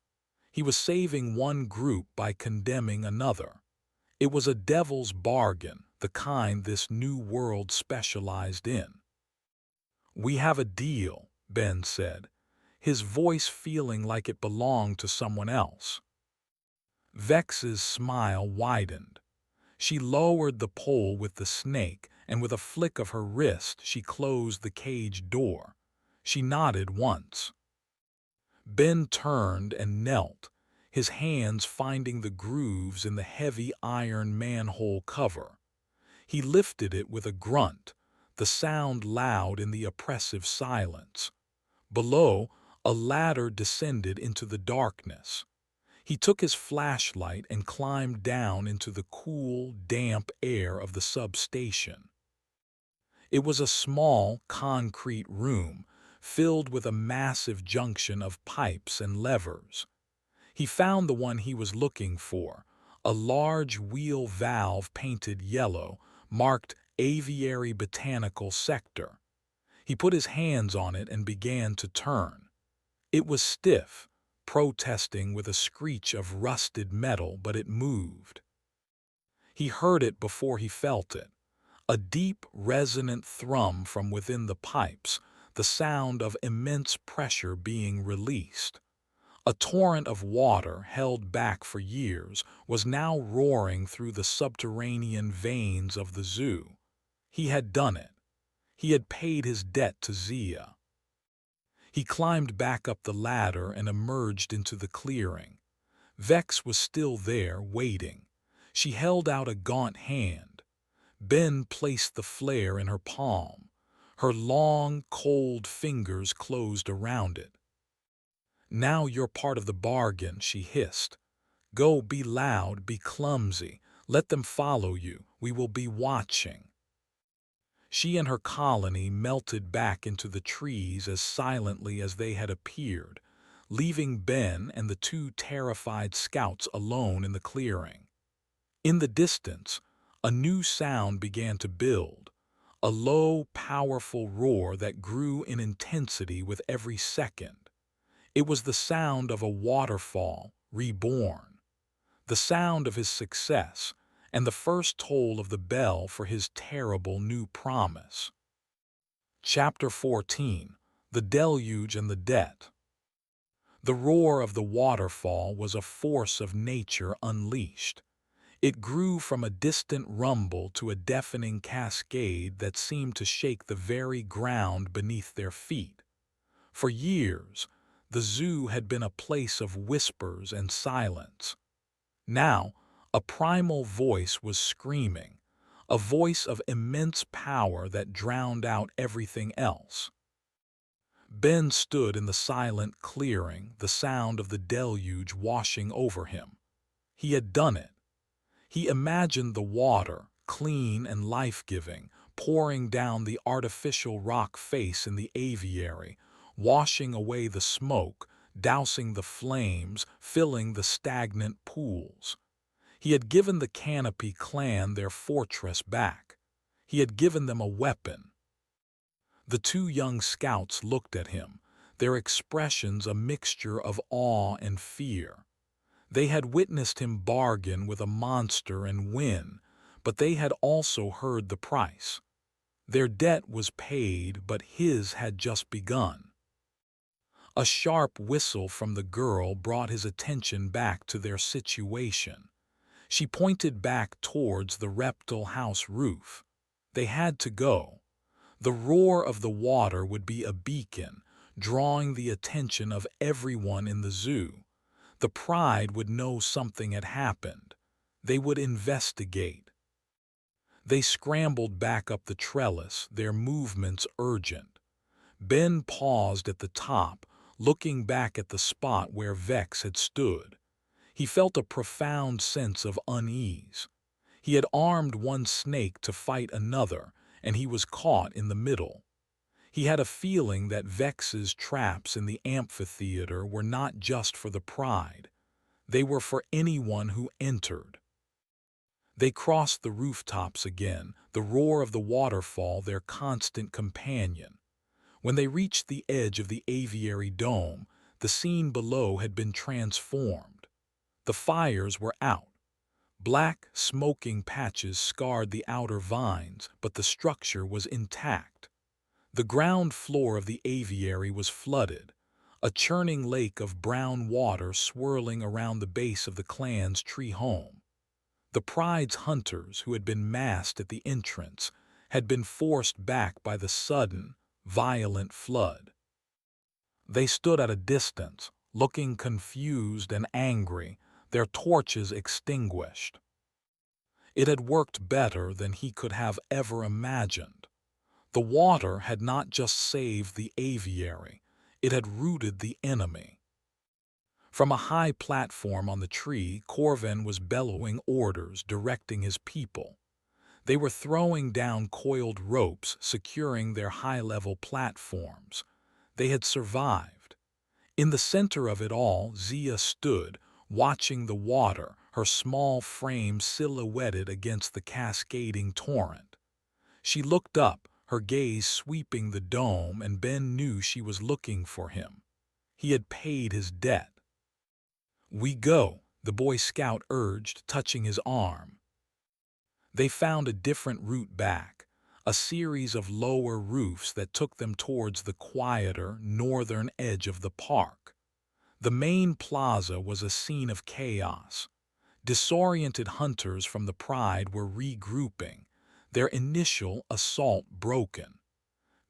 He was saving one group by condemning another. It was a devil's bargain, the kind this new world specialized in. "We have a deal," Ben said, his voice feeling like it belonged to someone else. Vex's smile widened. She lowered the pole with the snake, and with a flick of her wrist she closed the cage door. She nodded once. Ben turned and knelt, his hands finding the grooves in the heavy iron manhole cover. He lifted it with a grunt, the sound loud in the oppressive silence. Below, a ladder descended into the darkness. He took his flashlight and climbed down into the cool, damp air of the substation. It was a small, concrete room, filled with a massive junction of pipes and levers. He found the one he was looking for, a large wheel valve painted yellow, marked Aviary Botanical Sector. He put his hands on it and began to turn. It was stiff, protesting with a screech of rusted metal, but it moved. He heard it before he felt it, a deep, resonant thrum from within the pipes, the sound of immense pressure being released. A torrent of water, held back for years, was now roaring through the subterranean veins of the zoo. He had done it. He had paid his debt to Zia. He climbed back up the ladder and emerged into the clearing. Vex was still there, waiting. She held out a gaunt hand. Ben placed the flare in her palm. Her long, cold fingers closed around it. "Now you're part of the bargain," she hissed. "Go, be loud, be clumsy. Let them follow you. We will be watching." She and her colony melted back into the trees as silently as they had appeared, leaving Ben and the two terrified scouts alone in the clearing. In the distance, a new sound began to build, a low, powerful roar that grew in intensity with every second. It was the sound of a waterfall reborn, the sound of his success, and the first toll of the bell for his terrible new promise. Chapter 14: The Deluge and the Debt. The roar of the waterfall was a force of nature unleashed. It grew from a distant rumble to a deafening cascade that seemed to shake the very ground beneath their feet. For years, the zoo had been a place of whispers and silence. Now, a primal voice was screaming, a voice of immense power that drowned out everything else. Ben stood in the silent clearing, the sound of the deluge washing over him. He had done it. He imagined the water, clean and life-giving, pouring down the artificial rock face in the aviary, washing away the smoke, dousing the flames, filling the stagnant pools. He had given the Canopy clan their fortress back. He had given them a weapon. The two young scouts looked at him, their expressions a mixture of awe and fear. They had witnessed him bargain with a monster and win, but they had also heard the price. Their debt was paid, but his had just begun. A sharp whistle from the girl brought his attention back to their situation. She pointed back towards the reptile house roof. They had to go. The roar of the water would be a beacon, drawing the attention of everyone in the zoo. The Pride would know something had happened. They would investigate. They scrambled back up the trellis, their movements urgent. Ben paused at the top, looking back at the spot where Vex had stood. He felt a profound sense of unease. He had armed one snake to fight another, and he was caught in the middle. He had a feeling that Vex's traps in the amphitheater were not just for the Pride. They were for anyone who entered. They crossed the rooftops again, the roar of the waterfall their constant companion. When they reached the edge of the aviary dome, the scene below had been transformed. The fires were out. Black, smoking patches scarred the outer vines, but the structure was intact. The ground floor of the aviary was flooded, a churning lake of brown water swirling around the base of the clan's tree home. The pride's hunters, who had been massed at the entrance, had been forced back by the sudden, violent flood. They stood at a distance, looking confused and angry, their torches extinguished. It had worked better than he could have ever imagined. The water had not just saved the aviary, it had routed the enemy. From a high platform on the tree, Corvin was bellowing orders, directing his people. They were throwing down coiled ropes, securing their high-level platforms. They had survived. In the center of it all, Zia stood, watching the water, her small frame silhouetted against the cascading torrent. She looked up, her gaze sweeping the dome, and Ben knew she was looking for him. He had paid his debt. "We go," the Boy Scout urged, touching his arm. They found a different route back, a series of lower roofs that took them towards the quieter, northern edge of the park. The main plaza was a scene of chaos. Disoriented hunters from the Pride were regrouping, their initial assault broken.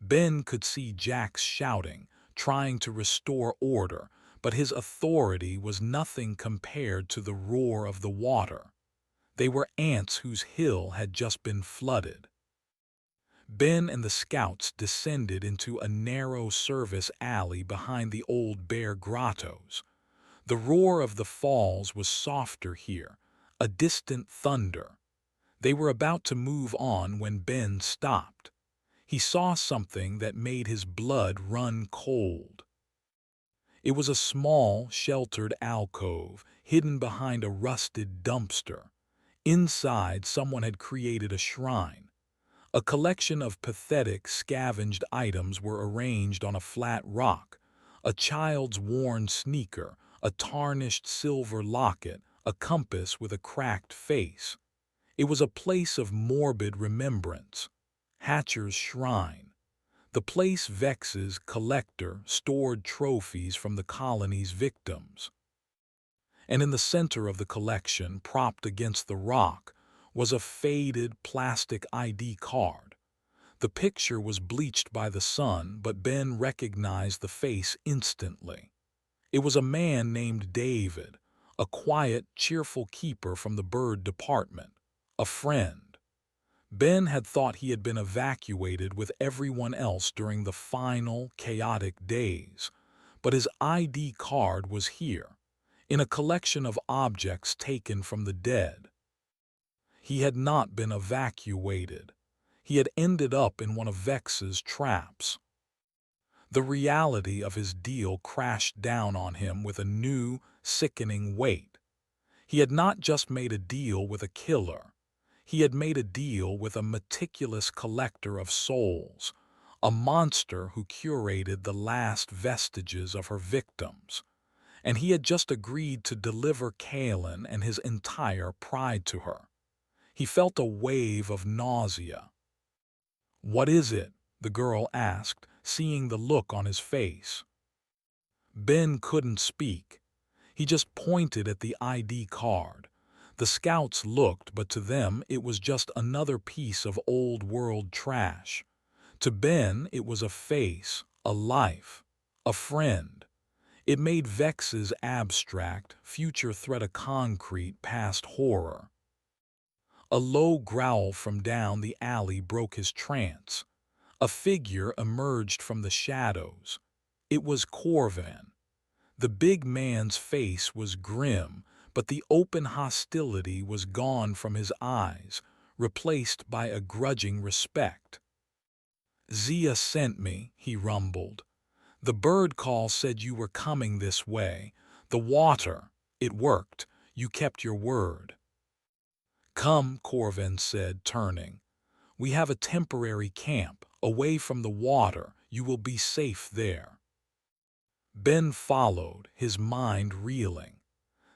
Ben could see Jax shouting, trying to restore order, but his authority was nothing compared to the roar of the water. They were ants whose hill had just been flooded. Ben and the scouts descended into a narrow service alley behind the old bear grottos. The roar of the falls was softer here, a distant thunder. They were about to move on when Ben stopped. He saw something that made his blood run cold. It was a small, sheltered alcove, hidden behind a rusted dumpster. Inside, someone had created a shrine. A collection of pathetic, scavenged items were arranged on a flat rock. A child's worn sneaker, a tarnished silver locket, a compass with a cracked face. It was a place of morbid remembrance. Hatcher's Shrine. The place Vex's collector stored trophies from the colony's victims. And in the center of the collection, propped against the rock, was a faded plastic ID card. The picture was bleached by the sun, but Ben recognized the face instantly. It was a man named David, a quiet, cheerful keeper from the bird department, a friend. Ben had thought he had been evacuated with everyone else during the final, chaotic days, but his ID card was here, in a collection of objects taken from the dead. He had not been evacuated. He had ended up in one of Vex's traps. The reality of his deal crashed down on him with a new, sickening weight. He had not just made a deal with a killer. He had made a deal with a meticulous collector of souls, a monster who curated the last vestiges of her victims. And he had just agreed to deliver Kalen and his entire pride to her. He felt a wave of nausea. "What is it?" the girl asked, seeing the look on his face. Ben couldn't speak. He just pointed at the ID card. The scouts looked, but to them it was just another piece of old-world trash. To Ben it was a face, a life, a friend. It made Vex's abstract, future threat a concrete, past horror. A low growl from down the alley broke his trance. A figure emerged from the shadows. It was Corvin. The big man's face was grim, but the open hostility was gone from his eyes, replaced by a grudging respect. "Zia sent me," he rumbled. "The bird call said you were coming this way. The water, it worked. You kept your word." "Come," Corvin said, turning. "We have a temporary camp, away from the water. You will be safe there." Ben followed, his mind reeling.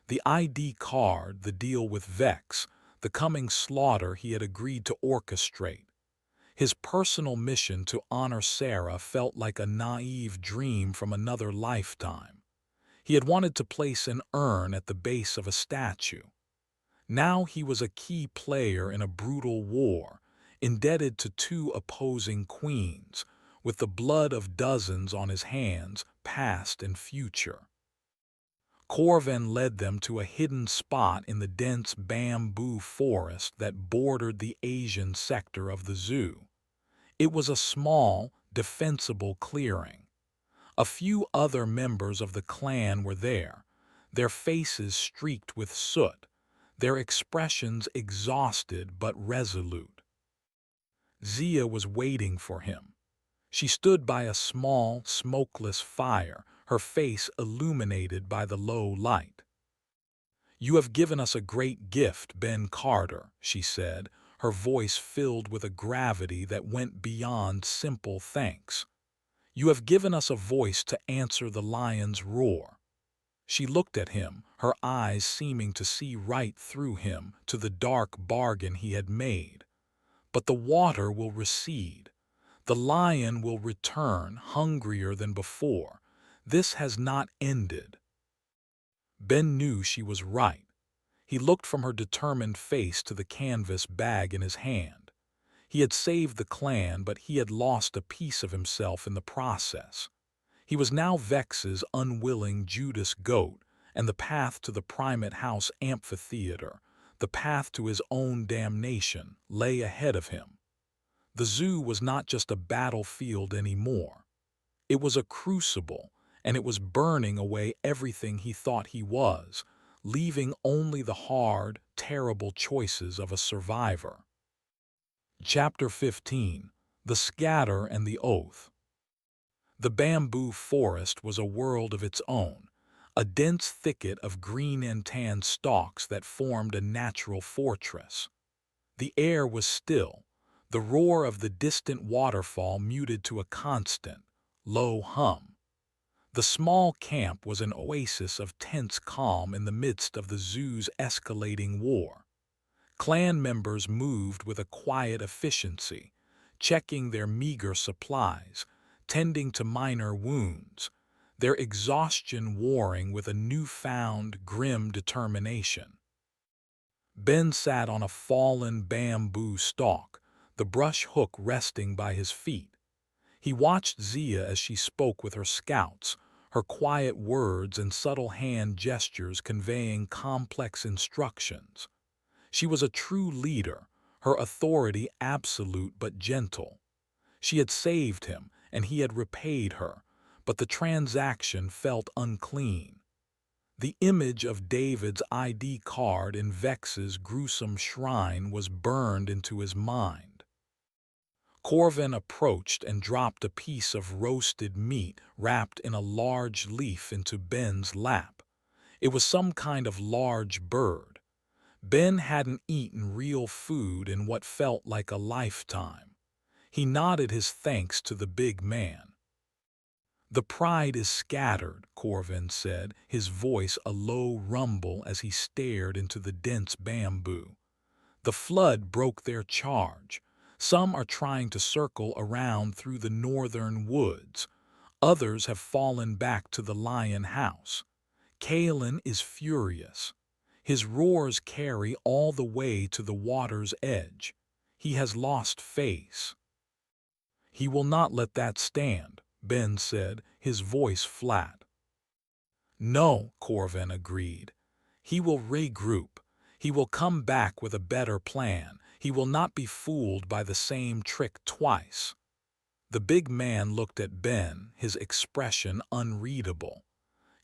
The ID card, the deal with Vex, the coming slaughter he had agreed to orchestrate. His personal mission to honor Sarah felt like a naive dream from another lifetime. He had wanted to place an urn at the base of a statue. Now he was a key player in a brutal war, indebted to two opposing queens, with the blood of dozens on his hands, past and future. Corvin led them to a hidden spot in the dense bamboo forest that bordered the Asian sector of the zoo. It was a small, defensible clearing. A few other members of the clan were there, their faces streaked with soot, their expressions exhausted but resolute. Zia was waiting for him. She stood by a small, smokeless fire, her face illuminated by the low light. "You have given us a great gift, Ben Carter," she said, her voice filled with a gravity that went beyond simple thanks. "You have given us a voice to answer the lion's roar." She looked at him, her eyes seeming to see right through him, to the dark bargain he had made. "But the water will recede. The lion will return, hungrier than before. This has not ended." Ben knew she was right. He looked from her determined face to the canvas bag in his hand. He had saved the clan, but he had lost a piece of himself in the process. He was now Vex's unwilling Judas goat, and the path to the Primate House amphitheater, the path to his own damnation, lay ahead of him. The zoo was not just a battlefield anymore. It was a crucible, and it was burning away everything he thought he was, leaving only the hard, terrible choices of a survivor. Chapter 15. The Scatter and the Oath. The bamboo forest was a world of its own, a dense thicket of green and tan stalks that formed a natural fortress. The air was still, the roar of the distant waterfall muted to a constant, low hum. The small camp was an oasis of tense calm in the midst of the zoo's escalating war. Clan members moved with a quiet efficiency, checking their meager supplies, tending to minor wounds, their exhaustion warring with a newfound, grim determination. Ben sat on a fallen bamboo stalk, the brush hook resting by his feet. He watched Zia as she spoke with her scouts, her quiet words and subtle hand gestures conveying complex instructions. She was a true leader, her authority absolute but gentle. She had saved him, and he had repaid her, but the transaction felt unclean. The image of David's ID card in Vex's gruesome shrine was burned into his mind. Corvin approached and dropped a piece of roasted meat wrapped in a large leaf into Ben's lap. It was some kind of large bird. Ben hadn't eaten real food in what felt like a lifetime. He nodded his thanks to the big man. "The pride is scattered," Corvin said, his voice a low rumble as he stared into the dense bamboo. "The flood broke their charge. Some are trying to circle around through the northern woods. Others have fallen back to the Lion House. Kalen is furious. His roars carry all the way to the water's edge. He has lost face." "He will not let that stand," Ben said, his voice flat. "No," Corvin agreed. "He will regroup. He will come back with a better plan. He will not be fooled by the same trick twice." The big man looked at Ben, his expression unreadable.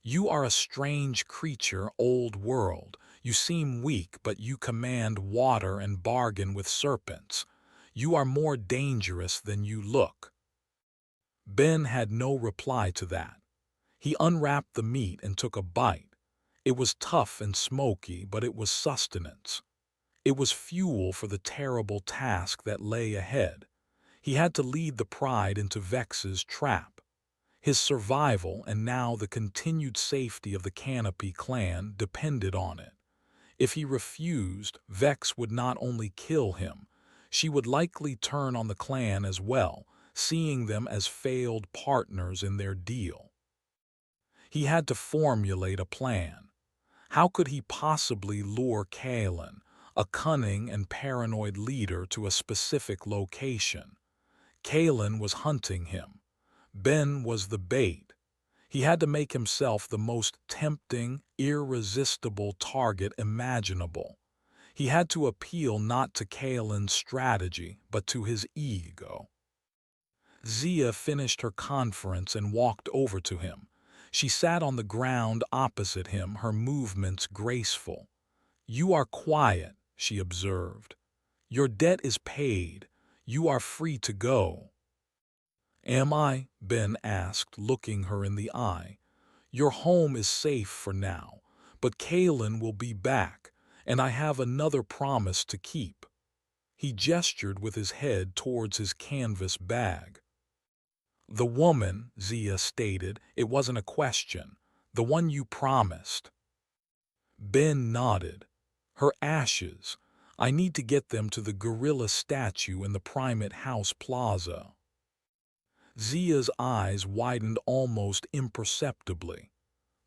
"You are a strange creature, old world. You seem weak, but you command water and bargain with serpents. You are more dangerous than you look." Ben had no reply to that. He unwrapped the meat and took a bite. It was tough and smoky, but it was sustenance. It was fuel for the terrible task that lay ahead. He had to lead the pride into Vex's trap. His survival and now the continued safety of the Canopy clan depended on it. If he refused, Vex would not only kill him, she would likely turn on the clan as well, seeing them as failed partners in their deal. He had to formulate a plan. How could he possibly lure Kalen, a cunning and paranoid leader, to a specific location? Kalen was hunting him. Ben was the bait. He had to make himself the most tempting, irresistible target imaginable. He had to appeal not to Kalen's strategy, but to his ego. Zia finished her conference and walked over to him. She sat on the ground opposite him, her movements graceful. "You are quiet," she observed. "Your debt is paid. You are free to go." "Am I?" Ben asked, looking her in the eye. "Your home is safe for now, but Kalen will be back, and I have another promise to keep." He gestured with his head towards his canvas bag. "The woman," Zia stated, "it wasn't a question. The one you promised." Ben nodded. "Her ashes. I need to get them to the gorilla statue in the Primate House Plaza." Zia's eyes widened almost imperceptibly.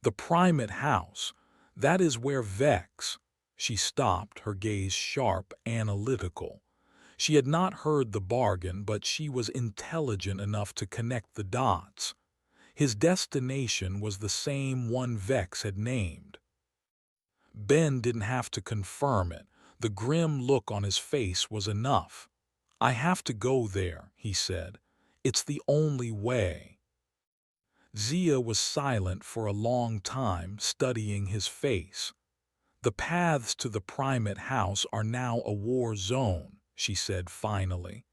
"The Primate House, that is where Vex—" She stopped, her gaze sharp, analytical. She had not heard the bargain, but she was intelligent enough to connect the dots. His destination was the same one Vex had named. Ben didn't have to confirm it. The grim look on his face was enough. "I have to go there," he said. "It's the only way." Zia was silent for a long time, studying his face. "The paths to the Primate House are now a war zone," she said finally.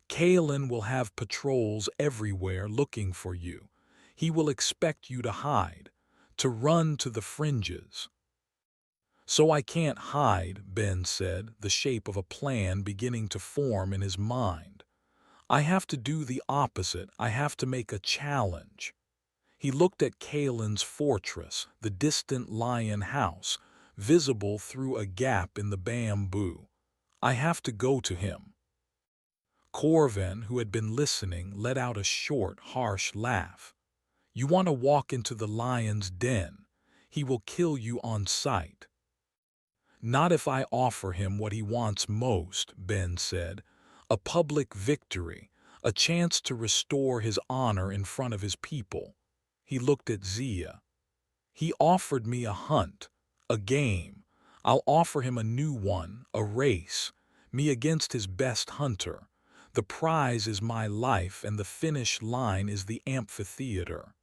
"Kalen will have patrols everywhere looking for you. He will expect you to hide, to run to the fringes." "So I can't hide," Ben said, the shape of a plan beginning to form in his mind. "I have to do the opposite. I have to make a challenge." He looked at Kalen's fortress, the distant lion house, visible through a gap in the bamboo. "I have to go to him." Corvin, who had been listening, let out a short, harsh laugh. "You want to walk into the lion's den. He will kill you on sight." "Not if I offer him what he wants most," Ben said. "A public victory, a chance to restore his honor in front of his people." He looked at Zia. "He offered me a hunt, a game. I'll offer him a new one, a race, me against his best hunter. The prize is my life and the finish line is the amphitheater."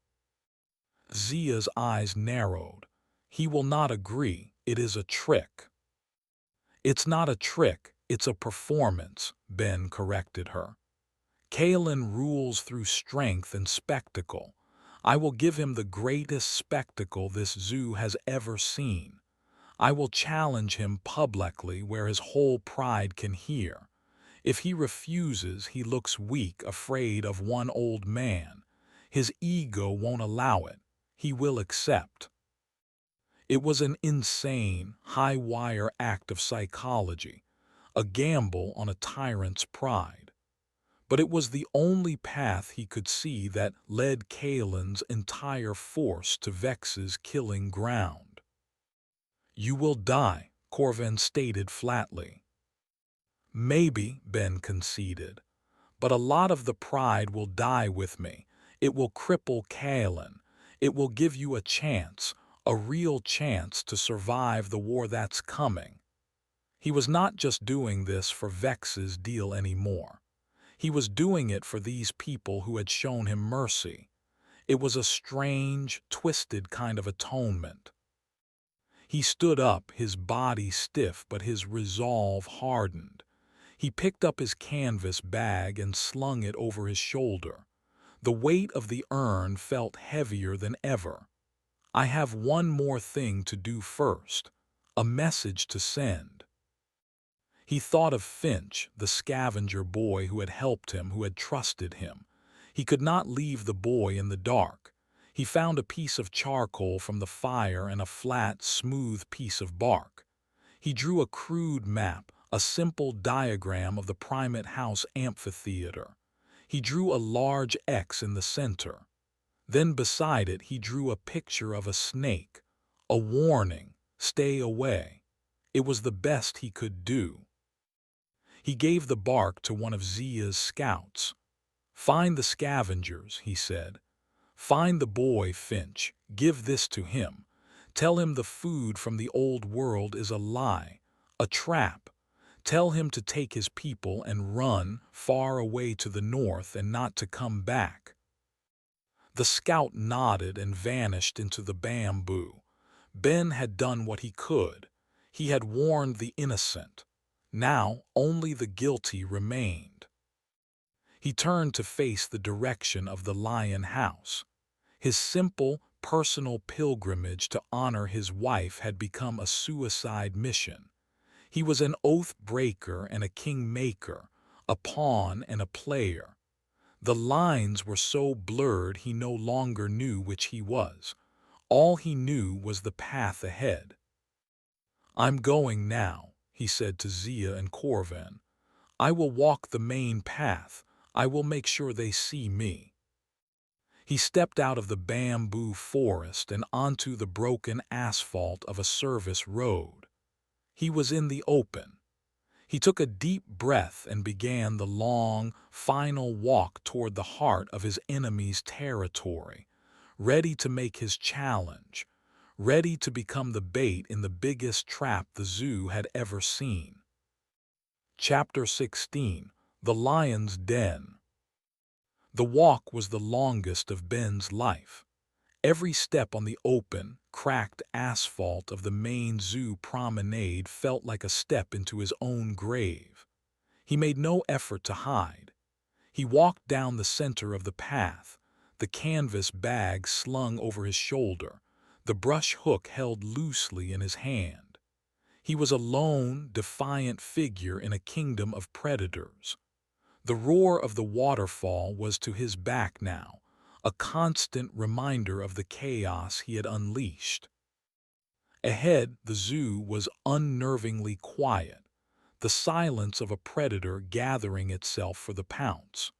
Zia's eyes narrowed. "He will not agree. It is a trick." "It's not a trick, it's a performance," Ben corrected her. "Kalen rules through strength and spectacle. I will give him the greatest spectacle this zoo has ever seen. I will challenge him publicly where his whole pride can hear. If he refuses, he looks weak, afraid of one old man. His ego won't allow it. He will accept." It was an insane, high-wire act of psychology, a gamble on a tyrant's pride. But it was the only path he could see that led Kalen's entire force to Vex's killing ground. "You will die," Corvin stated flatly. "Maybe," Ben conceded, "but a lot of the pride will die with me. It will cripple Kalen. It will give you a chance, a real chance to survive the war that's coming." He was not just doing this for Vex's deal anymore. He was doing it for these people who had shown him mercy. It was a strange, twisted kind of atonement. He stood up, his body stiff but his resolve hardened. He picked up his canvas bag and slung it over his shoulder. The weight of the urn felt heavier than ever. "I have one more thing to do first, a message to send." He thought of Finch, the scavenger boy who had helped him, who had trusted him. He could not leave the boy in the dark. He found a piece of charcoal from the fire and a flat, smooth piece of bark. He drew a crude map, a simple diagram of the Primate House amphitheater. He drew a large X in the center. Then beside it he drew a picture of a snake, a warning, stay away. It was the best he could do. He gave the bark to one of Zia's scouts. "Find the scavengers," he said. "Find the boy, Finch. Give this to him. Tell him the food from the old world is a lie, a trap. Tell him to take his people and run far away to the north and not to come back." The scout nodded and vanished into the bamboo. Ben had done what he could. He had warned the innocent. Now only the guilty remained. He turned to face the direction of the Lion House. His simple, personal pilgrimage to honor his wife had become a suicide mission. He was an oath breaker and a kingmaker, a pawn and a player. The lines were so blurred he no longer knew which he was. All he knew was the path ahead. "I'm going now," he said to Zia and Corvin. "I will walk the main path. I will make sure they see me." He stepped out of the bamboo forest and onto the broken asphalt of a service road. He was in the open. He took a deep breath and began the long, final walk toward the heart of his enemy's territory, ready to make his challenge, ready to become the bait in the biggest trap the zoo had ever seen. Chapter 16. The Lion's Den. The walk was the longest of Ben's life. Every step on the open, cracked asphalt of the main zoo promenade felt like a step into his own grave. He made no effort to hide. He walked down the center of the path, the canvas bag slung over his shoulder, the brush hook held loosely in his hand. He was a lone, defiant figure in a kingdom of predators. The roar of the waterfall was to his back now, a constant reminder of the chaos he had unleashed. Ahead, the zoo was unnervingly quiet, the silence of a predator gathering itself for the pounce.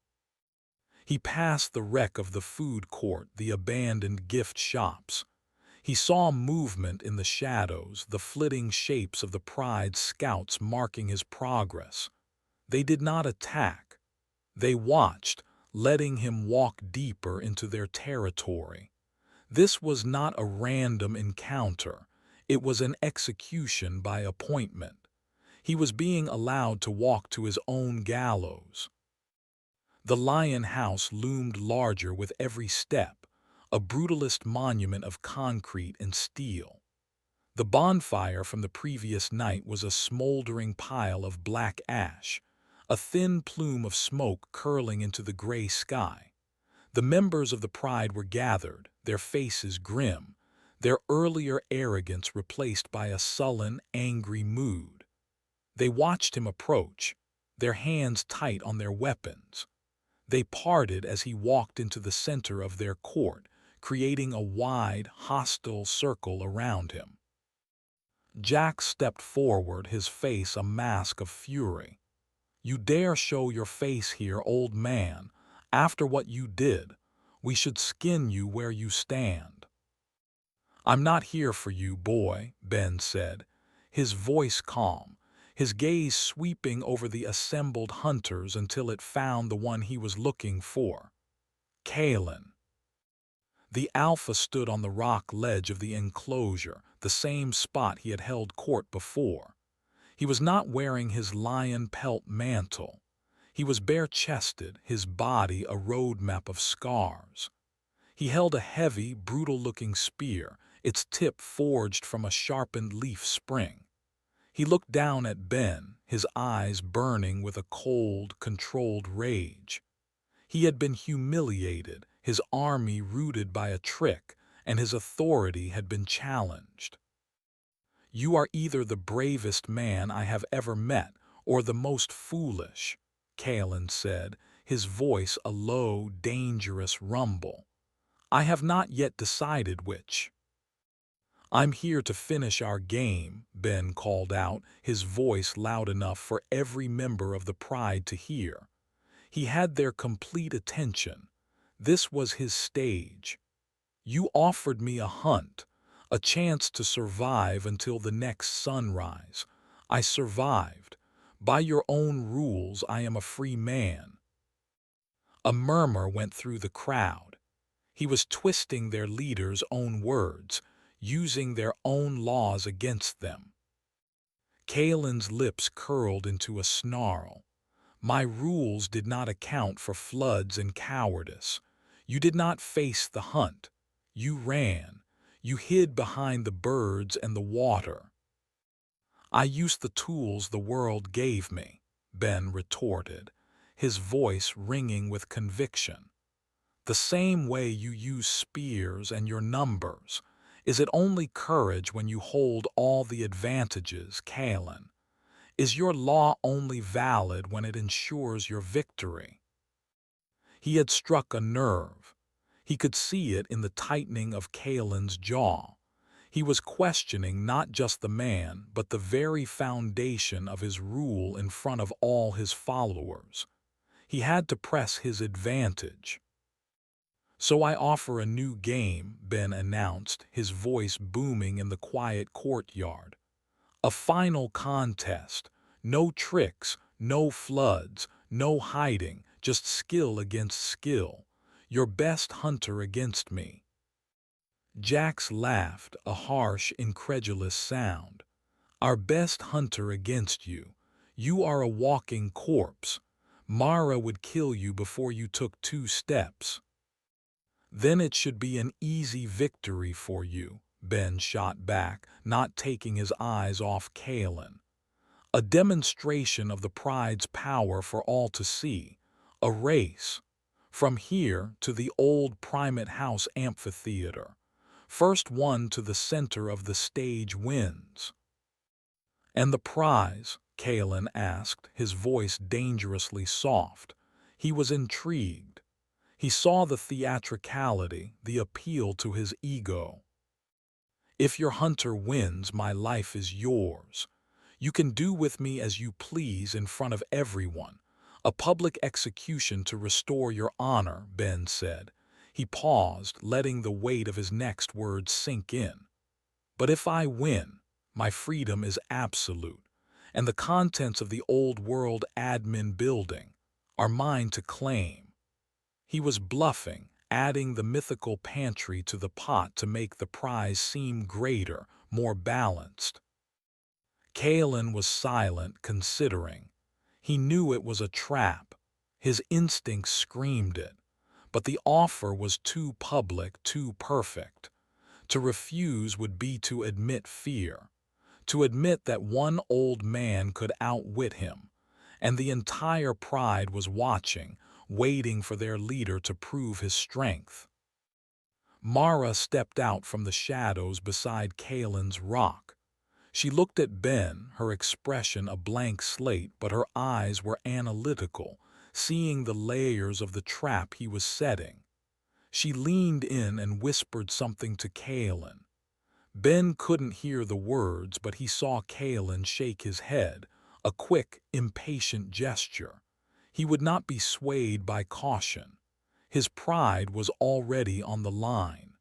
He passed the wreck of the food court, the abandoned gift shops. He saw movement in the shadows, the flitting shapes of the Pride scouts marking his progress. They did not attack. They watched, letting him walk deeper into their territory. This was not a random encounter. It was an execution by appointment. He was being allowed to walk to his own gallows. The Lion House loomed larger with every step, a brutalist monument of concrete and steel. The bonfire from the previous night was a smoldering pile of black ash, a thin plume of smoke curling into the gray sky. The members of the Pride were gathered, their faces grim, their earlier arrogance replaced by a sullen, angry mood. They watched him approach, their hands tight on their weapons. They parted as he walked into the center of their court, creating a wide, hostile circle around him. Jack stepped forward, his face a mask of fury. "You dare show your face here, old man. After what you did, we should skin you where you stand." "I'm not here for you, boy," Ben said, his voice calm, his gaze sweeping over the assembled hunters until it found the one he was looking for. Kalen. The alpha stood on the rock ledge of the enclosure, the same spot he had held court before. He was not wearing his lion pelt mantle. He was bare-chested, his body a roadmap of scars. He held a heavy, brutal-looking spear, its tip forged from a sharpened leaf spring. He looked down at Ben, his eyes burning with a cold, controlled rage. He had been humiliated, his army routed by a trick, and his authority had been challenged. "You are either the bravest man I have ever met, or the most foolish, Kalen said, his voice a low, dangerous rumble. I have not yet decided which. I'm here to finish our game, Ben called out, his voice loud enough for every member of the Pride to hear. He had their complete attention. This was his stage. You offered me a hunt, a chance to survive until the next sunrise. I survived. By your own rules, I am a free man. A murmur went through the crowd. He was twisting their leader's own words, using their own laws against them. Kalen's lips curled into a snarl. My rules did not account for floods and cowardice. You did not face the hunt. You ran. You hid behind the birds and the water. I used the tools the world gave me, Ben retorted, his voice ringing with conviction. The same way you use spears and your numbers. Is it only courage when you hold all the advantages, Kalen? Is your law only valid when it ensures your victory? He had struck a nerve. He could see it in the tightening of Kalen's jaw. He was questioning not just the man, but the very foundation of his rule in front of all his followers. He had to press his advantage. So I offer a new game, Ben announced, his voice booming in the quiet courtyard. A final contest. No tricks, no floods, no hiding, just skill against skill. Your best hunter against me. Jax laughed, a harsh, incredulous sound. Our best hunter against you. You are a walking corpse. Mara would kill you before you took 2 steps. Then it should be an easy victory for you, Ben shot back, not taking his eyes off Kalen. A demonstration of the Pride's power for all to see. A race. From here to the old Primate House amphitheater. First one to the center of the stage wins. And the prize? Kalen asked, his voice dangerously soft. He was intrigued. He saw the theatricality, the appeal to his ego. If your hunter wins, my life is yours. You can do with me as you please in front of everyone. A public execution to restore your honor, Ben said. He paused, letting the weight of his next words sink in. But if I win, my freedom is absolute, and the contents of the old world admin building are mine to claim. He was bluffing, adding the mythical pantry to the pot to make the prize seem greater, more balanced. Kalen was silent, considering. He knew it was a trap. His instincts screamed it. But the offer was too public, too perfect. To refuse would be to admit fear. To admit that one old man could outwit him. And the entire Pride was watching, waiting for their leader to prove his strength. Mara stepped out from the shadows beside Kalen's rock. She looked at Ben, her expression a blank slate, but her eyes were analytical, seeing the layers of the trap he was setting. She leaned in and whispered something to Kalen. Ben couldn't hear the words, but he saw Kalen shake his head, a quick, impatient gesture. He would not be swayed by caution. His pride was already on the line.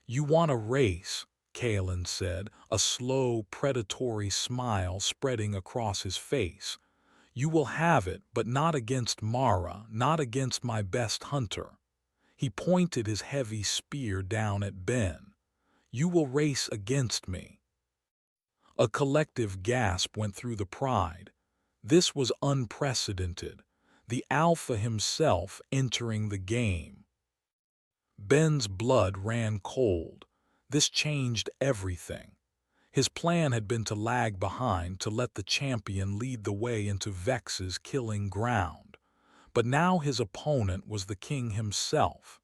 You want a race, Kalen said, a slow, predatory smile spreading across his face. You will have it, but not against Mara, not against my best hunter. He pointed his heavy spear down at Ben. You will race against me. A collective gasp went through the Pride. This was unprecedented. The Alpha himself entering the game. Ben's blood ran cold. This changed everything. His plan had been to lag behind, to let the champion lead the way into Vex's killing ground. But now his opponent was the king himself.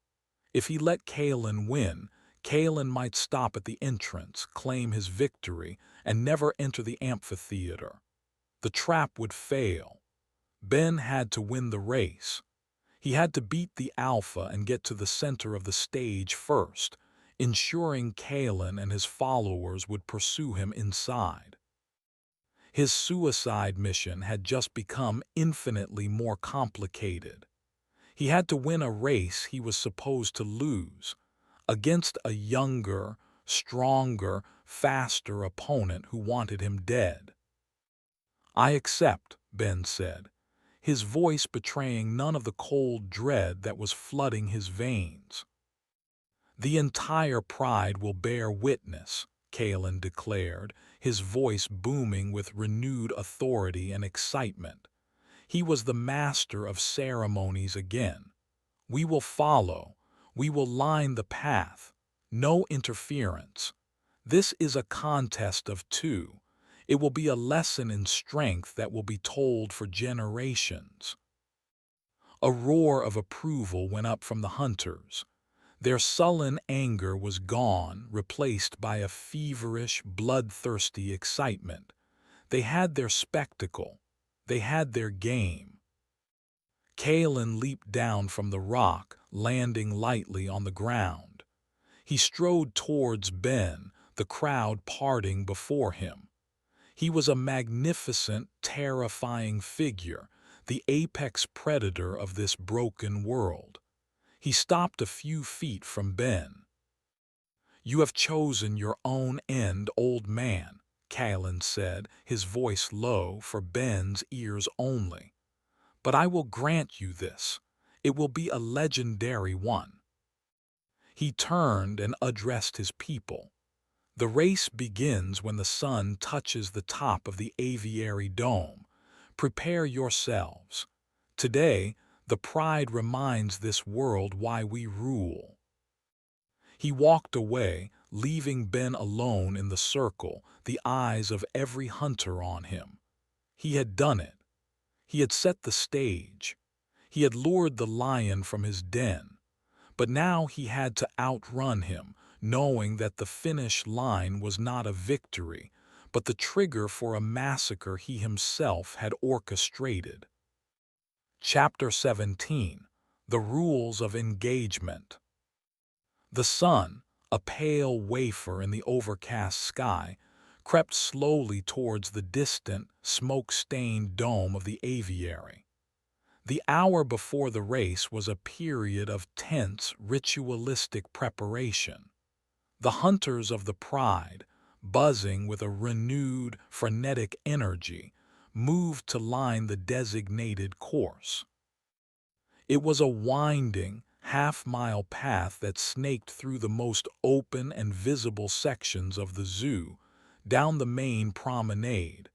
If he let Kalen win, Kalen might stop at the entrance, claim his victory, and never enter the amphitheater. The trap would fail. Ben had to win the race. He had to beat the alpha and get to the center of the stage first, ensuring Kalen and his followers would pursue him inside. His suicide mission had just become infinitely more complicated. He had to win a race he was supposed to lose, against a younger, stronger, faster opponent who wanted him dead. "I accept," Ben said, his voice betraying none of the cold dread that was flooding his veins. "The entire pride will bear witness," Kalen declared, his voice booming with renewed authority and excitement. He was the master of ceremonies again. "We will follow. We will line the path. No interference. This is a contest of two. It will be a lesson in strength that will be told for generations." A roar of approval went up from the hunters. Their sullen anger was gone, replaced by a feverish, bloodthirsty excitement. They had their spectacle. They had their game. Kalen leaped down from the rock, landing lightly on the ground. He strode towards Ben, the crowd parting before him. He was a magnificent, terrifying figure, the apex predator of this broken world. He stopped a few feet from Ben. "You have chosen your own end, old man," Kalen said, his voice low for Ben's ears only. "But I will grant you this. It will be a legendary one." He turned and addressed his people. "The race begins when the sun touches the top of the aviary dome. Prepare yourselves. Today, the pride reminds this world why we rule." He walked away, leaving Ben alone in the circle, the eyes of every hunter on him. He had done it. He had set the stage. He had lured the lion from his den. But now he had to outrun him, knowing that the finish line was not a victory, but the trigger for a massacre he himself had orchestrated. Chapter 17. The Rules of Engagement. The sun, a pale wafer in the overcast sky, crept slowly towards the distant, smoke-stained dome of the aviary. The hour before the race was a period of tense, ritualistic preparation. The hunters of the pride, buzzing with a renewed, frenetic energy, moved to line the designated course. It was a winding, half-mile path that snaked through the most open and visible sections of the zoo, down the main promenade,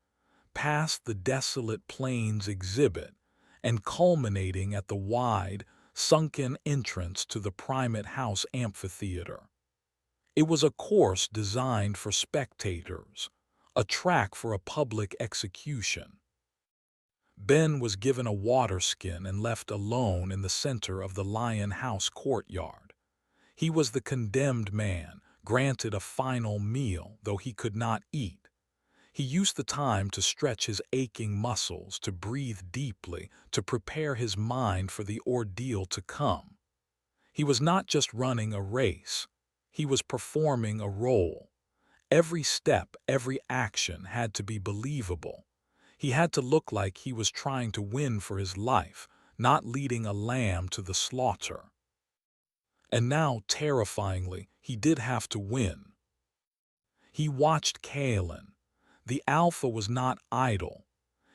past the desolate plains exhibit, and culminating at the wide, sunken entrance to the Primate House amphitheater. It was a course designed for spectators, a track for a public execution. Ben was given a water skin and left alone in the center of the Lion House courtyard. He was the condemned man, granted a final meal, though he could not eat. He used the time to stretch his aching muscles, to breathe deeply, to prepare his mind for the ordeal to come. He was not just running a race. He was performing a role. Every step, every action had to be believable. He had to look like he was trying to win for his life, not leading a lamb to the slaughter. And now, terrifyingly, he did have to win. He watched Kalen. The alpha was not idle.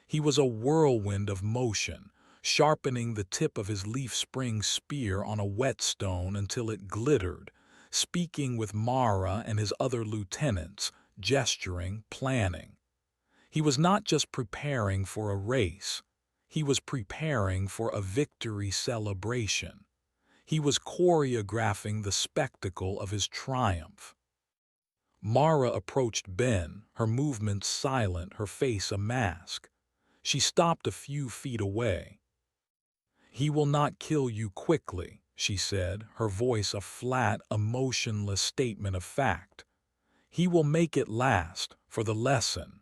He was a whirlwind of motion, sharpening the tip of his leaf-spring spear on a whetstone until it glittered, speaking with Mara and his other lieutenants, gesturing, planning. He was not just preparing for a race. He was preparing for a victory celebration. He was choreographing the spectacle of his triumph. Mara approached Ben, her movements silent, her face a mask. She stopped a few feet away. "He will not kill you quickly," she said, her voice a flat, emotionless statement of fact. "He will make it last, for the lesson."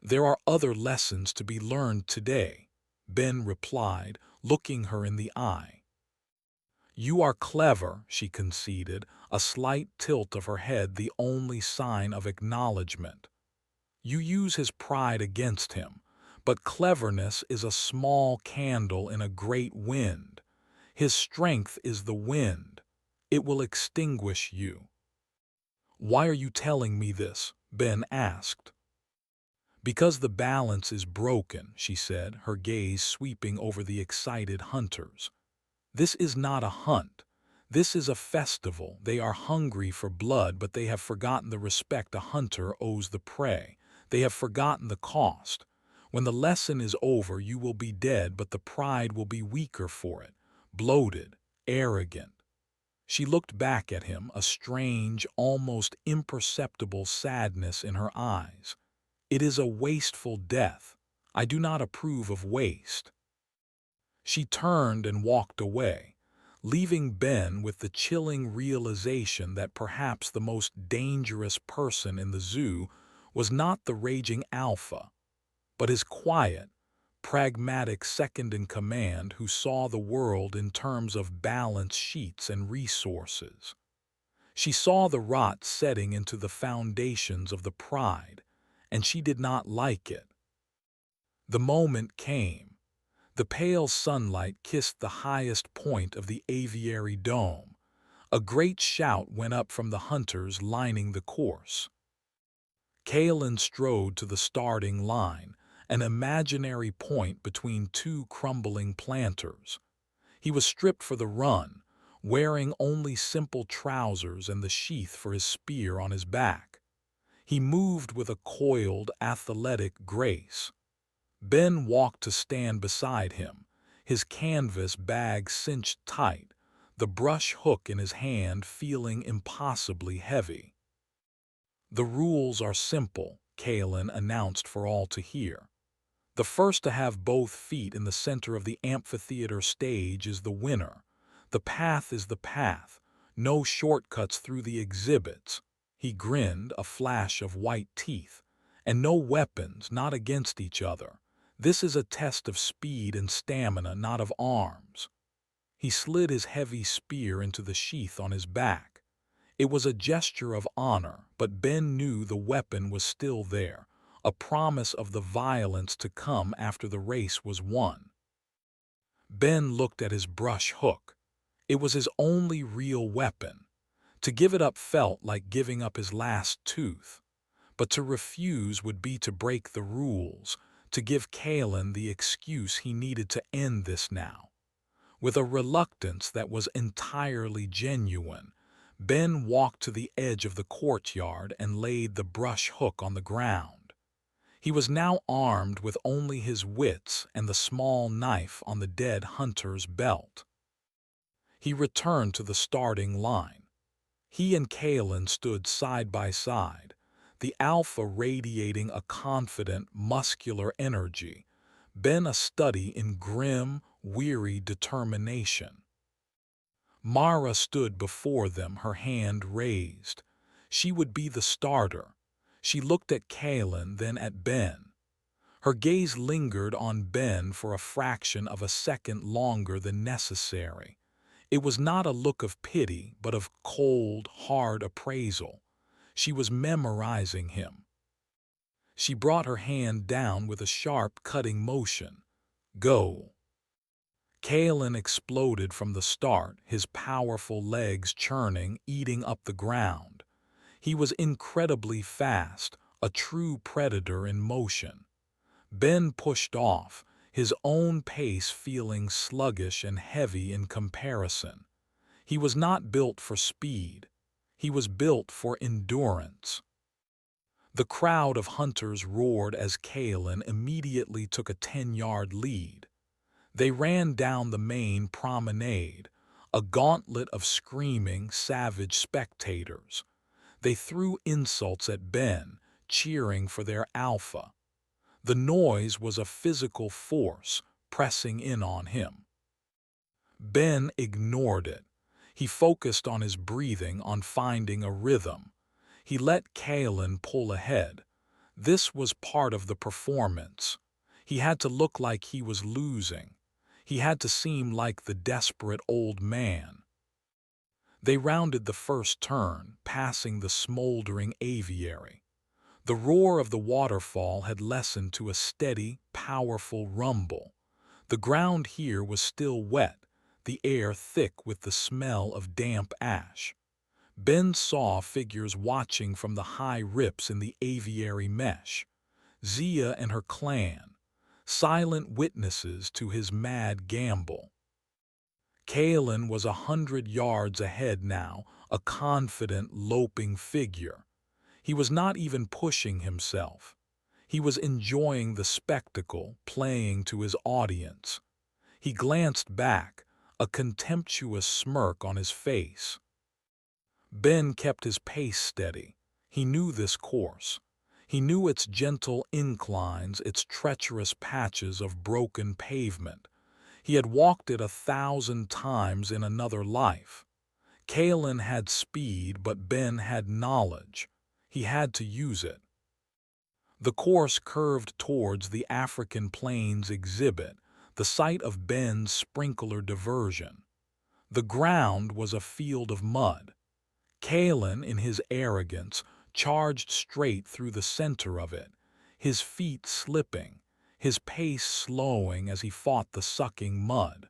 There are other lessons to be learned today, Ben replied, looking her in the eye. You are clever, she conceded, a slight tilt of her head the only sign of acknowledgement. You use his pride against him, but cleverness is a small candle in a great wind. His strength is the wind. It will extinguish you. Why are you telling me this? Ben asked. Because the balance is broken, she said, her gaze sweeping over the excited hunters. This is not a hunt. This is a festival. They are hungry for blood, but they have forgotten the respect a hunter owes the prey. They have forgotten the cost. When the lesson is over, you will be dead, but the pride will be weaker for it, bloated, arrogant. She looked back at him, a strange, almost imperceptible sadness in her eyes. It is a wasteful death. I do not approve of waste. She turned and walked away, leaving Ben with the chilling realization that perhaps the most dangerous person in the zoo was not the raging alpha, but his quiet, pragmatic second-in-command who saw the world in terms of balance sheets and resources. She saw the rot setting into the foundations of the pride, and she did not like it. The moment came. The pale sunlight kissed the highest point of the aviary dome. A great shout went up from the hunters lining the course. Kalen strode to the starting line, an imaginary point between two crumbling planters. He was stripped for the run, wearing only simple trousers and the sheath for his spear on his back. He moved with a coiled, athletic grace. Ben walked to stand beside him, his canvas bag cinched tight, the brush hook in his hand feeling impossibly heavy. The rules are simple, Kalen announced for all to hear. The first to have both feet in the center of the amphitheater stage is the winner. The path is the path, no shortcuts through the exhibits. He grinned, a flash of white teeth. And no weapons, not against each other. This is a test of speed and stamina, not of arms. He slid his heavy spear into the sheath on his back. It was a gesture of honor, but Ben knew the weapon was still there, a promise of the violence to come after the race was won. Ben looked at his brush hook. It was his only real weapon. To give it up felt like giving up his last tooth. But to refuse would be to break the rules, to give Kalen the excuse he needed to end this now. With a reluctance that was entirely genuine, Ben walked to the edge of the courtyard and laid the brush hook on the ground. He was now armed with only his wits and the small knife on the dead hunter's belt. He returned to the starting line. He and Kalen stood side by side, the alpha radiating a confident, muscular energy, Ben a study in grim, weary determination. Mara stood before them, her hand raised. She would be the starter. She looked at Kalen, then at Ben. Her gaze lingered on Ben for a fraction of a second longer than necessary. It was not a look of pity, but of cold, hard appraisal. She was memorizing him. She brought her hand down with a sharp, cutting motion. Go. Kalen exploded from the start, his powerful legs churning, eating up the ground. He was incredibly fast, a true predator in motion. Ben pushed off, his own pace feeling sluggish and heavy in comparison. He was not built for speed. He was built for endurance. The crowd of hunters roared as Kalen immediately took a 10-yard lead. They ran down the main promenade, a gauntlet of screaming, savage spectators. They threw insults at Ben, cheering for their alpha. The noise was a physical force pressing in on him. Ben ignored it. He focused on his breathing, on finding a rhythm. He let Kalen pull ahead. This was part of the performance. He had to look like he was losing. He had to seem like the desperate old man. They rounded the first turn, passing the smoldering aviary. The roar of the waterfall had lessened to a steady, powerful rumble. The ground here was still wet, the air thick with the smell of damp ash. Ben saw figures watching from the high rips in the aviary mesh. Zia and her clan, silent witnesses to his mad gamble. Kalen was 100 yards ahead now, a confident, loping figure. He was not even pushing himself. He was enjoying the spectacle, playing to his audience. He glanced back, a contemptuous smirk on his face. Ben kept his pace steady. He knew this course. He knew its gentle inclines, its treacherous patches of broken pavement. He had walked it 1,000 times in another life. Kalen had speed, but Ben had knowledge. He had to use it. The course curved towards the African Plains exhibit, the site of Ben's sprinkler diversion. The ground was a field of mud. Kalen, in his arrogance, charged straight through the center of it, his feet slipping, his pace slowing as he fought the sucking mud.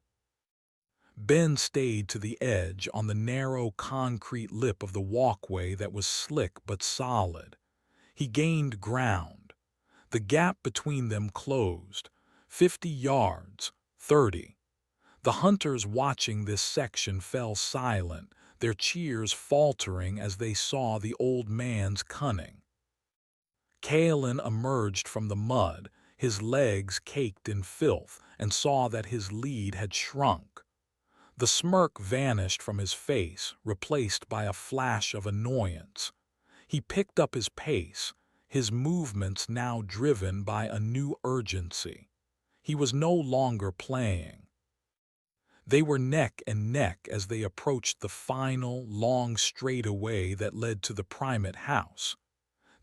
Ben stayed to the edge on the narrow concrete lip of the walkway that was slick but solid. He gained ground. The gap between them closed, 50 yards, 30. The hunters watching this section fell silent, their cheers faltering as they saw the old man's cunning. Kalen emerged from the mud, his legs caked in filth, and saw that his lead had shrunk. The smirk vanished from his face, replaced by a flash of annoyance. He picked up his pace, his movements now driven by a new urgency. He was no longer playing. They were neck and neck as they approached the final, long straightaway that led to the primate house.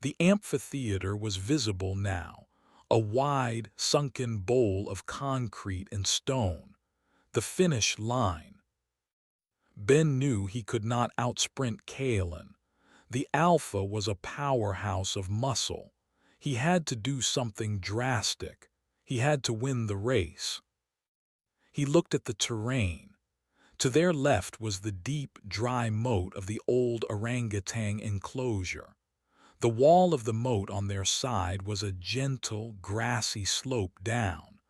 The amphitheater was visible now, a wide, sunken bowl of concrete and stone. The finish line. Ben knew he could not outsprint Kalen. The Alpha was a powerhouse of muscle. He had to do something drastic. He had to win the race. He looked at the terrain. To their left was the deep, dry moat of the old orangutan enclosure. The wall of the moat on their side was a gentle, grassy slope down.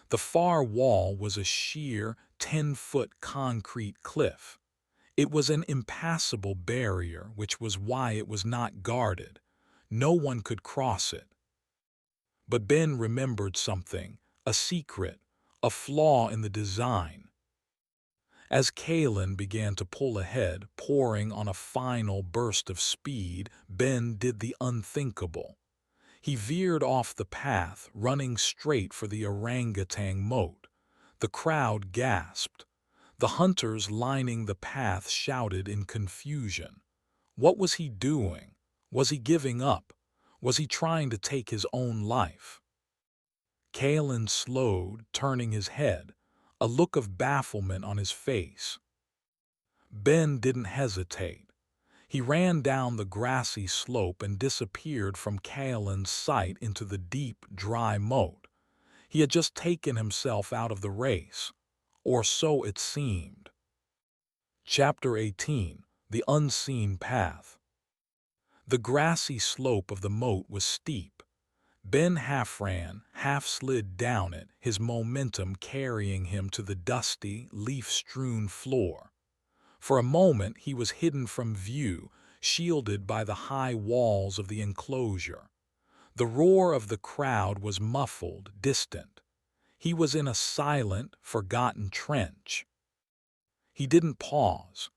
The far wall was a sheer, 10-foot concrete cliff. It was an impassable barrier, which was why it was not guarded. No one could cross it. But Ben remembered something, a secret, a flaw in the design. As Kalen began to pull ahead, pouring on a final burst of speed, Ben did the unthinkable. He veered off the path, running straight for the orangutan moat. The crowd gasped. The hunters lining the path shouted in confusion. What was he doing? Was he giving up? Was he trying to take his own life? Kalen slowed, turning his head, a look of bafflement on his face. Ben didn't hesitate. He ran down the grassy slope and disappeared from Kalen's sight into the deep, dry moat. He had just taken himself out of the race, or so it seemed. Chapter 18: The Unseen Path. The grassy slope of the moat was steep. Ben half ran, half slid down it, his momentum carrying him to the dusty, leaf-strewn floor. For a moment he was hidden from view, shielded by the high walls of the enclosure. The roar of the crowd was muffled, distant. He was in a silent, forgotten trench. He didn't pause.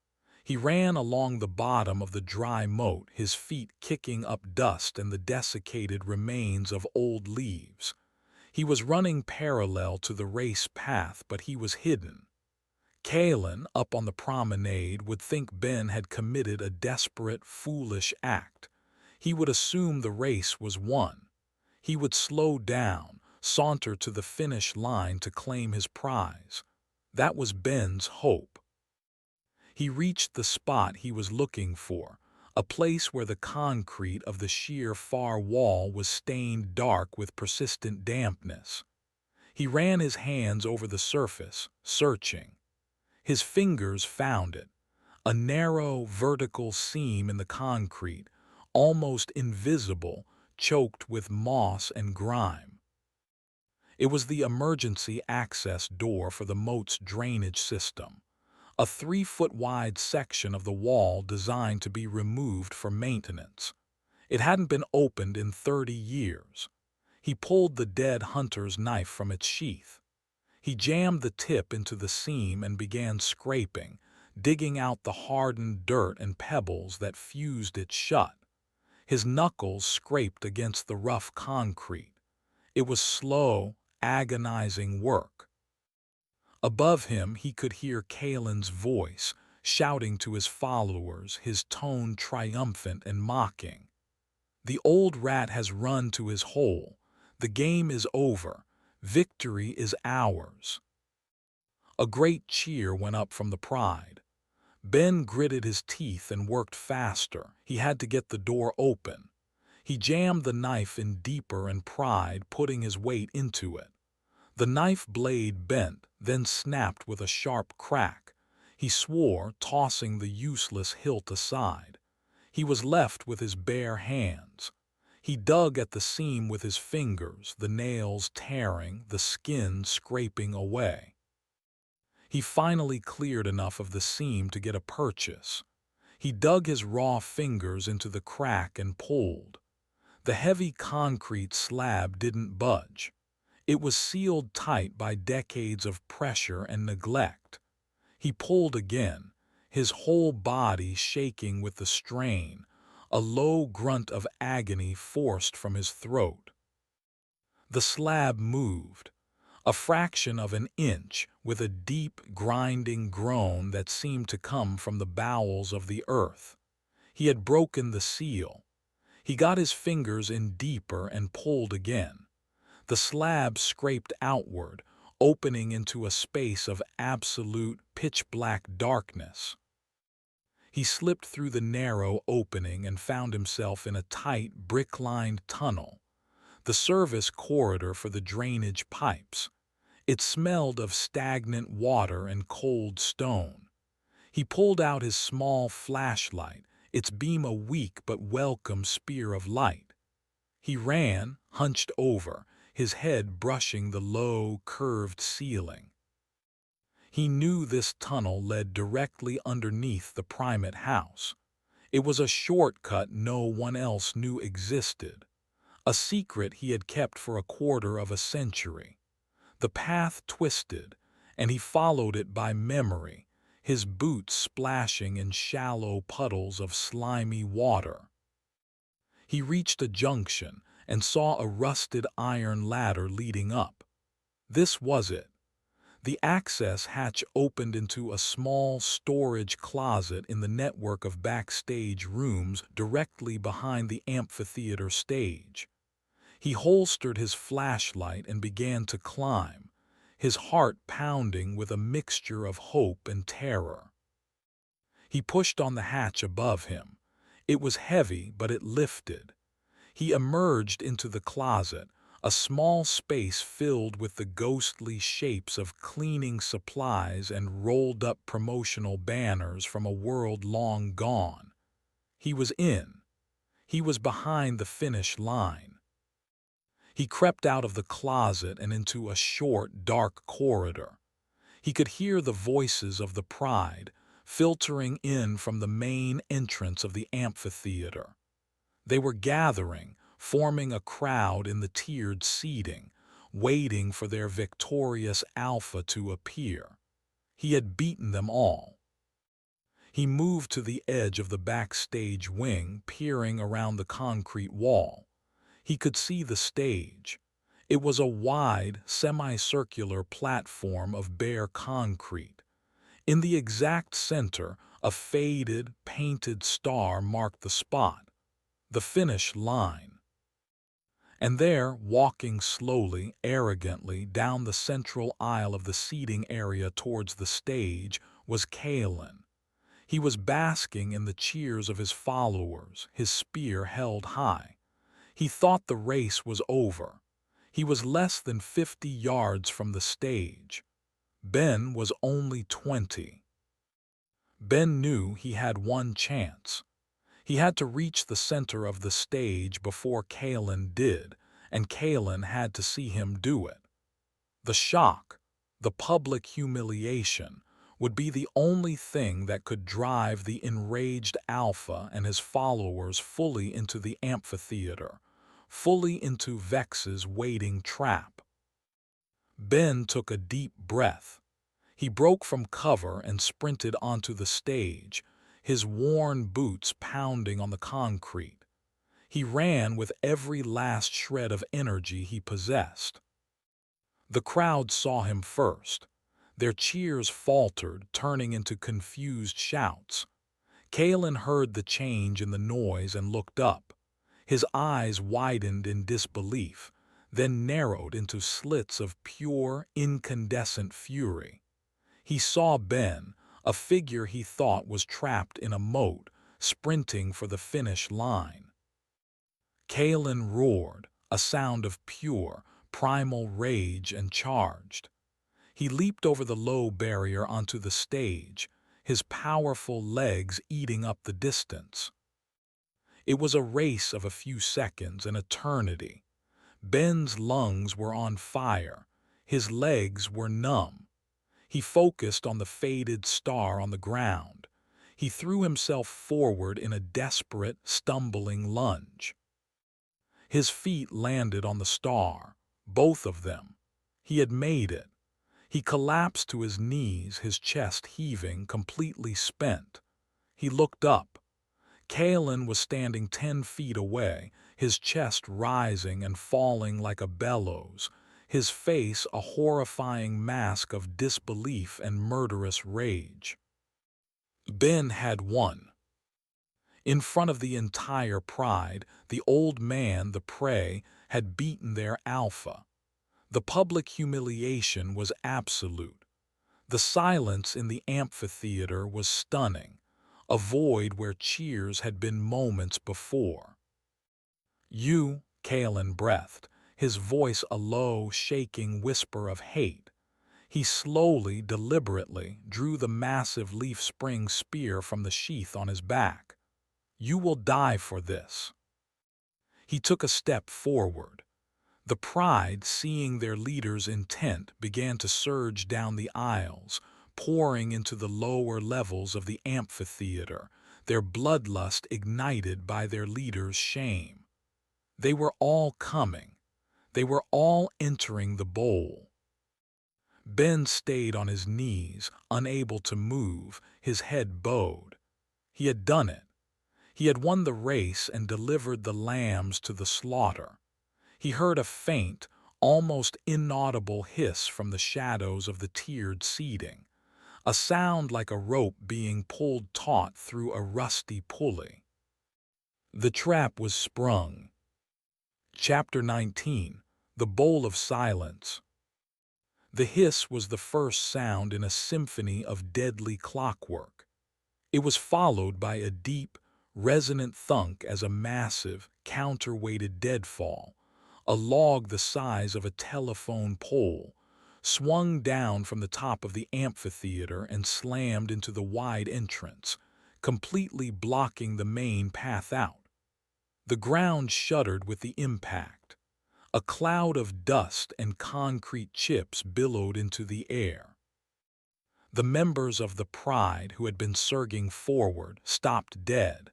He ran along the bottom of the dry moat, his feet kicking up dust and the desiccated remains of old leaves. He was running parallel to the race path, but he was hidden. Kalen, up on the promenade, would think Ben had committed a desperate, foolish act. He would assume the race was won. He would slow down, saunter to the finish line to claim his prize. That was Ben's hope. He reached the spot he was looking for, a place where the concrete of the sheer far wall was stained dark with persistent dampness. He ran his hands over the surface, searching. His fingers found it, a narrow, vertical seam in the concrete, almost invisible, choked with moss and grime. It was the emergency access door for the moat's drainage system, a 3-foot wide section of the wall designed to be removed for maintenance. It hadn't been opened in 30 years. He pulled the dead hunter's knife from its sheath. He jammed the tip into the seam and began scraping, digging out the hardened dirt and pebbles that fused it shut. His knuckles scraped against the rough concrete. It was slow, agonizing work. Above him, he could hear Kalen's voice, shouting to his followers, his tone triumphant and mocking. "The old rat has run to his hole. The game is over. Victory is ours." A great cheer went up from the pride. Ben gritted his teeth and worked faster. He had to get the door open. He jammed the knife in deeper and pride, putting his weight into it. The knife blade bent, then snapped with a sharp crack. He swore, tossing the useless hilt aside. He was left with his bare hands. He dug at the seam with his fingers, the nails tearing, the skin scraping away. He finally cleared enough of the seam to get a purchase. He dug his raw fingers into the crack and pulled. The heavy concrete slab didn't budge. It was sealed tight by decades of pressure and neglect. He pulled again, his whole body shaking with the strain, a low grunt of agony forced from his throat. The slab moved, a fraction of an inch, with a deep, grinding groan that seemed to come from the bowels of the earth. He had broken the seal. He got his fingers in deeper and pulled again. The slab scraped outward, opening into a space of absolute pitch-black darkness. He slipped through the narrow opening and found himself in a tight, brick-lined tunnel, the service corridor for the drainage pipes. It smelled of stagnant water and cold stone. He pulled out his small flashlight, its beam a weak but welcome spear of light. He ran, hunched over, his head brushing the low, curved ceiling. He knew this tunnel led directly underneath the primate house. It was a shortcut no one else knew existed, a secret he had kept for a quarter of a century. The path twisted, and he followed it by memory, his boots splashing in shallow puddles of slimy water. He reached a junction and saw a rusted iron ladder leading up. This was it. The access hatch opened into a small storage closet in the network of backstage rooms directly behind the amphitheater stage. He holstered his flashlight and began to climb, his heart pounding with a mixture of hope and terror. He pushed on the hatch above him. It was heavy, but it lifted. He emerged into the closet, a small space filled with the ghostly shapes of cleaning supplies and rolled-up promotional banners from a world long gone. He was in. He was behind the finish line. He crept out of the closet and into a short, dark corridor. He could hear the voices of the pride, filtering in from the main entrance of the amphitheater. They were gathering, forming a crowd in the tiered seating, waiting for their victorious alpha to appear. He had beaten them all. He moved to the edge of the backstage wing, peering around the concrete wall. He could see the stage. It was a wide, semicircular platform of bare concrete. In the exact center, a faded, painted star marked the spot, the finish line. And there, walking slowly, arrogantly down the central aisle of the seating area towards the stage, was Kalen. He was basking in the cheers of his followers, his spear held high. He thought the race was over. He was less than 50 yards from the stage. Ben was only 20. Ben knew he had one chance. He had to reach the center of the stage before Kalen did, and Kalen had to see him do it. The shock, the public humiliation, would be the only thing that could drive the enraged Alpha and his followers fully into the amphitheater, fully into Vex's waiting trap. Ben took a deep breath. He broke from cover and sprinted onto the stage, his worn boots pounding on the concrete. He ran with every last shred of energy he possessed. The crowd saw him first. Their cheers faltered, turning into confused shouts. Kalen heard the change in the noise and looked up. His eyes widened in disbelief, then narrowed into slits of pure, incandescent fury. He saw Ben, a figure he thought was trapped in a moat, sprinting for the finish line. Kalen roared, a sound of pure, primal rage and charged. He leaped over the low barrier onto the stage, his powerful legs eating up the distance. It was a race of a few seconds, an eternity. Ben's lungs were on fire, his legs were numb. He focused on the faded star on the ground. He threw himself forward in a desperate, stumbling lunge. His feet landed on the star, both of them. He had made it. He collapsed to his knees, his chest heaving, completely spent. He looked up. Kalen was standing 10 feet away, his chest rising and falling like a bellows, his face a horrifying mask of disbelief and murderous rage. Ben had won. In front of the entire pride, the old man, the prey, had beaten their alpha. The public humiliation was absolute. The silence in the amphitheater was stunning, a void where cheers had been moments before. "You," Kalen breathed, his voice a low, shaking whisper of hate. He slowly, deliberately, drew the massive leaf spring spear from the sheath on his back. "You will die for this." He took a step forward. The pride, seeing their leader's intent, began to surge down the aisles, pouring into the lower levels of the amphitheater, their bloodlust ignited by their leader's shame. They were all coming. They were all entering the bowl. Ben stayed on his knees, unable to move, his head bowed. He had done it. He had won the race and delivered the lambs to the slaughter. He heard a faint, almost inaudible hiss from the shadows of the tiered seating, a sound like a rope being pulled taut through a rusty pulley. The trap was sprung. Chapter 19. The Bowl of Silence. The hiss was the first sound in a symphony of deadly clockwork. It was followed by a deep, resonant thunk as a massive, counterweighted deadfall, a log the size of a telephone pole, swung down from the top of the amphitheater and slammed into the wide entrance, completely blocking the main path out. The ground shuddered with the impact. A cloud of dust and concrete chips billowed into the air. The members of the pride who had been surging forward stopped dead,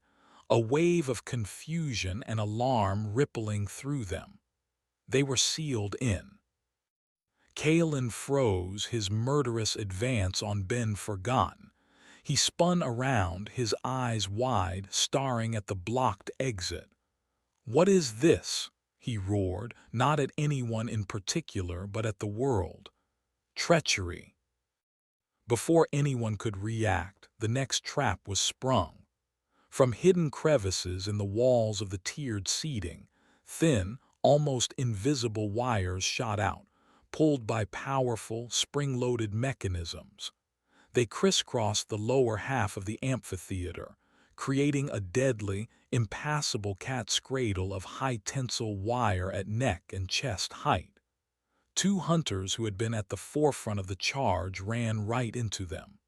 a wave of confusion and alarm rippling through them. They were sealed in. Kalen froze, his murderous advance on Ben forgotten. He spun around, his eyes wide, staring at the blocked exit. "What is this?" he roared, not at anyone in particular, but at the world. "Treachery." Before anyone could react, the next trap was sprung. From hidden crevices in the walls of the tiered seating, thin, Almost invisible wires shot out, pulled by powerful, spring-loaded mechanisms. They crisscrossed the lower half of the amphitheater, creating a deadly, impassable cat's cradle of high-tensile wire at neck and chest height. Two hunters who had been at the forefront of the charge ran right into them.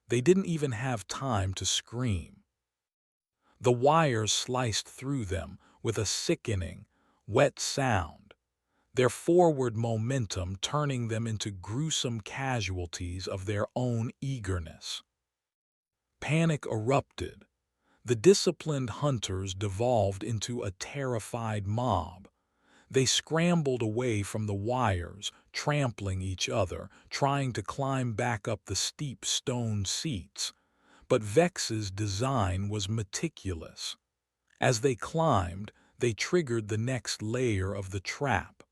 They didn't even have time to scream. The wires sliced through them with a sickening, wet sound, their forward momentum turning them into gruesome casualties of their own eagerness. Panic erupted. The disciplined hunters devolved into a terrified mob. They scrambled away from the wires, trampling each other, trying to climb back up the steep stone seats. But Vex's design was meticulous. As they climbed, they triggered the next layer of the trap.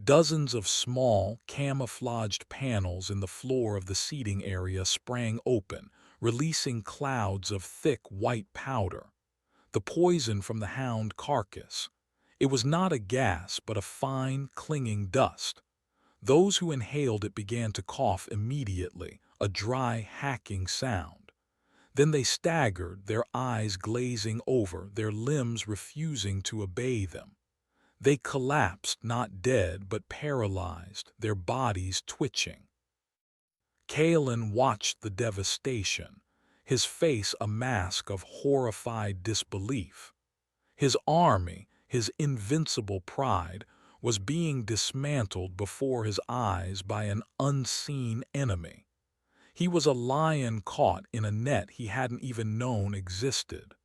Dozens of small, camouflaged panels in the floor of the seating area sprang open, releasing clouds of thick white powder, the poison from the hound carcass. It was not a gas, but a fine, clinging dust. Those who inhaled it began to cough immediately, a dry, hacking sound. Then they staggered, their eyes glazing over, their limbs refusing to obey them. They collapsed, not dead, but paralyzed, their bodies twitching. Kalen watched the devastation, his face a mask of horrified disbelief. His army, his invincible pride, was being dismantled before his eyes by an unseen enemy. He was a lion caught in a net he hadn't even known existed.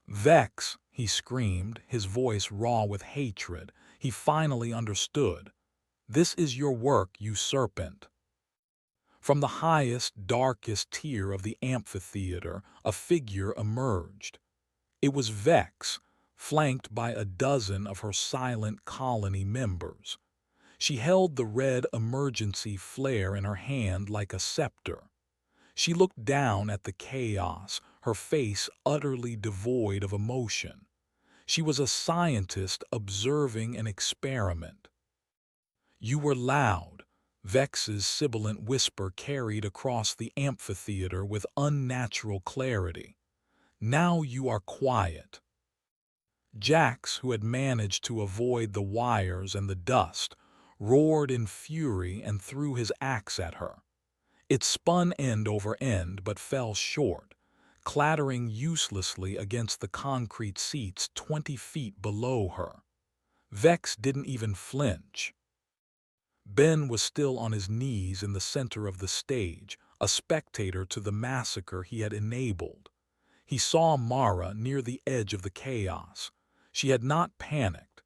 "Vex," he screamed, his voice raw with hatred. He finally understood. "This is your work, you serpent." From the highest, darkest tier of the amphitheater, a figure emerged. It was Vex, flanked by a dozen of her silent colony members. She held the red emergency flare in her hand like a scepter. She looked down at the chaos, her face utterly devoid of emotion. She was a scientist observing an experiment. "You were loud," Vex's sibilant whisper carried across the amphitheater with unnatural clarity. "Now you are quiet." Jax, who had managed to avoid the wires and the dust, roared in fury and threw his axe at her. It spun end over end but fell short, clattering uselessly against the concrete seats 20 feet below her. Vex didn't even flinch. Ben was still on his knees in the center of the stage, a spectator to the massacre he had enabled. He saw Mara near the edge of the chaos. She had not panicked.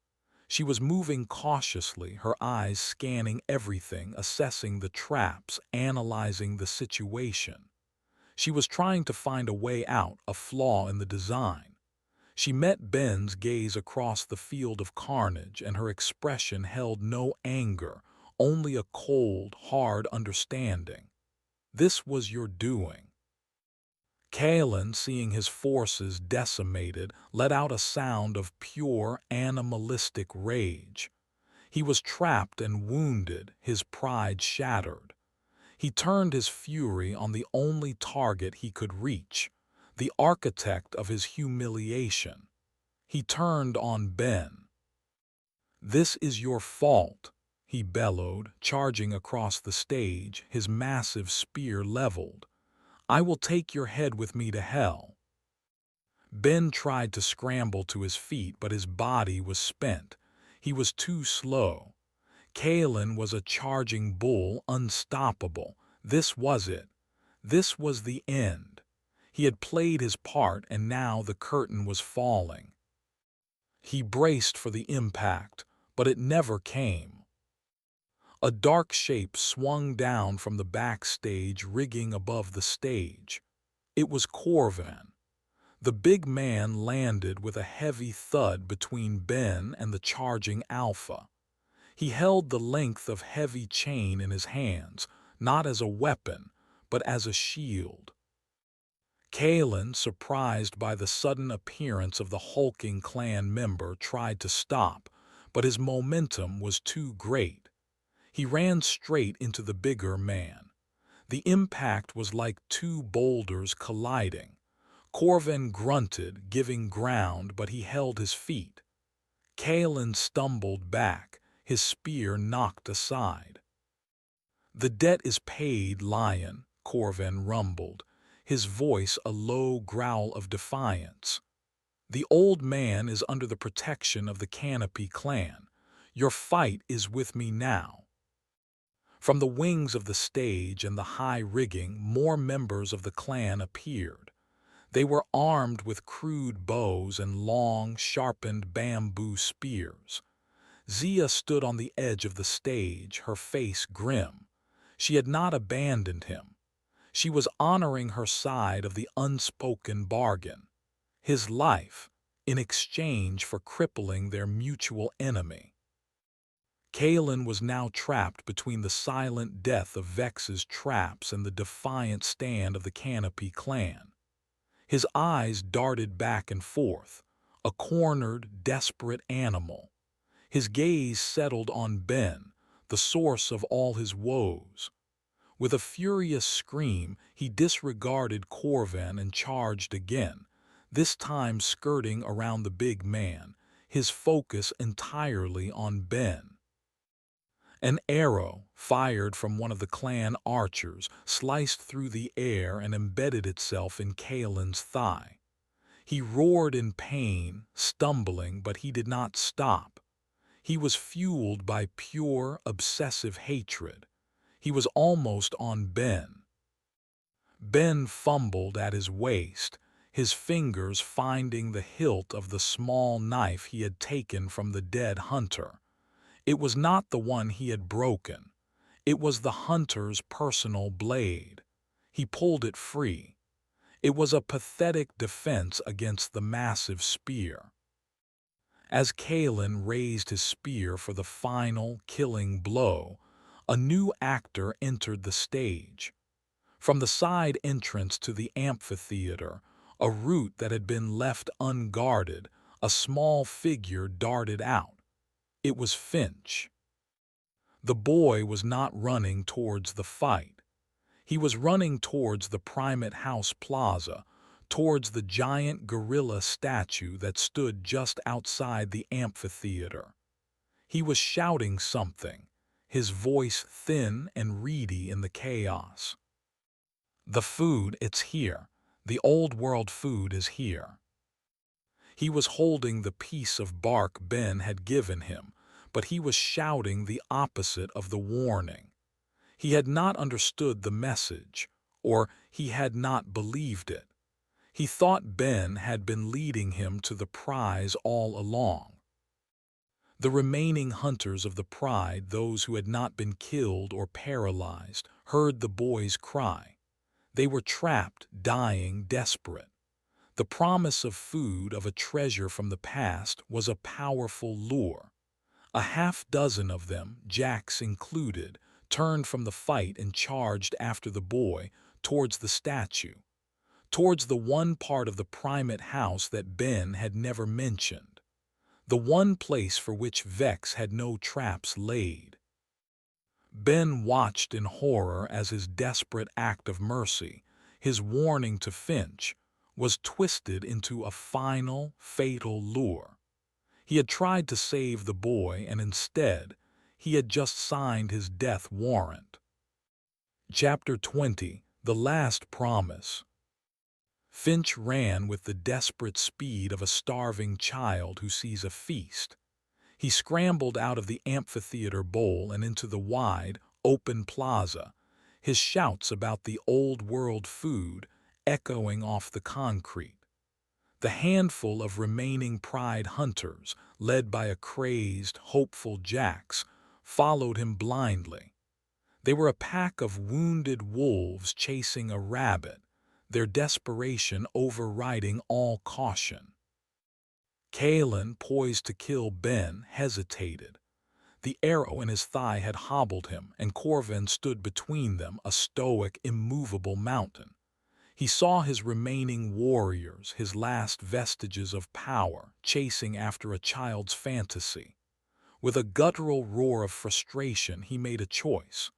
She was moving cautiously, her eyes scanning everything, assessing the traps, analyzing the situation. She was trying to find a way out, a flaw in the design. She met Ben's gaze across the field of carnage, and her expression held no anger, only a cold, hard understanding. "This was your doing." Kalen, seeing his forces decimated, let out a sound of pure, animalistic rage. He was trapped and wounded, his pride shattered. He turned his fury on the only target he could reach, the architect of his humiliation. He turned on Ben. "This is your fault," he bellowed, charging across the stage, his massive spear leveled. "I will take your head with me to hell." Ben tried to scramble to his feet, but his body was spent. He was too slow. Kalen was a charging bull, unstoppable. This was it. This was the end. He had played his part, and now the curtain was falling. He braced for the impact, but it never came. A dark shape swung down from the backstage rigging above the stage. It was Corvan. The big man landed with a heavy thud between Ben and the charging Alpha. He held the length of heavy chain in his hands, not as a weapon, but as a shield. Kalen, surprised by the sudden appearance of the hulking clan member, tried to stop, but his momentum was too great. He ran straight into the bigger man. The impact was like two boulders colliding. Corvin grunted, giving ground, but he held his feet. Kalen stumbled back, his spear knocked aside. "The debt is paid, lion," Corvin rumbled, his voice a low growl of defiance. "The old man is under the protection of the Canopy clan. Your fight is with me now." From the wings of the stage and the high rigging, more members of the clan appeared. They were armed with crude bows and long, sharpened bamboo spears. Zia stood on the edge of the stage, her face grim. She had not abandoned him. She was honoring her side of the unspoken bargain, his life, in exchange for crippling their mutual enemy. Kalen was now trapped between the silent death of Vex's traps and the defiant stand of the Canopy clan. His eyes darted back and forth, a cornered, desperate animal. His gaze settled on Ben, the source of all his woes. With a furious scream, he disregarded Corvin and charged again, this time skirting around the big man, his focus entirely on Ben. An arrow, fired from one of the clan archers, sliced through the air and embedded itself in Kalen's thigh. He roared in pain, stumbling, but he did not stop. He was fueled by pure, obsessive hatred. He was almost on Ben. Ben fumbled at his waist, his fingers finding the hilt of the small knife he had taken from the dead hunter. It was not the one he had broken. It was the hunter's personal blade. He pulled it free. It was a pathetic defense against the massive spear. As Kalen raised his spear for the final, killing blow, a new actor entered the stage. From the side entrance to the amphitheater, a route that had been left unguarded, a small figure darted out. It was Finch. The boy was not running towards the fight. He was running towards the Primate House Plaza, towards the giant gorilla statue that stood just outside the amphitheater. He was shouting something, his voice thin and reedy in the chaos. "The food, it's here. The old world food is here." He was holding the piece of bark Ben had given him, but he was shouting the opposite of the warning. He had not understood the message, or he had not believed it. He thought Ben had been leading him to the prize all along. The remaining hunters of the pride, those who had not been killed or paralyzed, heard the boy's cry. They were trapped, dying, desperate. The promise of food, of a treasure from the past, was a powerful lure. A half-dozen of them, Jax included, turned from the fight and charged after the boy, towards the statue, towards the one part of the Primate House that Ben had never mentioned, the one place for which Vex had no traps laid. Ben watched in horror as his desperate act of mercy, his warning to Finch, was twisted into a final, fatal lure. He had tried to save the boy, and instead, he had just signed his death warrant. Chapter 20: The Last Promise. Finch ran with the desperate speed of a starving child who sees a feast. He scrambled out of the amphitheater bowl and into the wide, open plaza, his shouts about the old-world food echoing off the concrete. The handful of remaining pride hunters, led by a crazed, hopeful Jax, followed him blindly. They were a pack of wounded wolves chasing a rabbit, their desperation overriding all caution. Kalen, poised to kill Ben, hesitated. The arrow in his thigh had hobbled him, and Corvin stood between them, a stoic, immovable mountain. He saw his remaining warriors, his last vestiges of power, chasing after a child's fantasy. With a guttural roar of frustration, he made a choice.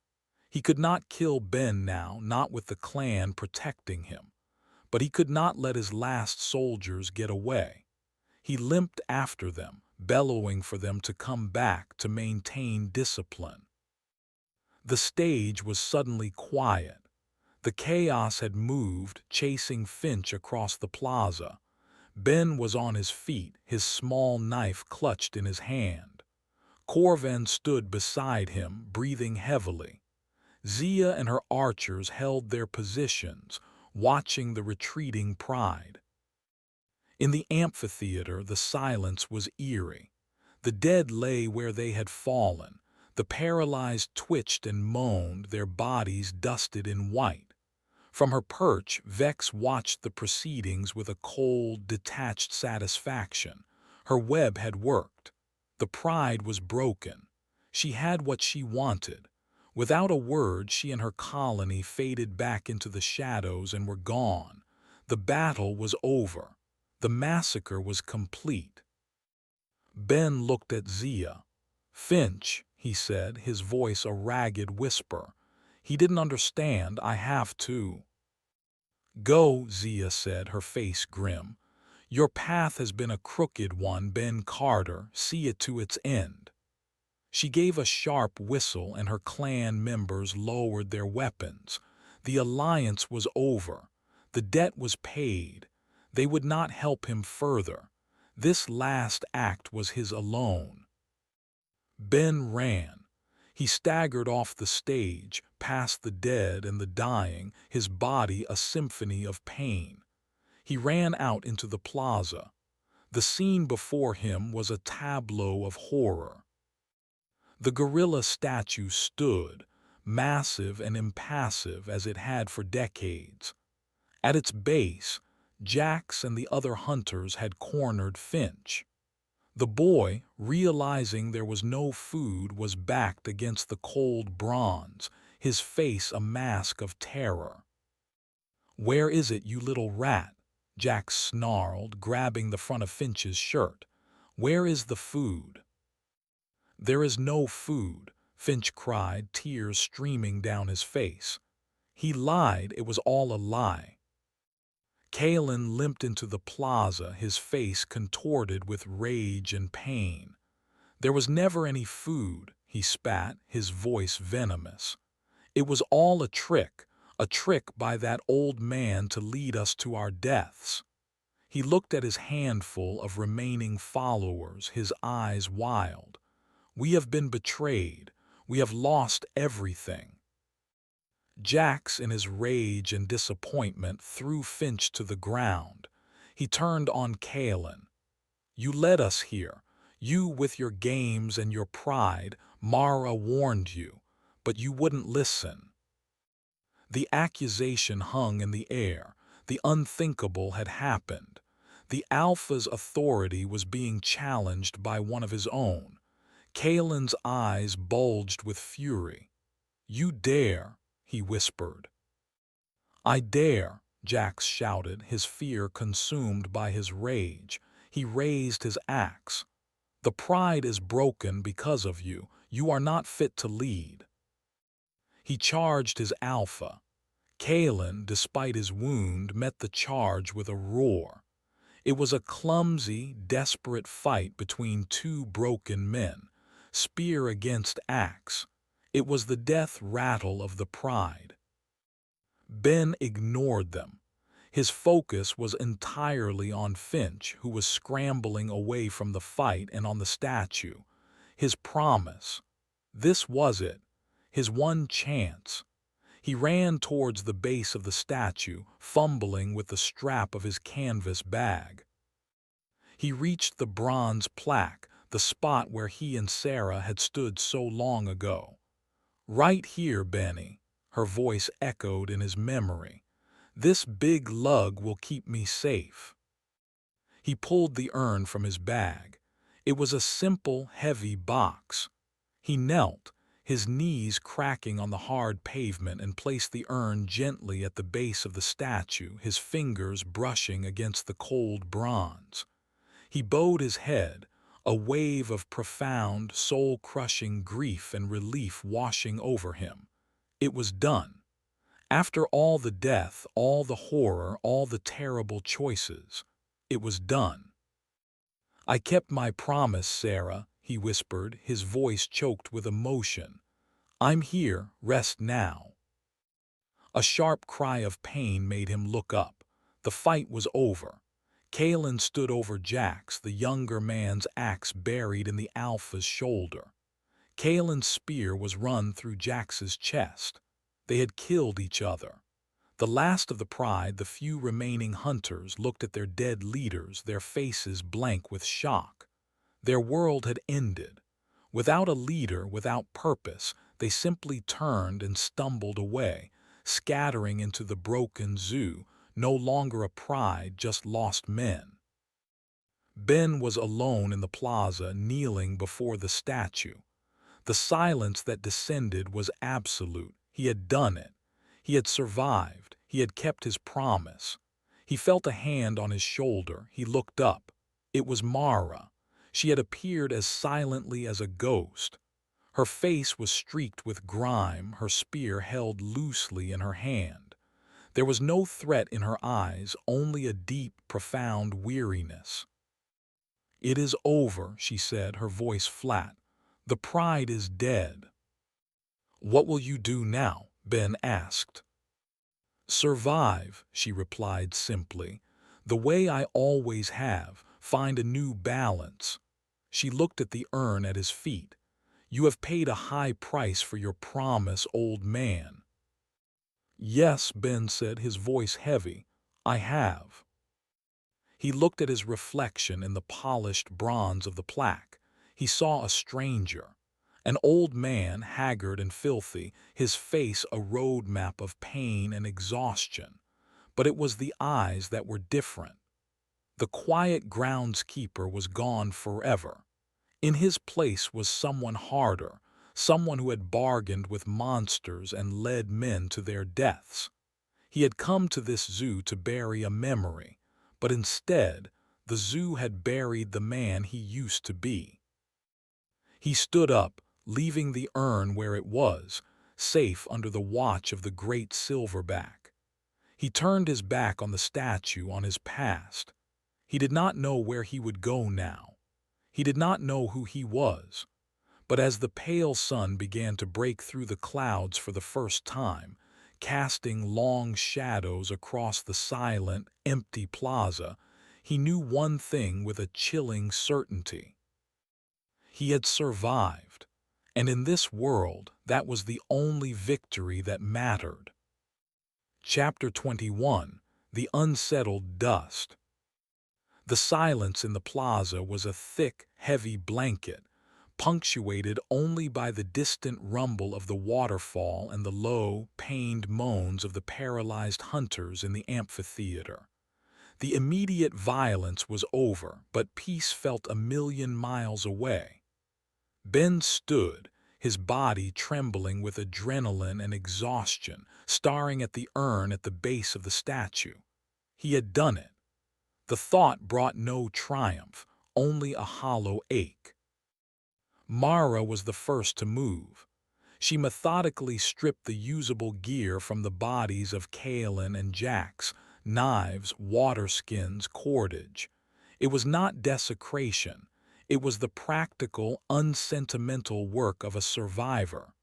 He could not kill Ben now, not with the clan protecting him, but he could not let his last soldiers get away. He limped after them, bellowing for them to come back to maintain discipline. The stage was suddenly quiet. The chaos had moved, chasing Finch across the plaza. Ben was on his feet, his small knife clutched in his hand. Corvan stood beside him, breathing heavily. Zia and her archers held their positions, watching the retreating pride. In the amphitheater, the silence was eerie. The dead lay where they had fallen. The paralyzed twitched and moaned, their bodies dusted in white. From her perch, Vex watched the proceedings with a cold, detached satisfaction. Her web had worked. The pride was broken. She had what she wanted. Without a word, she and her colony faded back into the shadows and were gone. The battle was over. The massacre was complete. Ben looked at Zia. "Finch," he said, his voice a ragged whisper. He didn't understand. "I have to." "Go," Zia said, her face grim. "Your path has been a crooked one, Ben Carter. See it to its end." She gave a sharp whistle and her clan members lowered their weapons. The alliance was over. The debt was paid. They would not help him further. This last act was his alone. Ben ran. He staggered off the stage, past the dead and the dying, his body a symphony of pain. He ran out into the plaza. The scene before him was a tableau of horror. The gorilla statue stood, massive and impassive as it had for decades. At its base, Jax and the other hunters had cornered Finch. The boy, realizing there was no food, was backed against the cold bronze, his face a mask of terror. "Where is it, you little rat?" Jax snarled, grabbing the front of Finch's shirt. "Where is the food?" "There is no food," Finch cried, tears streaming down his face. He lied. It was all a lie. Kalen limped into the plaza, his face contorted with rage and pain. "There was never any food," he spat, his voice venomous. "It was all a trick by that old man to lead us to our deaths." He looked at his handful of remaining followers, his eyes wild. "We have been betrayed. We have lost everything." Jax, in his rage and disappointment, threw Finch to the ground. He turned on Kalen. "You led us here. You with your games and your pride. Mara warned you, but you wouldn't listen." The accusation hung in the air. The unthinkable had happened. The Alpha's authority was being challenged by one of his own. Kalen's eyes bulged with fury. "You dare," he whispered. "I dare," Jax shouted, his fear consumed by his rage. He raised his axe. "The pride is broken because of you. You are not fit to lead." He charged his Alpha. Kalen, despite his wound, met the charge with a roar. It was a clumsy, desperate fight between two broken men, spear against axe. It was the death rattle of the pride. Ben ignored them. His focus was entirely on Finch, who was scrambling away from the fight, and on the statue. His promise. This was it. His one chance. He ran towards the base of the statue, fumbling with the strap of his canvas bag. He reached the bronze plaque, the spot where he and Sarah had stood so long ago. "Right here, Benny," her voice echoed in his memory. "This big lug will keep me safe." He pulled the urn from his bag. It was a simple, heavy box. He knelt, his knees cracking on the hard pavement, and placed the urn gently at the base of the statue, his fingers brushing against the cold bronze. He bowed his head, a wave of profound, soul-crushing grief and relief washing over him. It was done. After all the death, all the horror, all the terrible choices, it was done. "I kept my promise, Sarah," he whispered, his voice choked with emotion. "I'm here, rest now." A sharp cry of pain made him look up. The fight was over. Kalen stood over Jax, the younger man's axe buried in the Alpha's shoulder. Kalen's spear was run through Jax's chest. They had killed each other. The last of the pride, the few remaining hunters, looked at their dead leaders, their faces blank with shock. Their world had ended. Without a leader, without purpose, they simply turned and stumbled away, scattering into the broken zoo, no longer a pride, just lost men. Ben was alone in the plaza, kneeling before the statue. The silence that descended was absolute. He had done it. He had survived. He had kept his promise. He felt a hand on his shoulder. He looked up. It was Mara. She had appeared as silently as a ghost. Her face was streaked with grime, her spear held loosely in her hand. There was no threat in her eyes, only a deep, profound weariness. "It is over," she said, her voice flat. "The pride is dead." "What will you do now?" Ben asked. "Survive," she replied simply. "The way I always have, find a new balance." She looked at the urn at his feet. "You have paid a high price for your promise, old man." "Yes," Ben said, his voice heavy. "I have." He looked at his reflection in the polished bronze of the plaque. He saw a stranger, an old man, haggard and filthy, his face a road map of pain and exhaustion. But it was the eyes that were different. The quiet groundskeeper was gone forever. In his place was someone harder, someone who had bargained with monsters and led men to their deaths. He had come to this zoo to bury a memory, but instead, the zoo had buried the man he used to be. He stood up, leaving the urn where it was, safe under the watch of the great silverback. He turned his back on the statue, on his past. He did not know where he would go now. He did not know who he was. But as the pale sun began to break through the clouds for the first time, casting long shadows across the silent, empty plaza, he knew one thing with a chilling certainty. He had survived, and in this world, that was the only victory that mattered. Chapter 21: The Unsettled Dust. The silence in the plaza was a thick, heavy blanket, punctuated only by the distant rumble of the waterfall and the low, pained moans of the paralyzed hunters in the amphitheater. The immediate violence was over, but peace felt a million miles away. Ben stood, his body trembling with adrenaline and exhaustion, staring at the urn at the base of the statue. He had done it. The thought brought no triumph, only a hollow ache. Mara was the first to move. She methodically stripped the usable gear from the bodies of Kalen and Jax, knives, water skins, cordage. It was not desecration. It was the practical, unsentimental work of a survivor.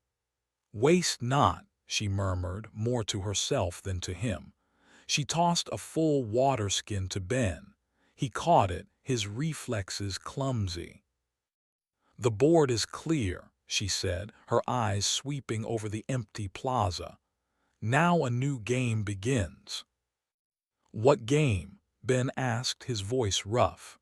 "Waste not," she murmured, more to herself than to him. She tossed a full water skin to Ben. He caught it, his reflexes clumsy. "The board is clear," she said, her eyes sweeping over the empty plaza. "Now a new game begins." "What game?" Ben asked, his voice rough.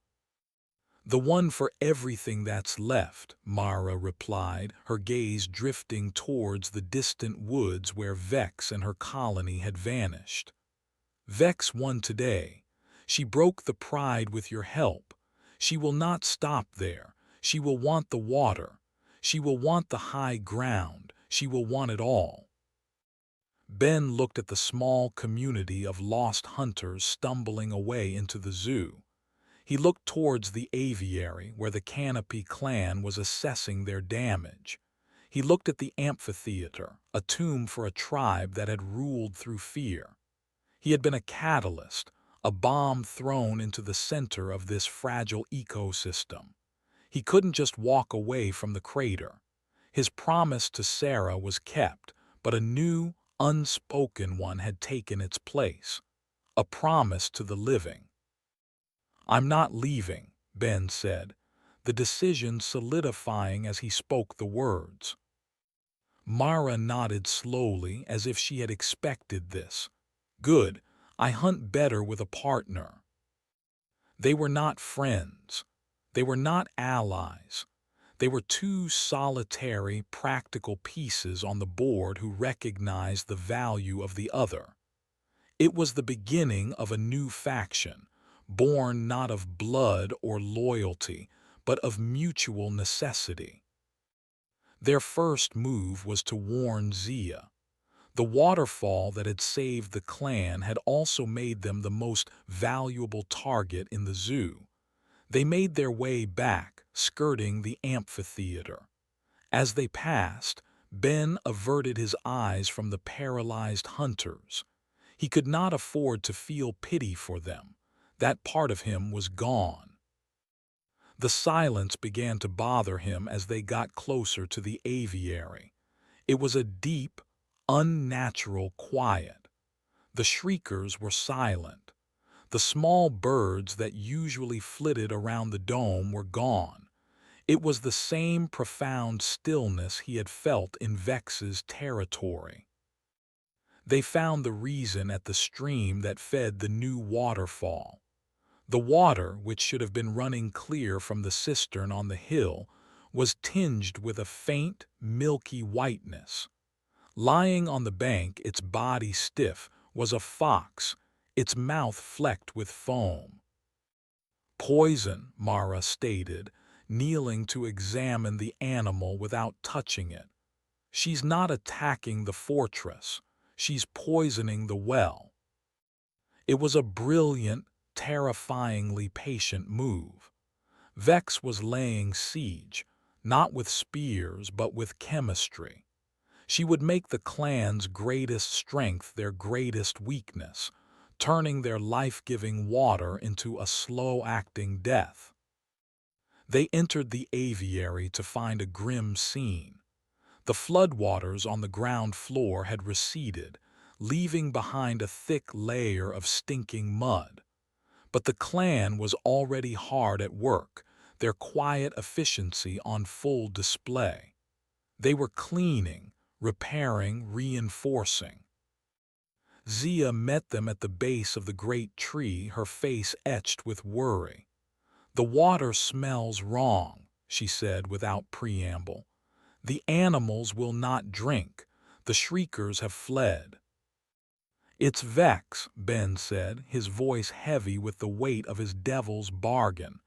"The one for everything that's left," Mara replied, her gaze drifting towards the distant woods where Vex and her colony had vanished. "Vex won today. She broke the pride with your help. She will not stop there. She will want the water. She will want the high ground. She will want it all. Ben looked at the small community of lost hunters stumbling away into the zoo. He looked towards the aviary where the Canopy clan was assessing their damage. He looked at the amphitheater, a tomb for a tribe that had ruled through fear. He had been a catalyst, a bomb thrown into the center of this fragile ecosystem. He couldn't just walk away from the crater. His promise to Sarah was kept, but a new, unspoken one had taken its place. A promise to the living. "I'm not leaving," Ben said, the decision solidifying as he spoke the words. Mara nodded slowly as if she had expected this. "Good, I hunt better with a partner." They were not friends. They were not allies. They were two solitary, practical pieces on the board who recognized the value of the other. It was the beginning of a new faction, born not of blood or loyalty, but of mutual necessity. Their first move was to warn Zia. The waterfall that had saved the clan had also made them the most valuable target in the zoo. They made their way back, skirting the amphitheater. As they passed, Ben averted his eyes from the paralyzed hunters. He could not afford to feel pity for them. That part of him was gone. The silence began to bother him as they got closer to the aviary. It was a deep, unnatural quiet. The shriekers were silent. The small birds that usually flitted around the dome were gone. It was the same profound stillness he had felt in Vex's territory. They found the reason at the stream that fed the new waterfall. The water, which should have been running clear from the cistern on the hill, was tinged with a faint, milky whiteness. Lying on the bank, its body stiff, was a fox, its mouth flecked with foam. "Poison," Mara stated, kneeling to examine the animal without touching it. "She's not attacking the fortress. She's poisoning the well." It was a brilliant, terrifyingly patient move. Vex was laying siege, not with spears but with chemistry. She would make the clan's greatest strength their greatest weakness, turning their life-giving water into a slow-acting death. They entered the aviary to find a grim scene. The floodwaters on the ground floor had receded, leaving behind a thick layer of stinking mud. But the clan was already hard at work, their quiet efficiency on full display. They were cleaning, repairing, reinforcing. Zia met them at the base of the great tree, her face etched with worry. "The water smells wrong," she said without preamble. "The animals will not drink. The shriekers have fled." "It's Vex," Ben said, his voice heavy with the weight of his devil's bargain.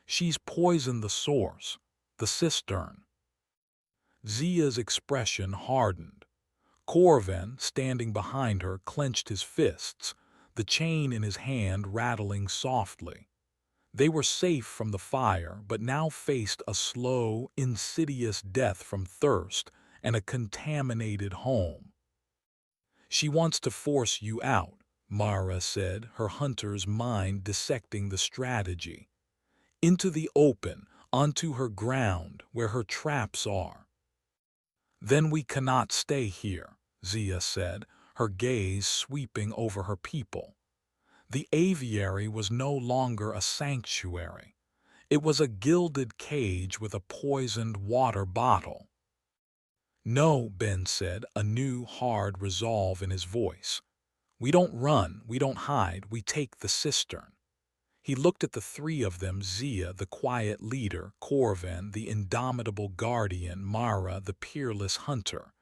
"She's poisoned the source, the cistern." Zia's expression hardened. Corvan, standing behind her, clenched his fists, the chain in his hand rattling softly. They were safe from the fire, but now faced a slow, insidious death from thirst and a contaminated home. "She wants to force you out," Mara said, her hunter's mind dissecting the strategy. "Into the open, onto her ground, where her traps are." "Then we cannot stay here," Zia said, her gaze sweeping over her people. The aviary was no longer a sanctuary. It was a gilded cage with a poisoned water bottle. "No," Ben said, a new, hard resolve in his voice. "We don't run, we don't hide, we take the cistern." He looked at the three of them, Zia, the quiet leader, Corvan, the indomitable guardian, Mara, the peerless hunter.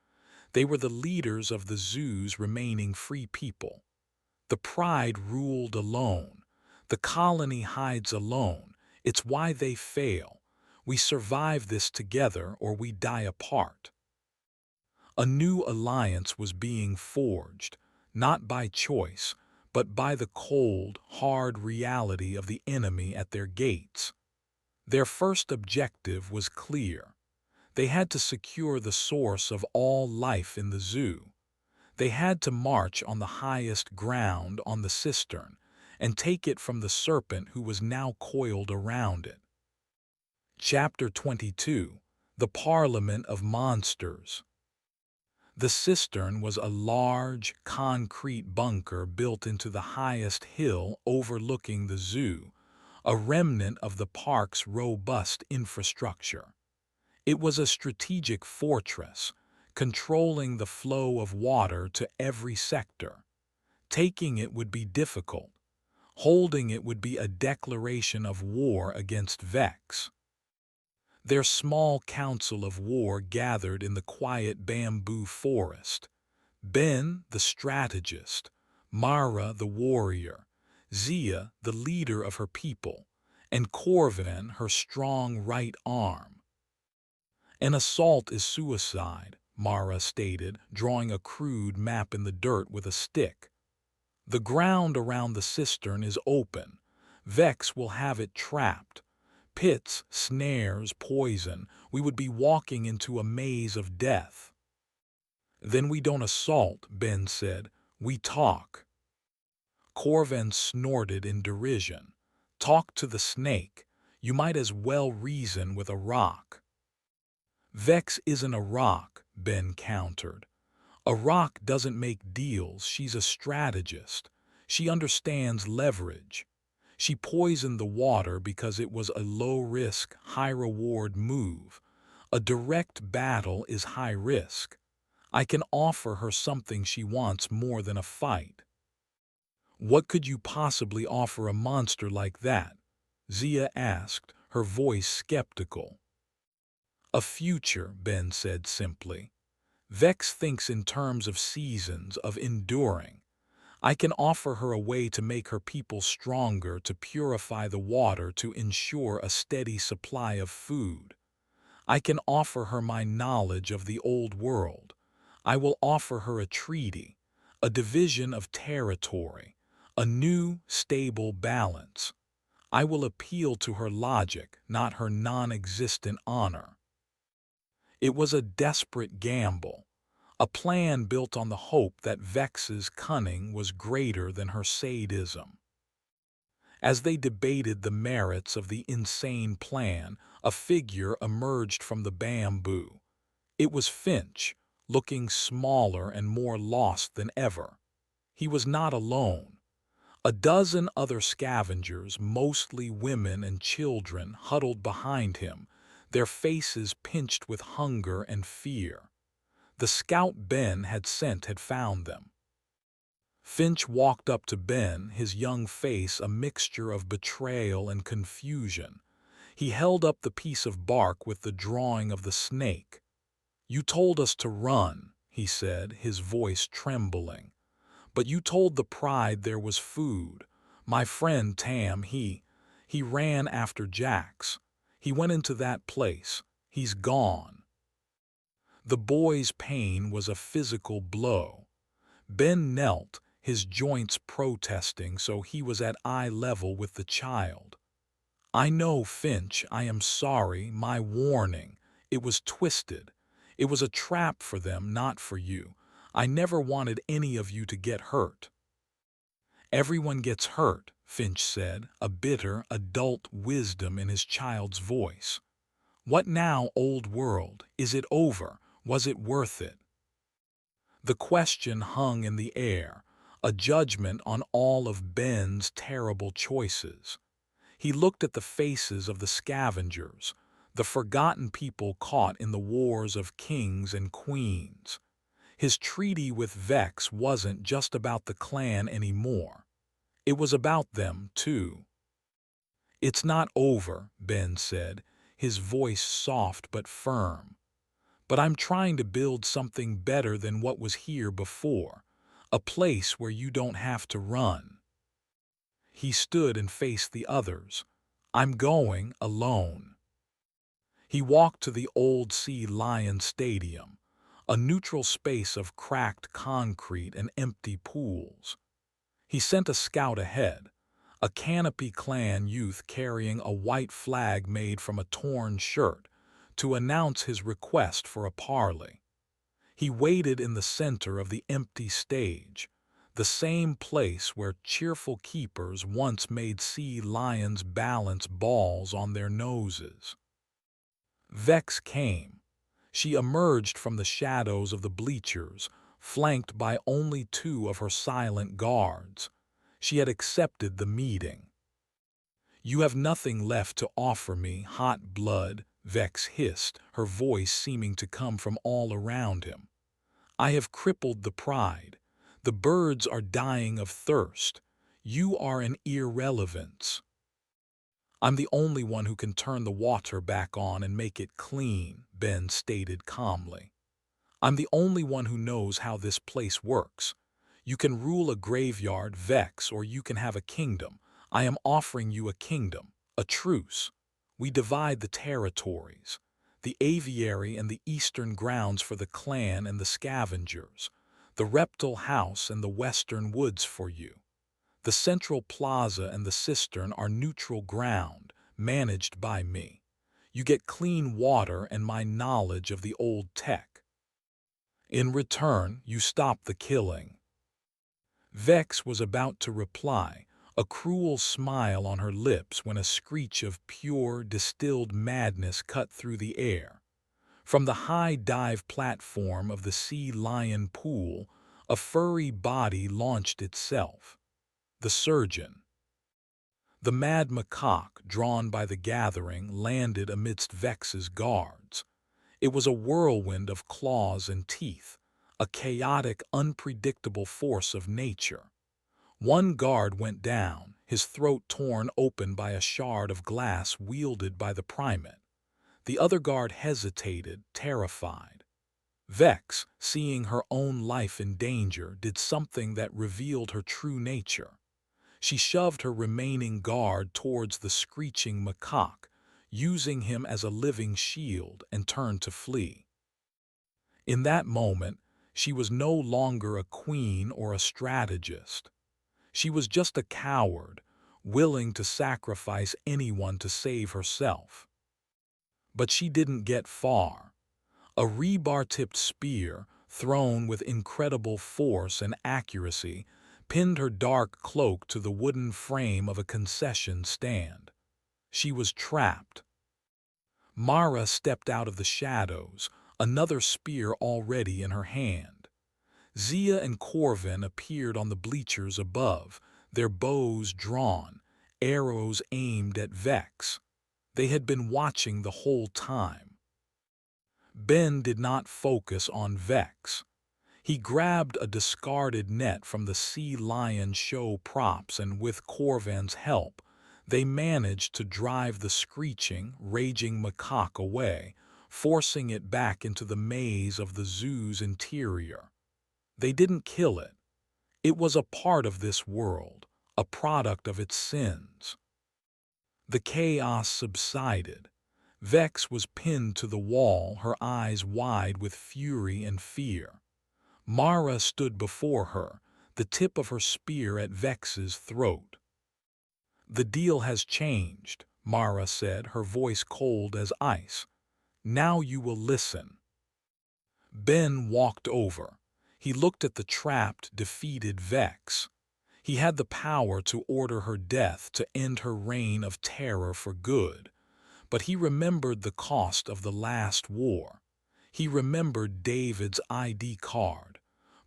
They were the leaders of the zoo's remaining free people. The pride ruled alone. The colony hides alone. It's why they fail. We survive this together or we die apart. A new alliance was being forged, not by choice, but by the cold, hard reality of the enemy at their gates. Their first objective was clear. They had to secure the source of all life in the zoo. They had to march on the highest ground on the cistern and take it from the serpent who was now coiled around it. Chapter 22. The Parliament of Monsters. The cistern was a large, concrete bunker built into the highest hill overlooking the zoo, a remnant of the park's robust infrastructure. It was a strategic fortress, controlling the flow of water to every sector. Taking it would be difficult. Holding it would be a declaration of war against Vex. Their small council of war gathered in the quiet bamboo forest. Ben, the strategist, Mara, the warrior, Zia, the leader of her people, and Corvin, her strong right arm. An assault is suicide, Mara stated, drawing a crude map in the dirt with a stick. The ground around the cistern is open. Vex will have it trapped. Pits, snares, poison. We would be walking into a maze of death. Then we don't assault, Ben said. We talk. Corvin snorted in derision. Talk to the snake. You might as well reason with a rock. Vex isn't a rock, Ben countered. A rock doesn't make deals. She's a strategist. She understands leverage. She poisoned the water because it was a low-risk, high-reward move. A direct battle is high risk. I can offer her something she wants more than a fight. What could you possibly offer a monster like that? Zia asked, her voice skeptical. A future, Ben said simply. Vex thinks in terms of seasons, of enduring. I can offer her a way to make her people stronger, to purify the water, to ensure a steady supply of food. I can offer her my knowledge of the old world. I will offer her a treaty, a division of territory, a new, stable balance. I will appeal to her logic, not her non-existent honor. It was a desperate gamble, a plan built on the hope that Vex's cunning was greater than her sadism. As they debated the merits of the insane plan, a figure emerged from the bamboo. It was Finch, looking smaller and more lost than ever. He was not alone. A dozen other scavengers, mostly women and children, huddled behind him, their faces pinched with hunger and fear. The scout Ben had sent had found them. Finch walked up to Ben, his young face a mixture of betrayal and confusion. He held up the piece of bark with the drawing of the snake. "You told us to run," he said, his voice trembling. "But you told the pride there was food. My friend Tam, he ran after Jax. He went into that place. He's gone." The boy's pain was a physical blow. Ben knelt, his joints protesting, so he was at eye level with the child. "I know, Finch, I am sorry, my warning. It was twisted. It was a trap for them, not for you. I never wanted any of you to get hurt." "Everyone gets hurt," Finch said, a bitter, adult wisdom in his child's voice. "What now, old world? Is it over? Was it worth it?" The question hung in the air, a judgment on all of Ben's terrible choices. He looked at the faces of the scavengers, the forgotten people caught in the wars of kings and queens. His treaty with Vex wasn't just about the clan anymore. It was about them, too. "It's not over," Ben said, his voice soft but firm. "But I'm trying to build something better than what was here before, a place where you don't have to run." He stood and faced the others. "I'm going alone." He walked to the old Sea Lion Stadium, a neutral space of cracked concrete and empty pools. He sent a scout ahead, a Canopy Clan youth carrying a white flag made from a torn shirt, to announce his request for a parley. He waited in the center of the empty stage, the same place where cheerful keepers once made sea lions balance balls on their noses. Vex came. She emerged from the shadows of the bleachers, flanked by only two of her silent guards. She had accepted the meeting. "You have nothing left to offer me, hot blood," Vex hissed, her voice seeming to come from all around him. "I have crippled the pride. The birds are dying of thirst. You are an irrelevance." "I'm the only one who can turn the water back on and make it clean," Ben stated calmly. "I'm the only one who knows how this place works. You can rule a graveyard, Vex, or you can have a kingdom. I am offering you a kingdom, a truce. We divide the territories, the aviary and the eastern grounds for the clan and the scavengers, the reptile house and the western woods for you. The central plaza and the cistern are neutral ground, managed by me. You get clean water and my knowledge of the old tech. In return, you stop the killing." Vex was about to reply, a cruel smile on her lips, when a screech of pure, distilled madness cut through the air. From the high dive platform of the Sea Lion pool, a furry body launched itself. The surgeon. The mad macaque, drawn by the gathering, landed amidst Vex's guards. It was a whirlwind of claws and teeth, a chaotic, unpredictable force of nature. One guard went down, his throat torn open by a shard of glass wielded by the primate. The other guard hesitated, terrified. Vex, seeing her own life in danger, did something that revealed her true nature. She shoved her remaining guard towards the screeching macaque, using him as a living shield, and turned to flee. In that moment, she was no longer a queen or a strategist. She was just a coward, willing to sacrifice anyone to save herself. But she didn't get far. A rebar-tipped spear, thrown with incredible force and accuracy, pinned her dark cloak to the wooden frame of a concession stand. She was trapped. Mara stepped out of the shadows, another spear already in her hand. Zia and Corvin appeared on the bleachers above, their bows drawn, arrows aimed at Vex. They had been watching the whole time. Ben did not focus on Vex. He grabbed a discarded net from the Sea Lion show props, and with Corvan's help, they managed to drive the screeching, raging macaque away, forcing it back into the maze of the zoo's interior. They didn't kill it. It was a part of this world, a product of its sins. The chaos subsided. Vex was pinned to the wall, her eyes wide with fury and fear. Mara stood before her, the tip of her spear at Vex's throat. "The deal has changed," Mara said, her voice cold as ice. "Now you will listen." Ben walked over. He looked at the trapped, defeated Vex. He had the power to order her death, to end her reign of terror for good. But he remembered the cost of the last war. He remembered David's ID card.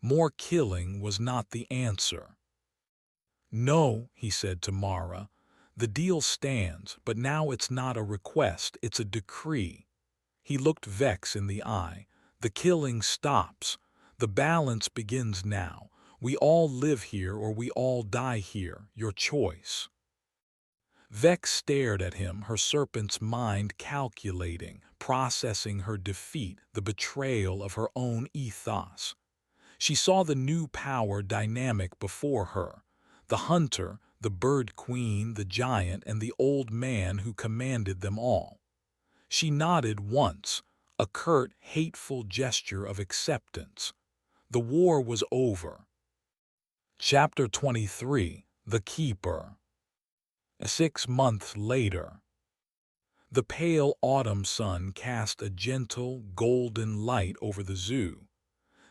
More killing was not the answer. "No," he said to Mara, "the deal stands, but now it's not a request, it's a decree." He looked Vex in the eye. "The killing stops. The balance begins now. We all live here or we all die here, your choice." Vex stared at him, her serpent's mind calculating, processing her defeat, the betrayal of her own ethos. She saw the new power dynamic before her, the hunter, the bird queen, the giant, and the old man who commanded them all. She nodded once, a curt, hateful gesture of acceptance. The war was over. Chapter 23. The Keeper. 6 months later. The pale autumn sun cast a gentle, golden light over the zoo.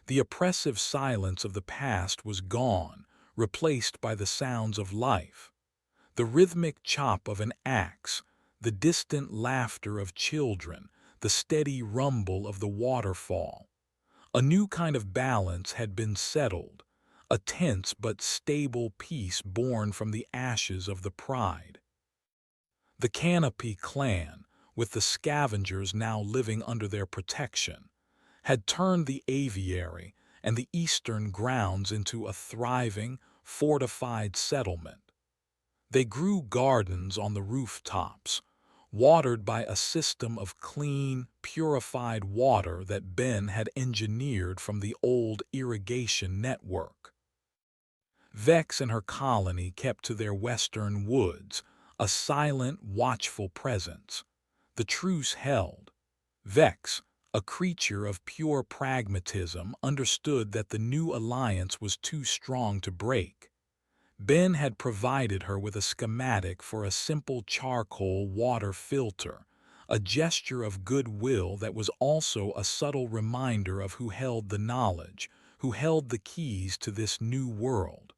The oppressive silence of the past was gone, replaced by the sounds of life. The rhythmic chop of an axe, the distant laughter of children, the steady rumble of the waterfall. A new kind of balance had been settled, a tense but stable peace born from the ashes of the pride. The Canopy clan, with the scavengers now living under their protection, had turned the aviary and the eastern grounds into a thriving, fortified settlement. They grew gardens on the rooftops, watered by a system of clean, purified water that Ben had engineered from the old irrigation network. Vex and her colony kept to their western woods, a silent, watchful presence. The truce held. Vex, a creature of pure pragmatism, understood that the new alliance was too strong to break. Ben had provided her with a schematic for a simple charcoal water filter, a gesture of goodwill that was also a subtle reminder of who held the knowledge, who held the keys to this new world.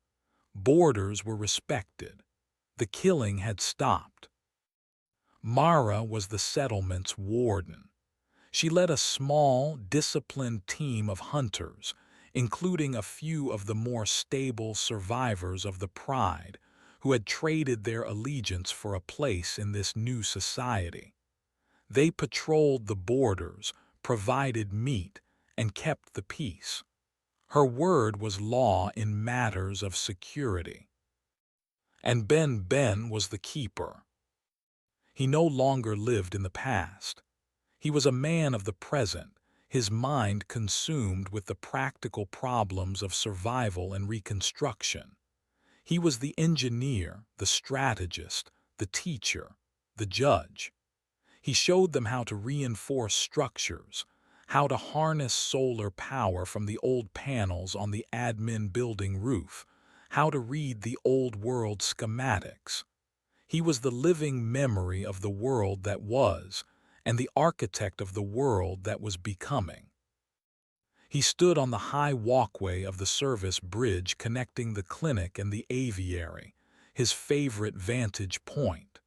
Borders were respected. The killing had stopped. Mara was the settlement's warden. She led a small, disciplined team of hunters, including a few of the more stable survivors of the Pride, who had traded their allegiance for a place in this new society. They patrolled the borders, provided meat, and kept the peace. Her word was law in matters of security. And Ben was the keeper. He no longer lived in the past. He was a man of the present, his mind consumed with the practical problems of survival and reconstruction. He was the engineer, the strategist, the teacher, the judge. He showed them how to reinforce structures, how to harness solar power from the old panels on the admin building roof, how to read the old world schematics. He was the living memory of the world that was, and the architect of the world that was becoming. He stood on the high walkway of the service bridge connecting the clinic and the aviary, his favorite vantage point.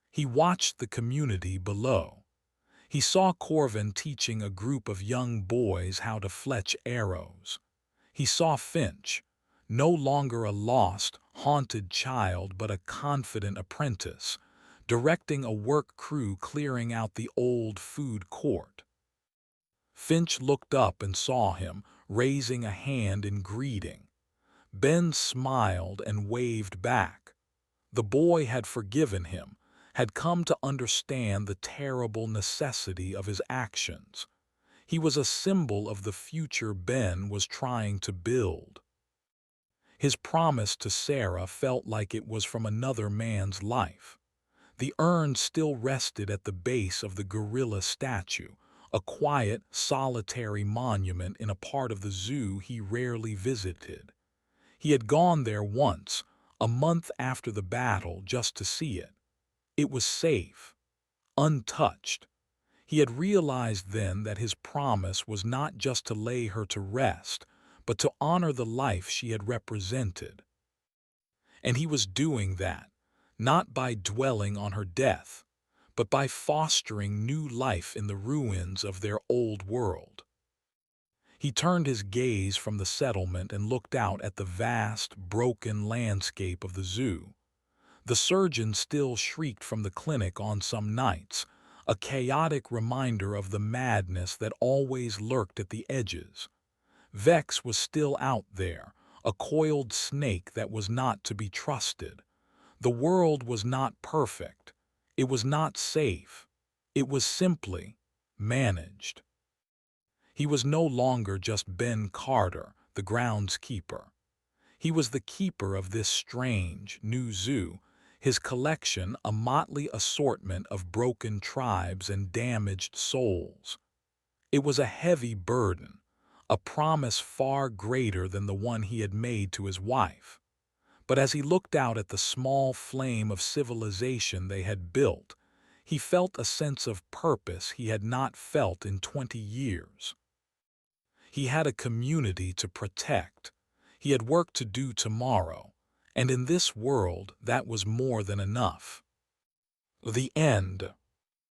He watched the community below. He saw Corvin teaching a group of young boys how to fletch arrows. He saw Finch, no longer a lost, haunted child but a confident apprentice, directing a work crew clearing out the old food court. Finch looked up and saw him, raising a hand in greeting. Ben smiled and waved back. The boy had forgiven him, had come to understand the terrible necessity of his actions. He was a symbol of the future Ben was trying to build. His promise to Sarah felt like it was from another man's life. The urn still rested at the base of the gorilla statue, a quiet, solitary monument in a part of the zoo he rarely visited. He had gone there once, a month after the battle, just to see it. It was safe, untouched. He had realized then that his promise was not just to lay her to rest, but to honor the life she had represented. And he was doing that, not by dwelling on her death, but by fostering new life in the ruins of their old world. He turned his gaze from the settlement and looked out at the vast, broken landscape of the zoo. The surgeon still shrieked from the clinic on some nights, a chaotic reminder of the madness that always lurked at the edges. Vex was still out there, a coiled snake that was not to be trusted. The world was not perfect. It was not safe. It was simply managed. He was no longer just Ben Carter, the groundskeeper. He was the keeper of this strange, new zoo, his collection a motley assortment of broken tribes and damaged souls. It was a heavy burden, a promise far greater than the one he had made to his wife. But as he looked out at the small flame of civilization they had built, he felt a sense of purpose he had not felt in 20 years. He had a community to protect. He had work to do tomorrow, and in this world that was more than enough. The end.